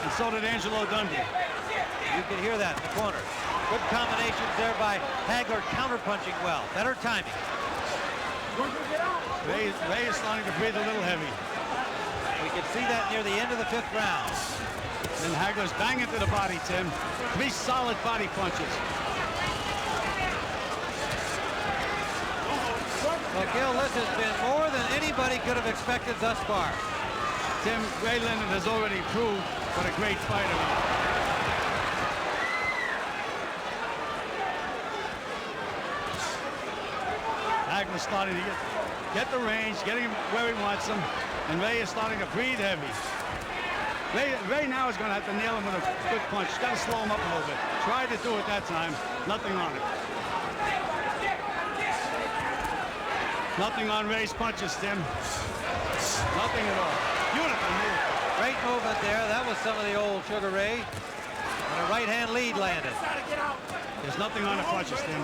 And so did Angelo Dundee. You can hear that in the corner. Good combinations there by Hagler, counterpunching well. Better timing. Ray is starting to breathe a little heavy. We can see that near the end of the 5th round. And Hagler's banging to the body, Tim. 3 solid body punches. Well, Gil, this has been more than anybody could have expected thus far. Tim, Ray Leonard has already proved what a great fighter he is. Hagler's starting to get the range, getting him where he wants him, and Ray is starting to breathe heavy. Ray now is going to have to nail him with a good punch. He's got to slow him up a little bit. Tried to do it that time. Nothing on it. Nothing on Ray's punches, Tim. Nothing at all. Beautiful move. Great movement there. That was some of the old Sugar Ray. And a right-hand lead landed. There's nothing on the punches, Tim.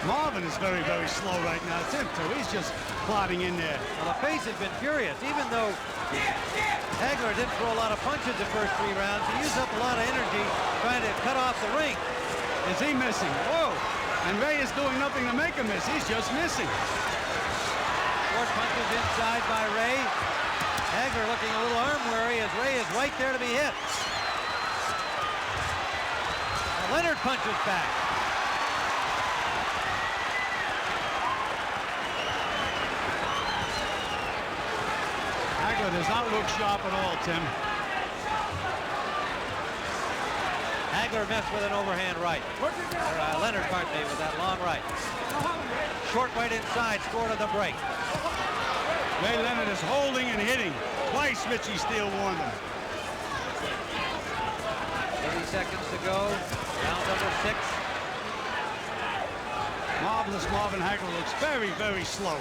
Marvin is very, very slow right now. Tim, too. He's just plodding in there. Well, the pace has been furious. Even though Hagler didn't throw a lot of punches the first 3 rounds, he used up a lot of energy trying to cut off the ring. Is he missing? Whoa. And Ray is doing nothing to make him miss. He's just missing. Short punches inside by Ray. Hagler looking a little arm weary as Ray is right there to be hit. Now Leonard punches back. Hagler does not look sharp at all, Tim. Hagler missed with an overhand right. Leonard, pardon me, with that long right. Short right inside, scored on the break. Ray Leonard is holding and hitting. Twice Richie Steele warned him. 30 seconds to go. Round number 6. Marvelous Marvin Hagler looks very, very slow.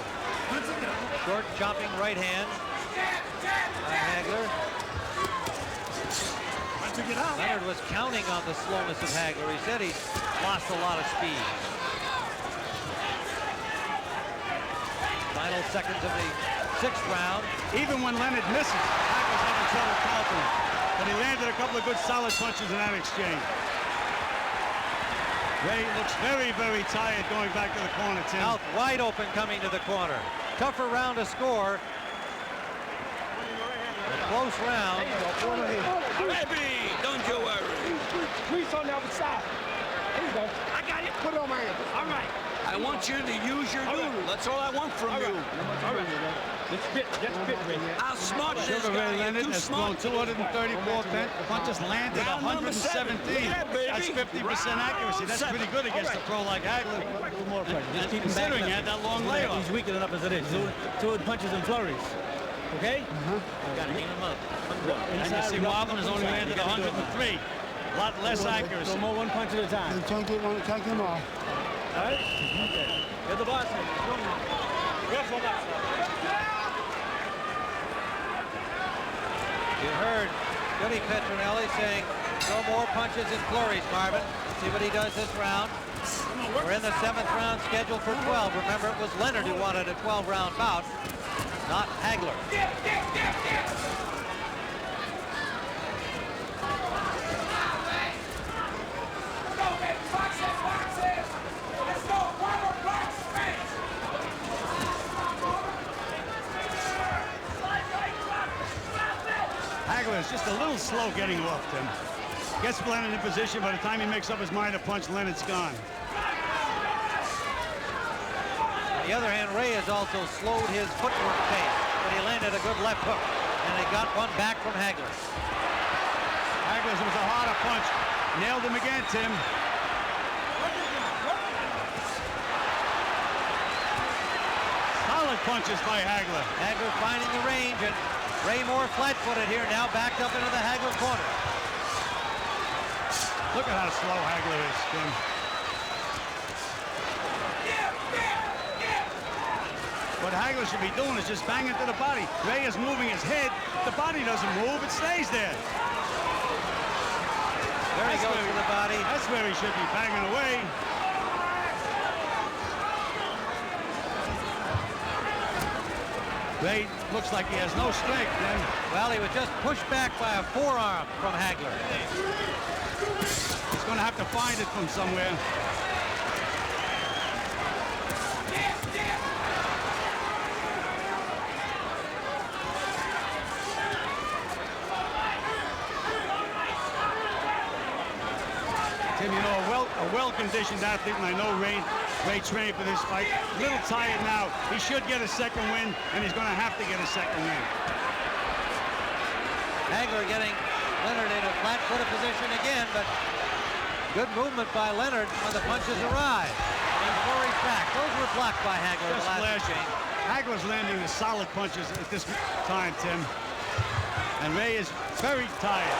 Short chopping right hand by Hagler. Leonard was counting on the slowness of Hagler. He said he's lost a lot of speed. Final seconds of the 6th round. Even when Leonard misses, Hagler's having trouble countering. But he landed a couple of good solid punches in that exchange. Ray looks very, very tired going back to the corner, Tim. Mouth wide open coming to the corner. Tougher round to score. A close round. Baby, don't you worry. Squeeze on the other side. Here you go. I got it. Put it on my hand. All right. I I want you to use your noodle. That's all I want from you. I'll smart this guy. Leonard has thrown 234 punches, landed 117. That's 50% accuracy. That's pretty good against a pro like Hagler. A little more pressure. Just keep him Considering back he had that long layoff. He's weak enough as it is. Two punches and flurries. Okay? Got to hang him up. And you see Marvin has only landed 103. A lot less accuracy. So more one punch at a time. Can't get him off. All right? Okay. You're the boss. You heard Billy Petronelli saying no more punches and flurries, Marvin. See what he does this round. We're in the 7th round scheduled for 12. Remember, it was Leonard who wanted a 12-round bout, not Hagler. Hagler is just a little slow getting off him. Gets Leonard in position. By the time he makes up his mind to punch, Leonard's gone. On the other hand, Ray has also slowed his footwork pace, but he landed a good left hook, and he got one back from Hagler. Hagler's was a harder punch. Nailed him again, Tim. Solid punches by Hagler. Hagler finding the range, and Ray more flat-footed here now, backed up into the Hagler corner. Look at how slow Hagler is, Tim. What Hagler should be doing is just banging to the body. Ray is moving his head. The body doesn't move, it stays there. There he goes to the body. That's where he should be banging away. Ray looks like he has no strength, then. Well, he was just pushed back by a forearm from Hagler. He's going to have to find it from somewhere. Tim, you know, a well-conditioned athlete, and I know Ray trained for this fight. A little tired now. He should get a second win, and he's going to have to get a second win. Hagler getting Leonard in a flat-footed position again, but good movement by Leonard when the punches arrive. He flurries back. Those were blocked by Hagler. Just flashing. Hagler's landing the solid punches at this time, Tim. And Ray is very tired.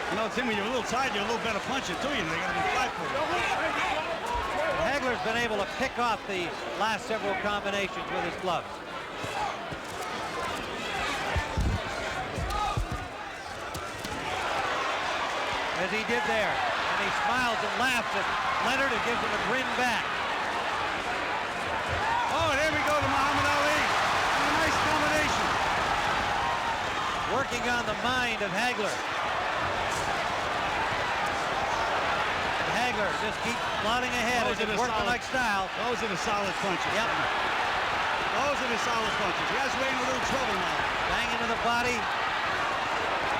You know, Tim, when you're a little tired, you're a little better puncher, too. You know, they got to be flat-footed. Hagler's been able to pick off the last several combinations with his gloves. As he did there, and he smiles and laughs at Leonard and gives him a grin back. Oh, there we go to Muhammad Ali. A nice combination. Working on the mind of Hagler. Hagler just keeps plodding ahead in his workmanlike style. Those are the solid punches. Yep. Those are the solid punches. He has Ray in a little trouble now. Bang into the body.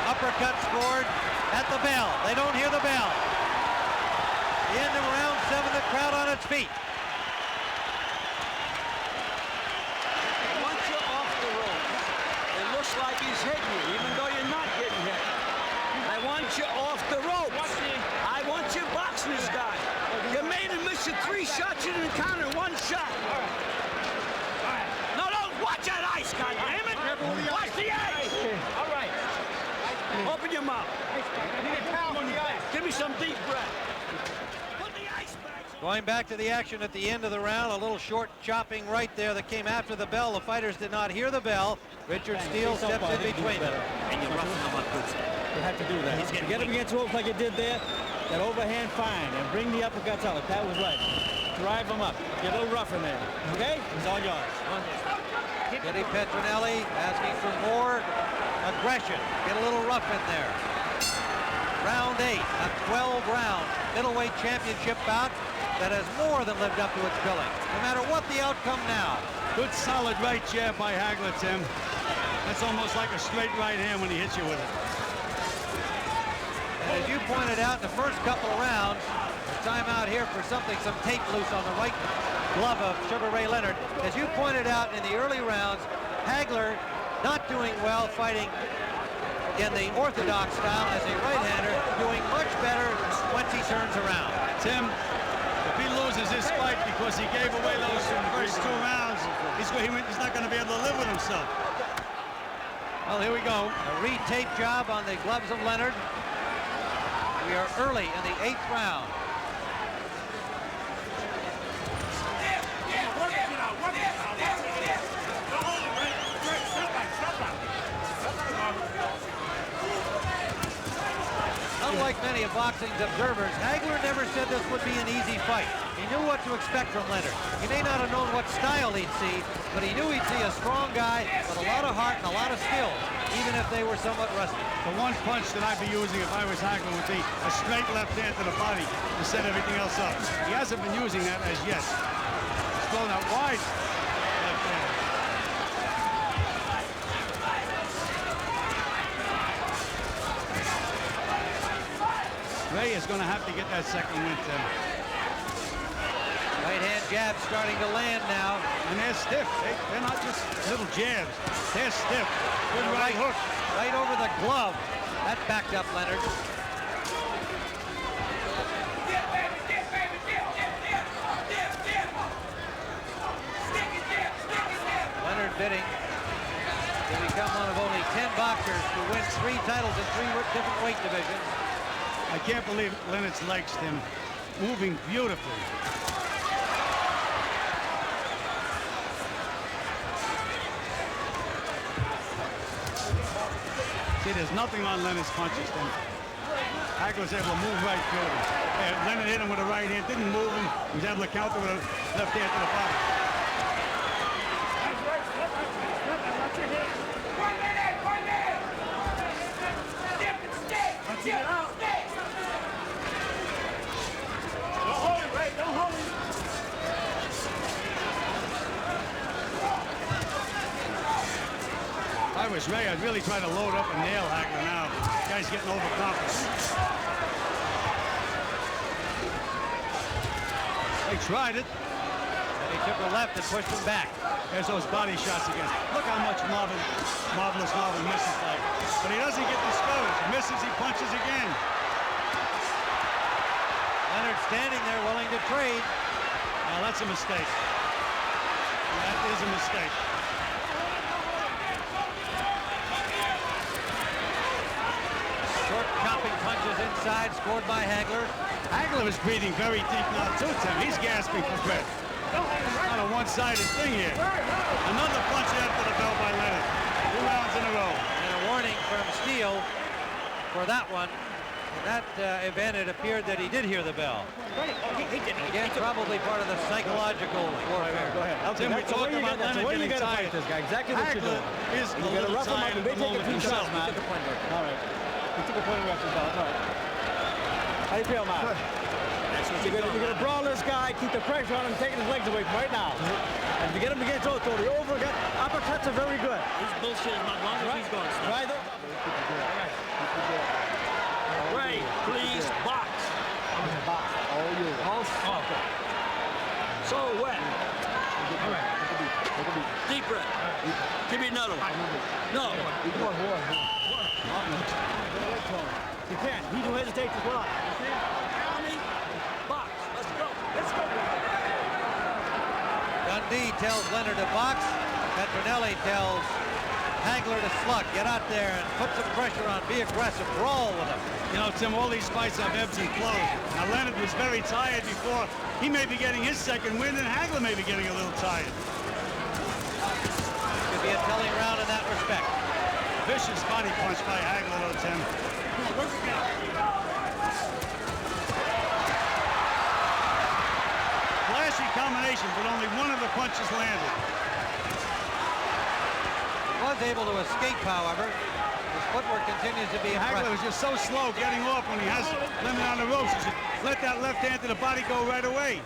Uppercut scored at the bell. They don't hear the bell. The end of round 7, the crowd on its feet. Once you're off the rope, it looks like he's hitting you, even though you're not getting hit. I want you off the ropes. I want you boxing this guy. You made him miss your 3 shots. You didn't counter 1 shot. No, watch that ice, goddammit. Watch the ice. All right. Open your mouth. Give me some deep breath. Put the ice back. Going back to the action at the end of the round, a little short chopping right there that came after the bell. The fighters did not hear the bell. Richard Steele steps in between them. And you rough him up good. You have to do that. You get him against the ropes like you did there. That overhand fine, and bring the uppercuts out. Pat was right. Drive him up. Get a little rough in there. Okay? It's all yours. Eddie Petronelli asking for more aggression. Get a little rough in there. Round 8, a 12-round middleweight championship bout that has more than lived up to its billing, no matter what the outcome now. Good solid right jab by Hagler, Tim. That's almost like a straight right hand when he hits you with it. And as you pointed out in the first couple of rounds, A timeout here for some tape loose on the right glove of Sugar Ray Leonard. As you pointed out in the early rounds, Hagler not doing well fighting in the orthodox style as a right-hander, doing much better once he turns around. Tim, if he loses this fight because he gave away those first 2 rounds, he's not going to be able to live with himself. Well, here we go. A re-tape job on the gloves of Leonard. We are early in the 8th round. Unlike many of boxing's observers, Hagler never said this would be an easy fight. He knew what to expect from Leonard. He may not have known what style he'd see, but he knew he'd see a strong guy with a lot of heart and a lot of skill, even if they were somewhat rusty. The one punch that I'd be using if I was Hagler would be a straight left hand to the body to set everything else up. He hasn't been using that as yet. He's thrown out wide left hand. Ray is going to have to get that second win, Tim. Right hand jab starting to land now. And they're stiff. They're not just little jabs. They're stiff. Good right hook. Right over the glove. That backed up Leonard. Leonard bidding to become one of only 10 boxers to win 3 titles in 3 different weight divisions. I can't believe Leonard's legs, Tim, moving beautifully. See, there's nothing on Leonard's punches, Tim. Hagler's able to move right through him. Leonard hit him with a right hand, didn't move him. He was able to counter with a left hand to the body. If I was Ray, I'd really try to load up and nail Hagler now. The guy's getting overconfident. They tried it. And he took a left and pushed him back. There's those body shots again. Look how much Marvelous Marvin misses like. But he doesn't get discouraged. He misses, he punches again. Leonard standing there willing to trade. Now that's a mistake. That is a mistake. Short chopping punches inside, scored by Hagler. Hagler is breathing very deep now too, Tim. He's gasping for breath. It's not a one-sided thing here. Another punch after the bell by Leonard. 2 rounds in a row. And a warning from Steele for that one. In that event, it appeared that he did hear the bell. Again, probably part of the psychological warfare. Go ahead. Tim, we talked about Leonard getting tired. This guy. Exactly what you're Hagler doing. is a little tired at the moment himself. All right. He took a point of reference. All right. How do you feel, Matt? You're going to brawl this guy, keep the pressure on him, taking his legs away from right now. And if you get him against throw, the overcut, uppercuts are very good. He's bullshit as long as he's going. Right. Ray, please box. Box. Oh, you. Oh, okay. So wet. All right. Deep breath. Give me another one. No. You can't. He don't hesitate to block. Box. Let's go. Let's go. Dundee tells Leonard to box. Petronelli tells Hagler to slug. Get out there and put some pressure on. Be aggressive. Brawl with him. You know, Tim, all these fights have ebbs and flows. Now, Leonard was very tired before. He may be getting his second win, and Hagler may be getting a little tired. Could be a telling round in that respect. Vicious body punch by Hagler, though, Tim. Flashy combination, but only one of the punches landed. He was able to escape, however. His footwork continues to be impressive. Hagler was just so slow getting off when he has Leonard on the ropes. He should let that left hand to the body go right away.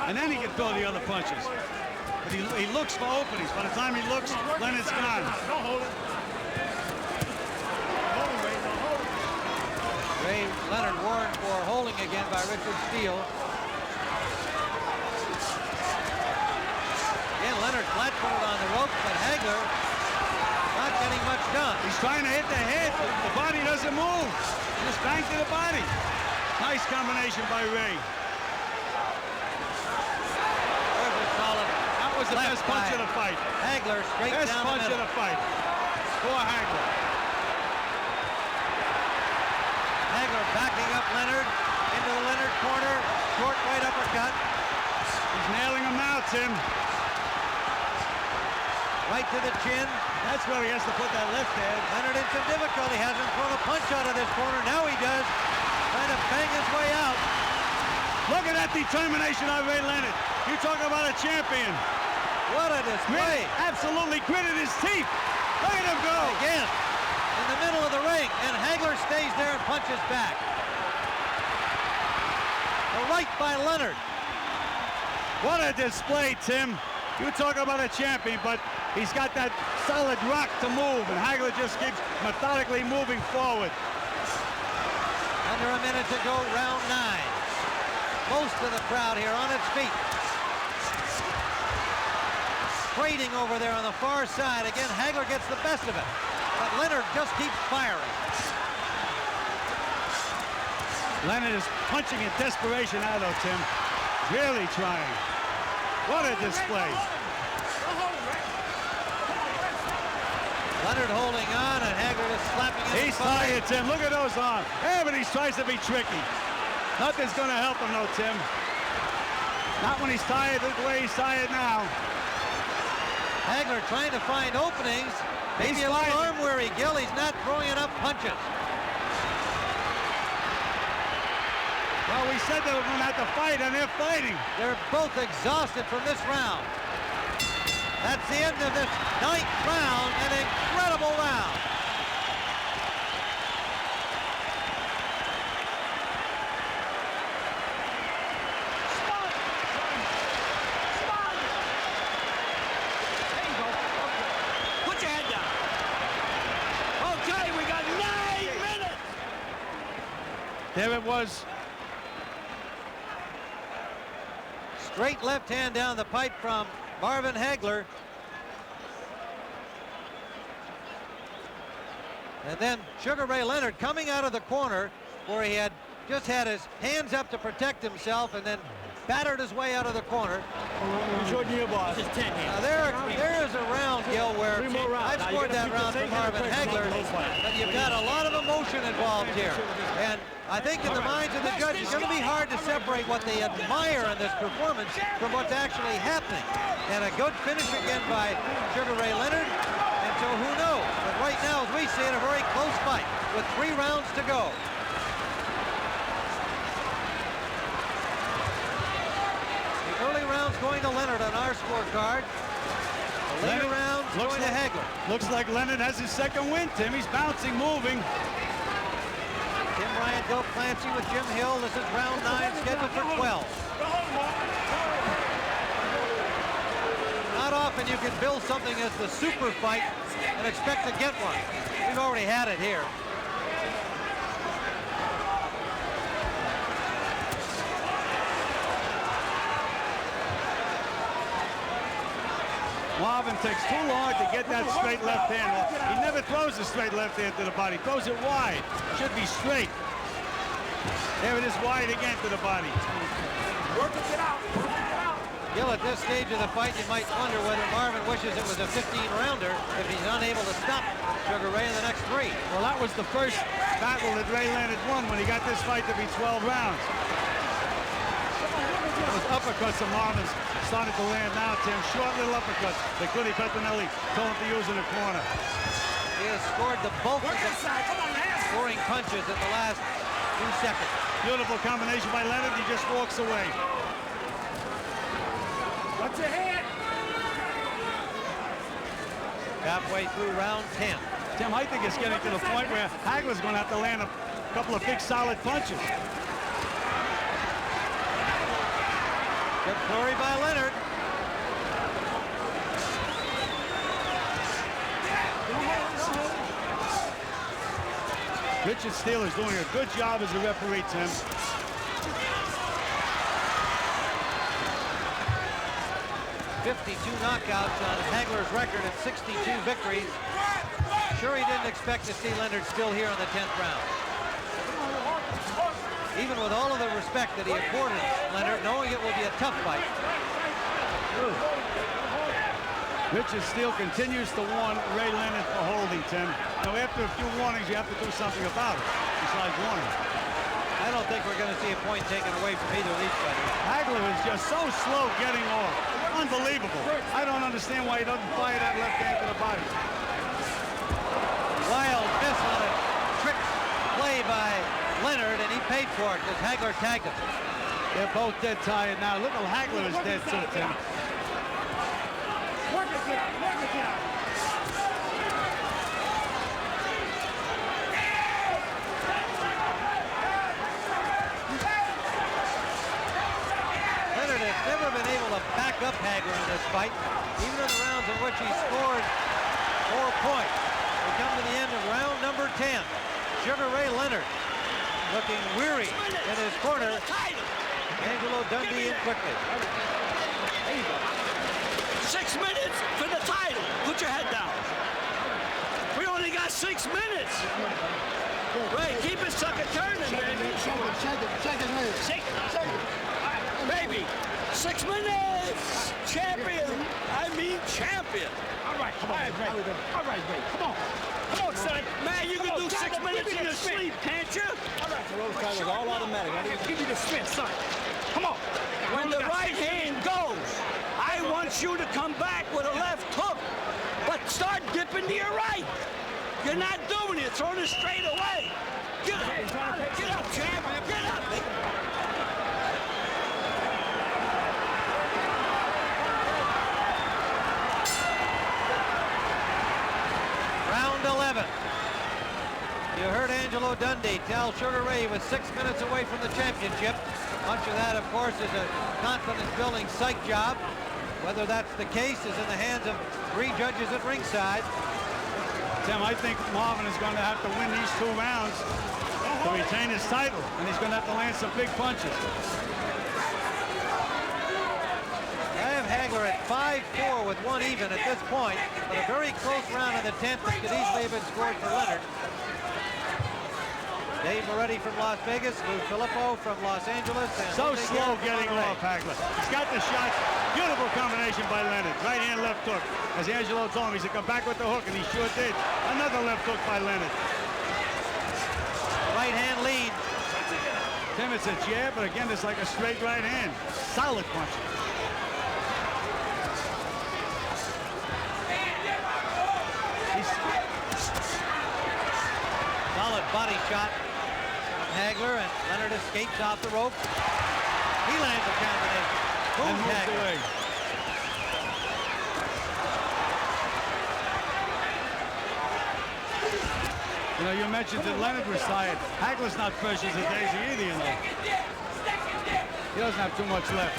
And then he can throw the other punches. But he looks for openings. By the time he looks, Leonard's gone. Ray Leonard warned for holding again by Richard Steele. Again, Leonard flat-footed on the ropes, but Hagler not getting much done. He's trying to hit the head. The body doesn't move. Just bang to the body. Nice combination by Ray. There's a solid. That was the best punch of the fight. Hagler straight down the middle. Best punch of the fight for Hagler. Hagler backing up Leonard into the Leonard corner. Short right uppercut. He's nailing him now, Tim. Right to the chin. That's where he has to put that left hand. Leonard in some difficulty. Hasn't thrown a punch out of this corner. Now he does. Trying to bang his way out. Look at that determination of Ray Leonard. You talk about a champion. What a display. Absolutely gritted his teeth. Look at him go. Again, in the middle of the ring, and Hagler stays there and punches back. A right by Leonard. What a display, Tim. You talk about a champion, but he's got that solid rock to move, and Hagler just keeps methodically moving forward. Under a minute to go, round 9. Most of the crowd here on its feet. Trading over there on the far side. Again, Hagler gets the best of it, but Leonard just keeps firing. Leonard is punching in desperation now, though, Tim. Really trying. What a display. Leonard holding on, and Hagler just slapping him. He's tired, Tim. Look at those arms. Yeah, but he tries to be tricky. Nothing's going to help him, though, Tim. Not when he's tired the way he's tired now. Hagler trying to find openings. Maybe a little arm weary, Gil. He's not throwing enough punches. Well, we said they were going to have to fight, and they're fighting. They're both exhausted from this round. That's the end of this 9th round, an incredible round. There you go. Put your head down. Okay, we got 9 minutes. There it was. Straight left hand down the pipe from Marvin Hagler. And then Sugar Ray Leonard coming out of the corner where he had just had his hands up to protect himself and then battered his way out of the corner. Now there is a round, Gil, where I've scored that round for Marvin Hagler, but you've got a lot of emotion involved here. And I think in the minds of the judge, it's going to be hard to separate what they admire in this performance from what's actually happening. And a good finish again by Sugar Ray Leonard. And so who knows? But right now, as we see it, a very close fight with 3 rounds to go. The early rounds going to Leonard on our scorecard. The later rounds going to Hagler. Looks like Leonard has his second win, Tim. He's bouncing, moving. Tim Ryan, Bill Clancy with Jim Hill. This is round 9, scheduled for 12. Not often you can build something as the super fight and expect to get one. We've already had it here. Marvin takes too long to get that straight left hand off. He never throws a straight left hand to the body. He throws it wide. Should be straight. There it is, wide again to the body. Work it out. Gil, at this stage of the fight, you might wonder whether Marvin wishes it was a 15-rounder if he's unable to stop Sugar Ray in the next 3. Well, that was the first battle that Ray Leonard won when he got this fight to be 12 rounds. Those uppercuts of Marvin's started to land now, Tim. Short little uppercuts that Goody Petronelli told him to use in the corner. He has scored the bulk of the scoring punches in the last few seconds. Beautiful combination by Leonard. He just walks away. What's your head? Halfway through round 10. Tim, I think it's getting to the point where Hagler's going to have to land a couple of big, solid punches. Good flurry by Leonard. Richard Steele is doing a good job as a referee, Tim. 52 knockouts on Hagler's record at 62 victories. Sure, he didn't expect to see Leonard still here in the 10th round. Even with all of the respect that he accorded Leonard, knowing it will be a tough fight. Richard Steele continues to warn Ray Leonard for holding, Tim. Now, after a few warnings, you have to do something about it, besides warning. I don't think we're going to see a point taken away from either of these fighters. Hagler is just so slow getting off. Unbelievable. I don't understand why he doesn't fire that left hand to the body. Wild miss on a trick play by Leonard, and he paid for it because Hagler tagged him. They're both dead tired now. Look, Hagler is dead too, Tim. Leonard has never been able to back up Hagler in this fight, even in the rounds in which he scored 4 points. We come to the end of round number 10. Sugar Ray Leonard looking weary in his corner. Angelo Dundee in quickly. 6 minutes for the title. Put your head down. We only got 6 minutes. Ray, keep it sucker turning, baby. Check it. Baby, 6 minutes. Champion. I mean champion. All right, come on. All right, Ray. Come on. Come on, son. Man, you can do 6 minutes in your sleep, can't you? All right, so those guys are all automatic. Give me the spin, son. Come on. When the right hand goes, I want you to come back with a left hook, but start dipping to your right. You're not doing it. Throwing it straight away. Get up. Get up, champ. Get up. Round 11. You heard Angelo Dundee tell Sugar Ray he was 6 minutes away from the championship. Much of that, of course, is a confidence-building psych job. Whether that's the case is in the hands of 3 judges at ringside. Tim, I think Marvin is going to have to win these 2 rounds to retain his title, and he's going to have to land some big punches. I have Hagler at 5-4 with 1 even at this point, but a very close round in the 10th that could easily have been scored for Leonard. Dave Moretti from Las Vegas, Lou Filippo from Los Angeles. And So slow getting off, Hagler. He's got the shots. Beautiful combination by Leonard. Right hand, left hook. As Angelo told him, he said, come back with the hook, and he sure did. Another left hook by Leonard. Right hand lead. Tim, it's a jab, but again, it's like a straight right hand. Solid punch. Solid body shot from Hagler, and Leonard escapes off the rope. He lands a combination. And moves away. You know, you mentioned that Leonard was tired. Hagler's not fresh as a daisy either, you know. He doesn't have too much left.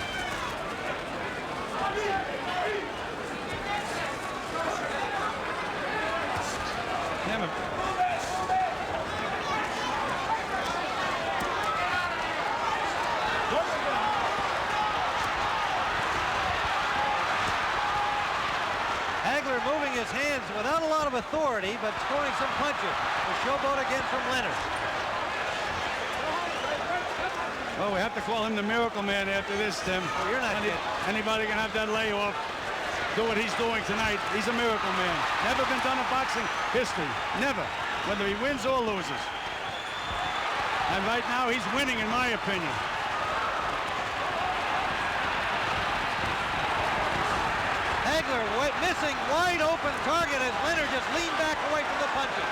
Never. Hagler moving his hands without a lot of authority, but scoring some punches. The showboat again from Leonard. Well, we have to call him the Miracle Man after this, Tim. Well, you're not kidding. Anybody can have that layoff, do what he's doing tonight. He's a Miracle Man. Never been done in boxing history. Never. Whether he wins or loses. And right now, he's winning, in my opinion. Hagler missing wide open target as Leonard just leaned back away from the punches.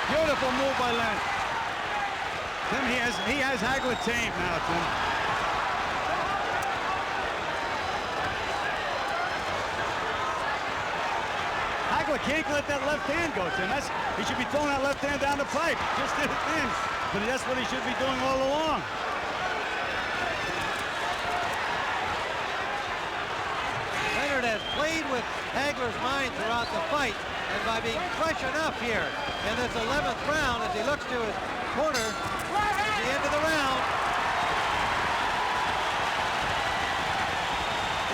Beautiful move by Leonard. Tim, he has Hagler tamed now, Tim. Hagler can't let that left hand go, Tim. He should be throwing that left hand down the pipe. Just did it in. But that's what he should be doing all along. played with Hagler's mind throughout the fight, and by being fresh enough here in this 11th round as he looks to his corner at the end of the round.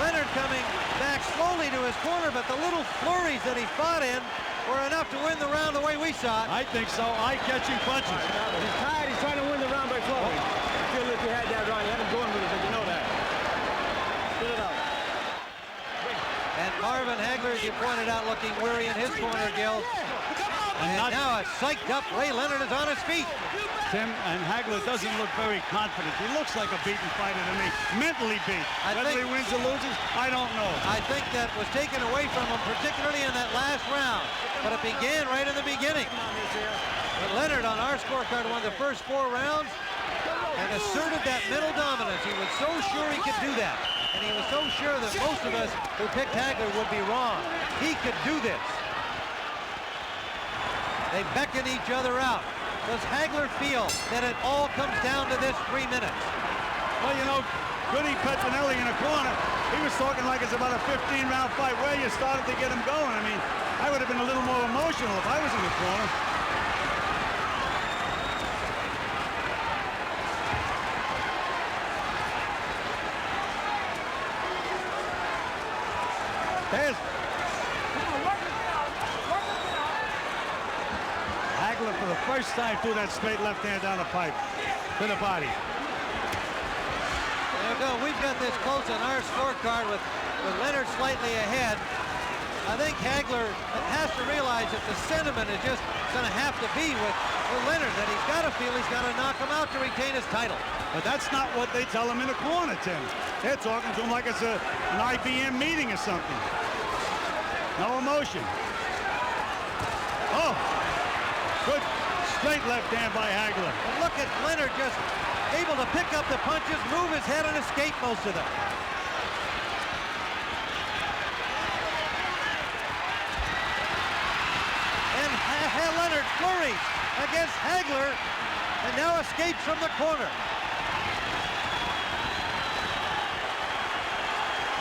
Leonard coming back slowly to his corner, but the little flurries that he fought in were enough to win the round the way we saw it. I think so. Eye-catching punches. He's tired. He's trying to win the round by flowing. I feel if you had that round, you had him going with it, but you know that. Spit it out. And Marvin Hagler, as you pointed out, looking weary in his corner, Gil. And now a psyched up Ray Leonard is on his feet. Tim, and Hagler doesn't look very confident. He looks like a beaten fighter to me. Mentally beat. Whether he wins or loses, I don't know. I think that was taken away from him, particularly in that last round. But it began right in the beginning. But Leonard on our scorecard won the first 4 rounds and asserted that middle dominance. He was so sure he could do that. And he was so sure that most of us who picked Hagler would be wrong. He could do this. They beckon each other out. Does Hagler feel that it all comes down to this 3 minutes? Well, you know, Goody Pettinelli in a corner, he was talking like it's about a 15-round fight. Where you started to get him going. I mean, I would have been a little more emotional if I was in the corner. There's Hagler for the first time threw that straight left hand down the pipe to the body. There we go. We've got this close on our scorecard with Leonard slightly ahead. I think Hagler has to realize that the sentiment is just going to have to be with Leonard, that he's got to feel he's got to knock him out to retain his title. But that's not what they tell him in the corner, Tim. They're talking to him like it's an IBM meeting or something. No emotion. Oh, good straight left hand by Hagler. And look at Leonard just able to pick up the punches, move his head, and escape most of them. And Leonard flurries against Hagler and now escapes from the corner.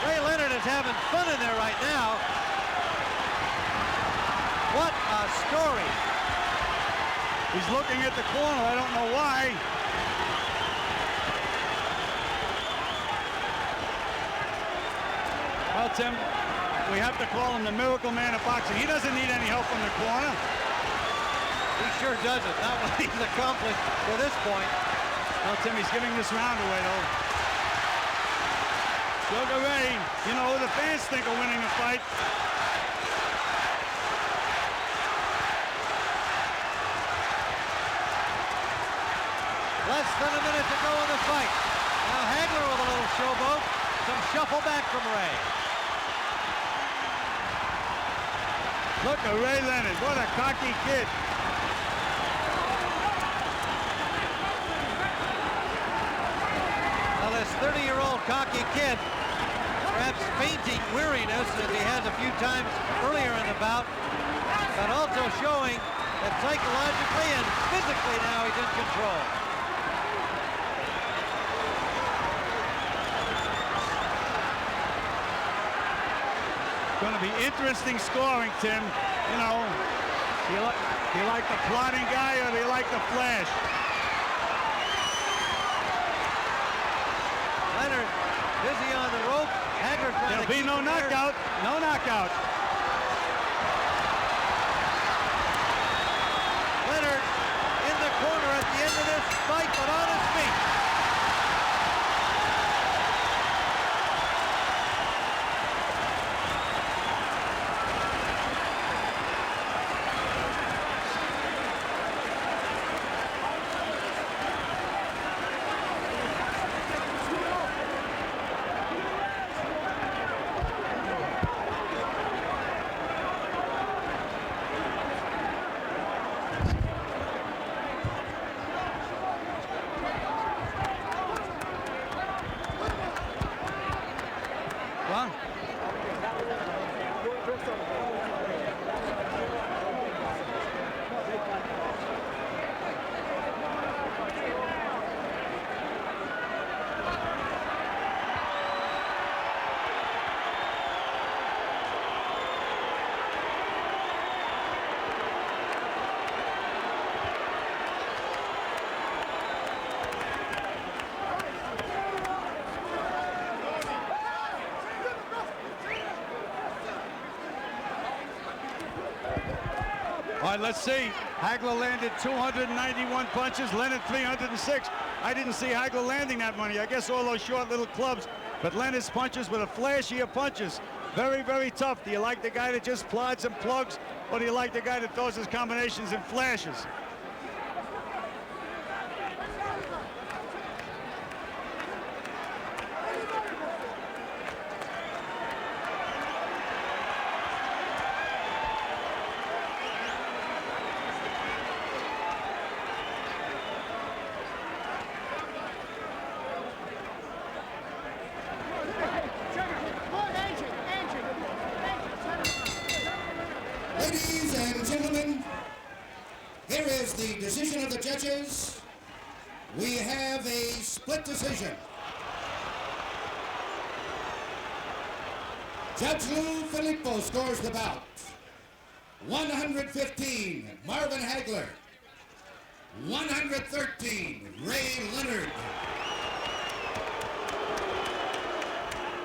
Ray Leonard is having fun in there right now. What a story. He's looking at the corner. I don't know why. Well, Tim, we have to call him the miracle man of boxing. He doesn't need any help from the corner. He sure doesn't. Not what he's accomplished to this point. Well, Tim, he's giving this round away, though. Sugar Ray, you know who the fans think are winning the fight. Less than a minute to go in the fight. Now Hagler with a little showboat. Some shuffle back from Ray. Look at Ray Leonard. What a cocky kid. Well, this 30-year-old cocky kid, perhaps fainting weariness as he has a few times earlier in the bout, but also showing that psychologically and physically now he's in control. Going to be interesting scoring, Tim. You know, do you like the plotting guy or do you like the flash? Leonard busy on the rope. Hagler trying There'll to be keep no him there. knockout. No knockout. Leonard in the corner at the end of this fight, but on his feet. All right, let's see. Hagler landed 291 punches, Leonard 306. I didn't see Hagler landing that many. I guess all those short little clubs. But Leonard's punches were the flashier punches. Very, very tough. Do you like the guy that just plods and plugs, or do you like the guy that throws his combinations and flashes? Ladies and gentlemen, here is the decision of the judges. We have a split decision. Judge Lou Filippo scores the bout. 115, Marvin Hagler. 113, Ray Leonard.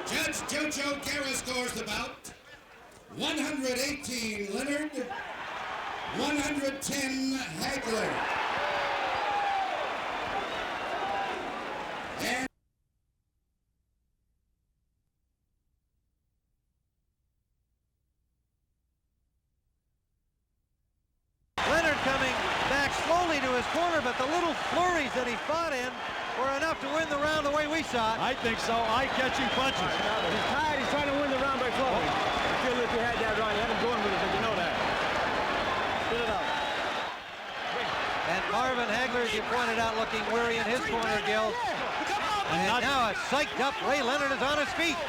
Judge Jojo Guerra scores the bout. 118, Leonard. 110, Hagler. And Leonard coming back slowly to his corner, but the little flurries that he fought in were enough to win the round the way we saw it. I think so. Eye-catching punches. He's tired. He's trying to win the round by flowing. I feel if you had that round, you had him going with it, but you know that. Spit it out. And Marvin Hagler, as you pointed out, looking weary in his corner, Gil. And now a psyched-up Ray Leonard is on his feet.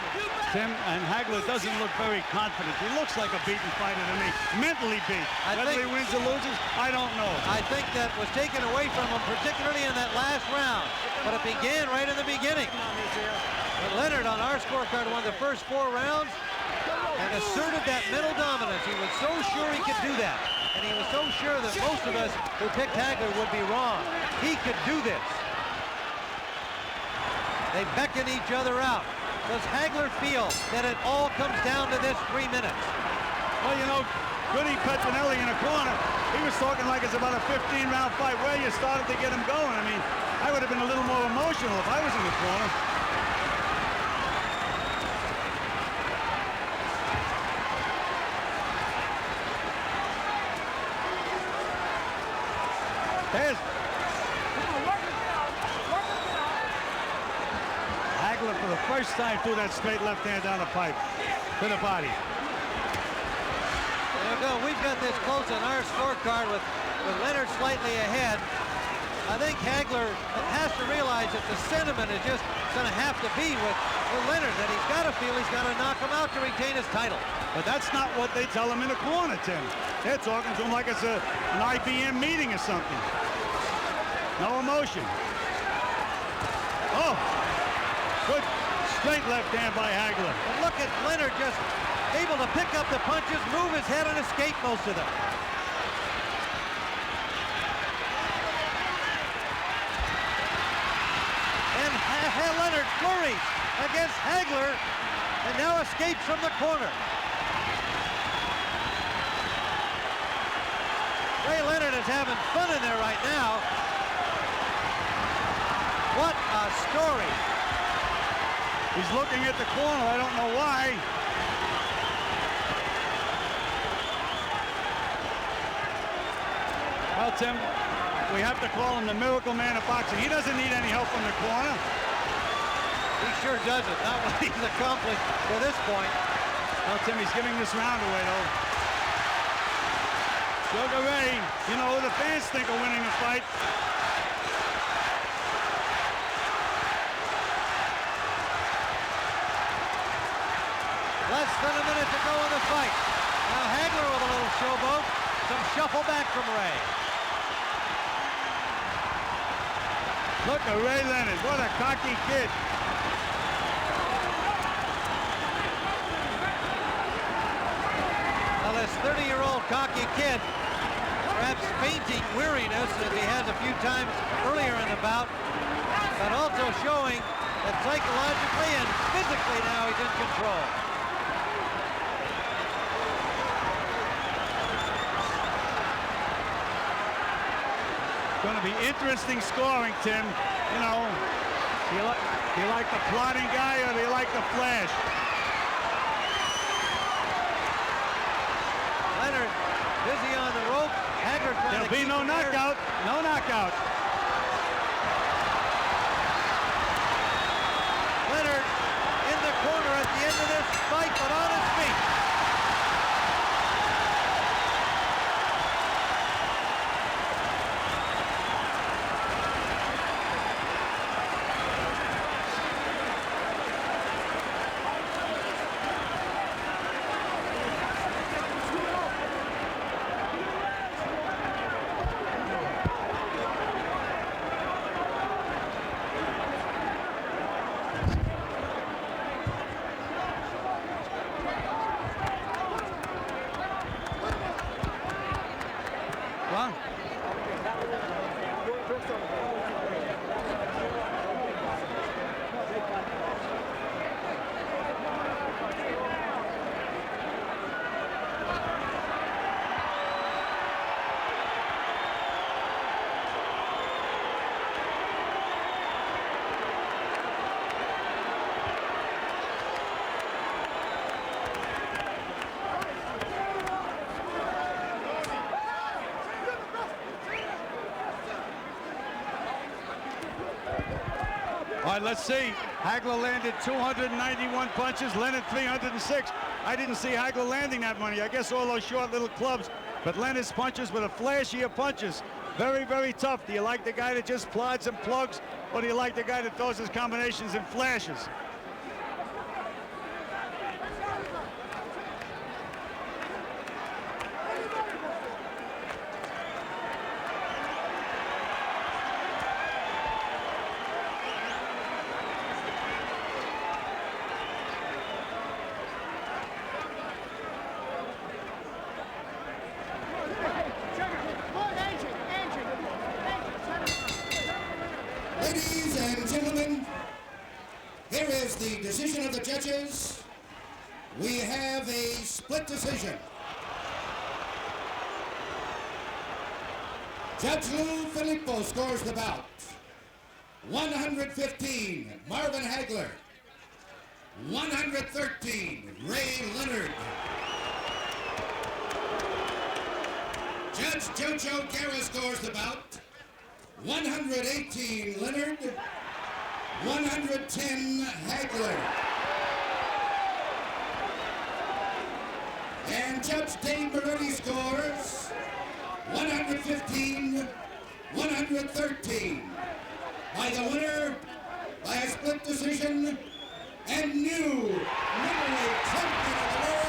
Tim, and Hagler doesn't look very confident. He looks like a beaten fighter to me. Mentally beat. Whether he wins or loses, I don't know. I think that was taken away from him, particularly in that last round. But it began right in the beginning. But Leonard on our scorecard won the first 4 rounds and asserted that mental dominance. He was so sure he could do that. And he was so sure that most of us who picked Hagler would be wrong. He could do this. They beckon each other out. Does Hagler feel that it all comes down to this 3 minutes? Well, you know, Goody Petronelli in the corner, he was talking like it's about a 15-round fight. Well, you started to get him going. I mean, I would have been a little more emotional if I was in the corner. There's Hagler for the first time threw that straight left hand down the pipe to the body. There we go. We've got this close on our scorecard with Leonard slightly ahead. I think Hagler has to realize that the sentiment is just going to have to be with Leonard, that he's got to feel he's got to knock him out to retain his title. But that's not what they tell him in the corner, Tim. They're talking to him like it's an IBM meeting or something. No emotion. Oh, good straight left hand by Hagler. And look at Leonard just able to pick up the punches, move his head, and escape most of them. And Leonard flurries against Hagler and now escapes from the corner. Ray Leonard is having fun in there right now. What a story. He's looking at the corner. I don't know why. Well, Tim, we have to call him the miracle man of boxing. He doesn't need any help from the corner. He sure doesn't. Not what he's accomplished to this point. Well, Tim, he's giving this round away, though. Sugar Ray, you know who the fans think are winning the fight. Less than a minute to go in the fight. Now Hagler with a little showboat. Some shuffle back from Ray. Look at Ray Leonard. What a cocky kid. Now this 30-year-old cocky kid, perhaps fainting weariness as he has a few times earlier in the bout, but also showing that psychologically and physically now he's in control. Going to be interesting scoring, Tim. You know, do you like the plodding guy or do you like the flash? Leonard busy on the rope. Hagler trying There'll to be no knockout. No knockout. Leonard in the corner at the end of this fight, but on his feet. All right, let's see. Hagler landed 291 punches, Leonard 306. I didn't see Hagler landing that many. I guess all those short little clubs, but Leonard's punches were the flashier punches. Very, very tough. Do you like the guy that just plods and plugs, or do you like the guy that throws his combinations and flashes? Ladies and gentlemen, here is the decision of the judges. We have a split decision. Judge Lou Filippo scores the bout. 115, Marvin Hagler. 113, Ray Leonard. Judge Jojo Guerra scores the bout. 118, Leonard. 110, Hagler. And Judge Dave Moretti scores 115, 113. By the winner, by a split decision, and new middleweight champion of the world,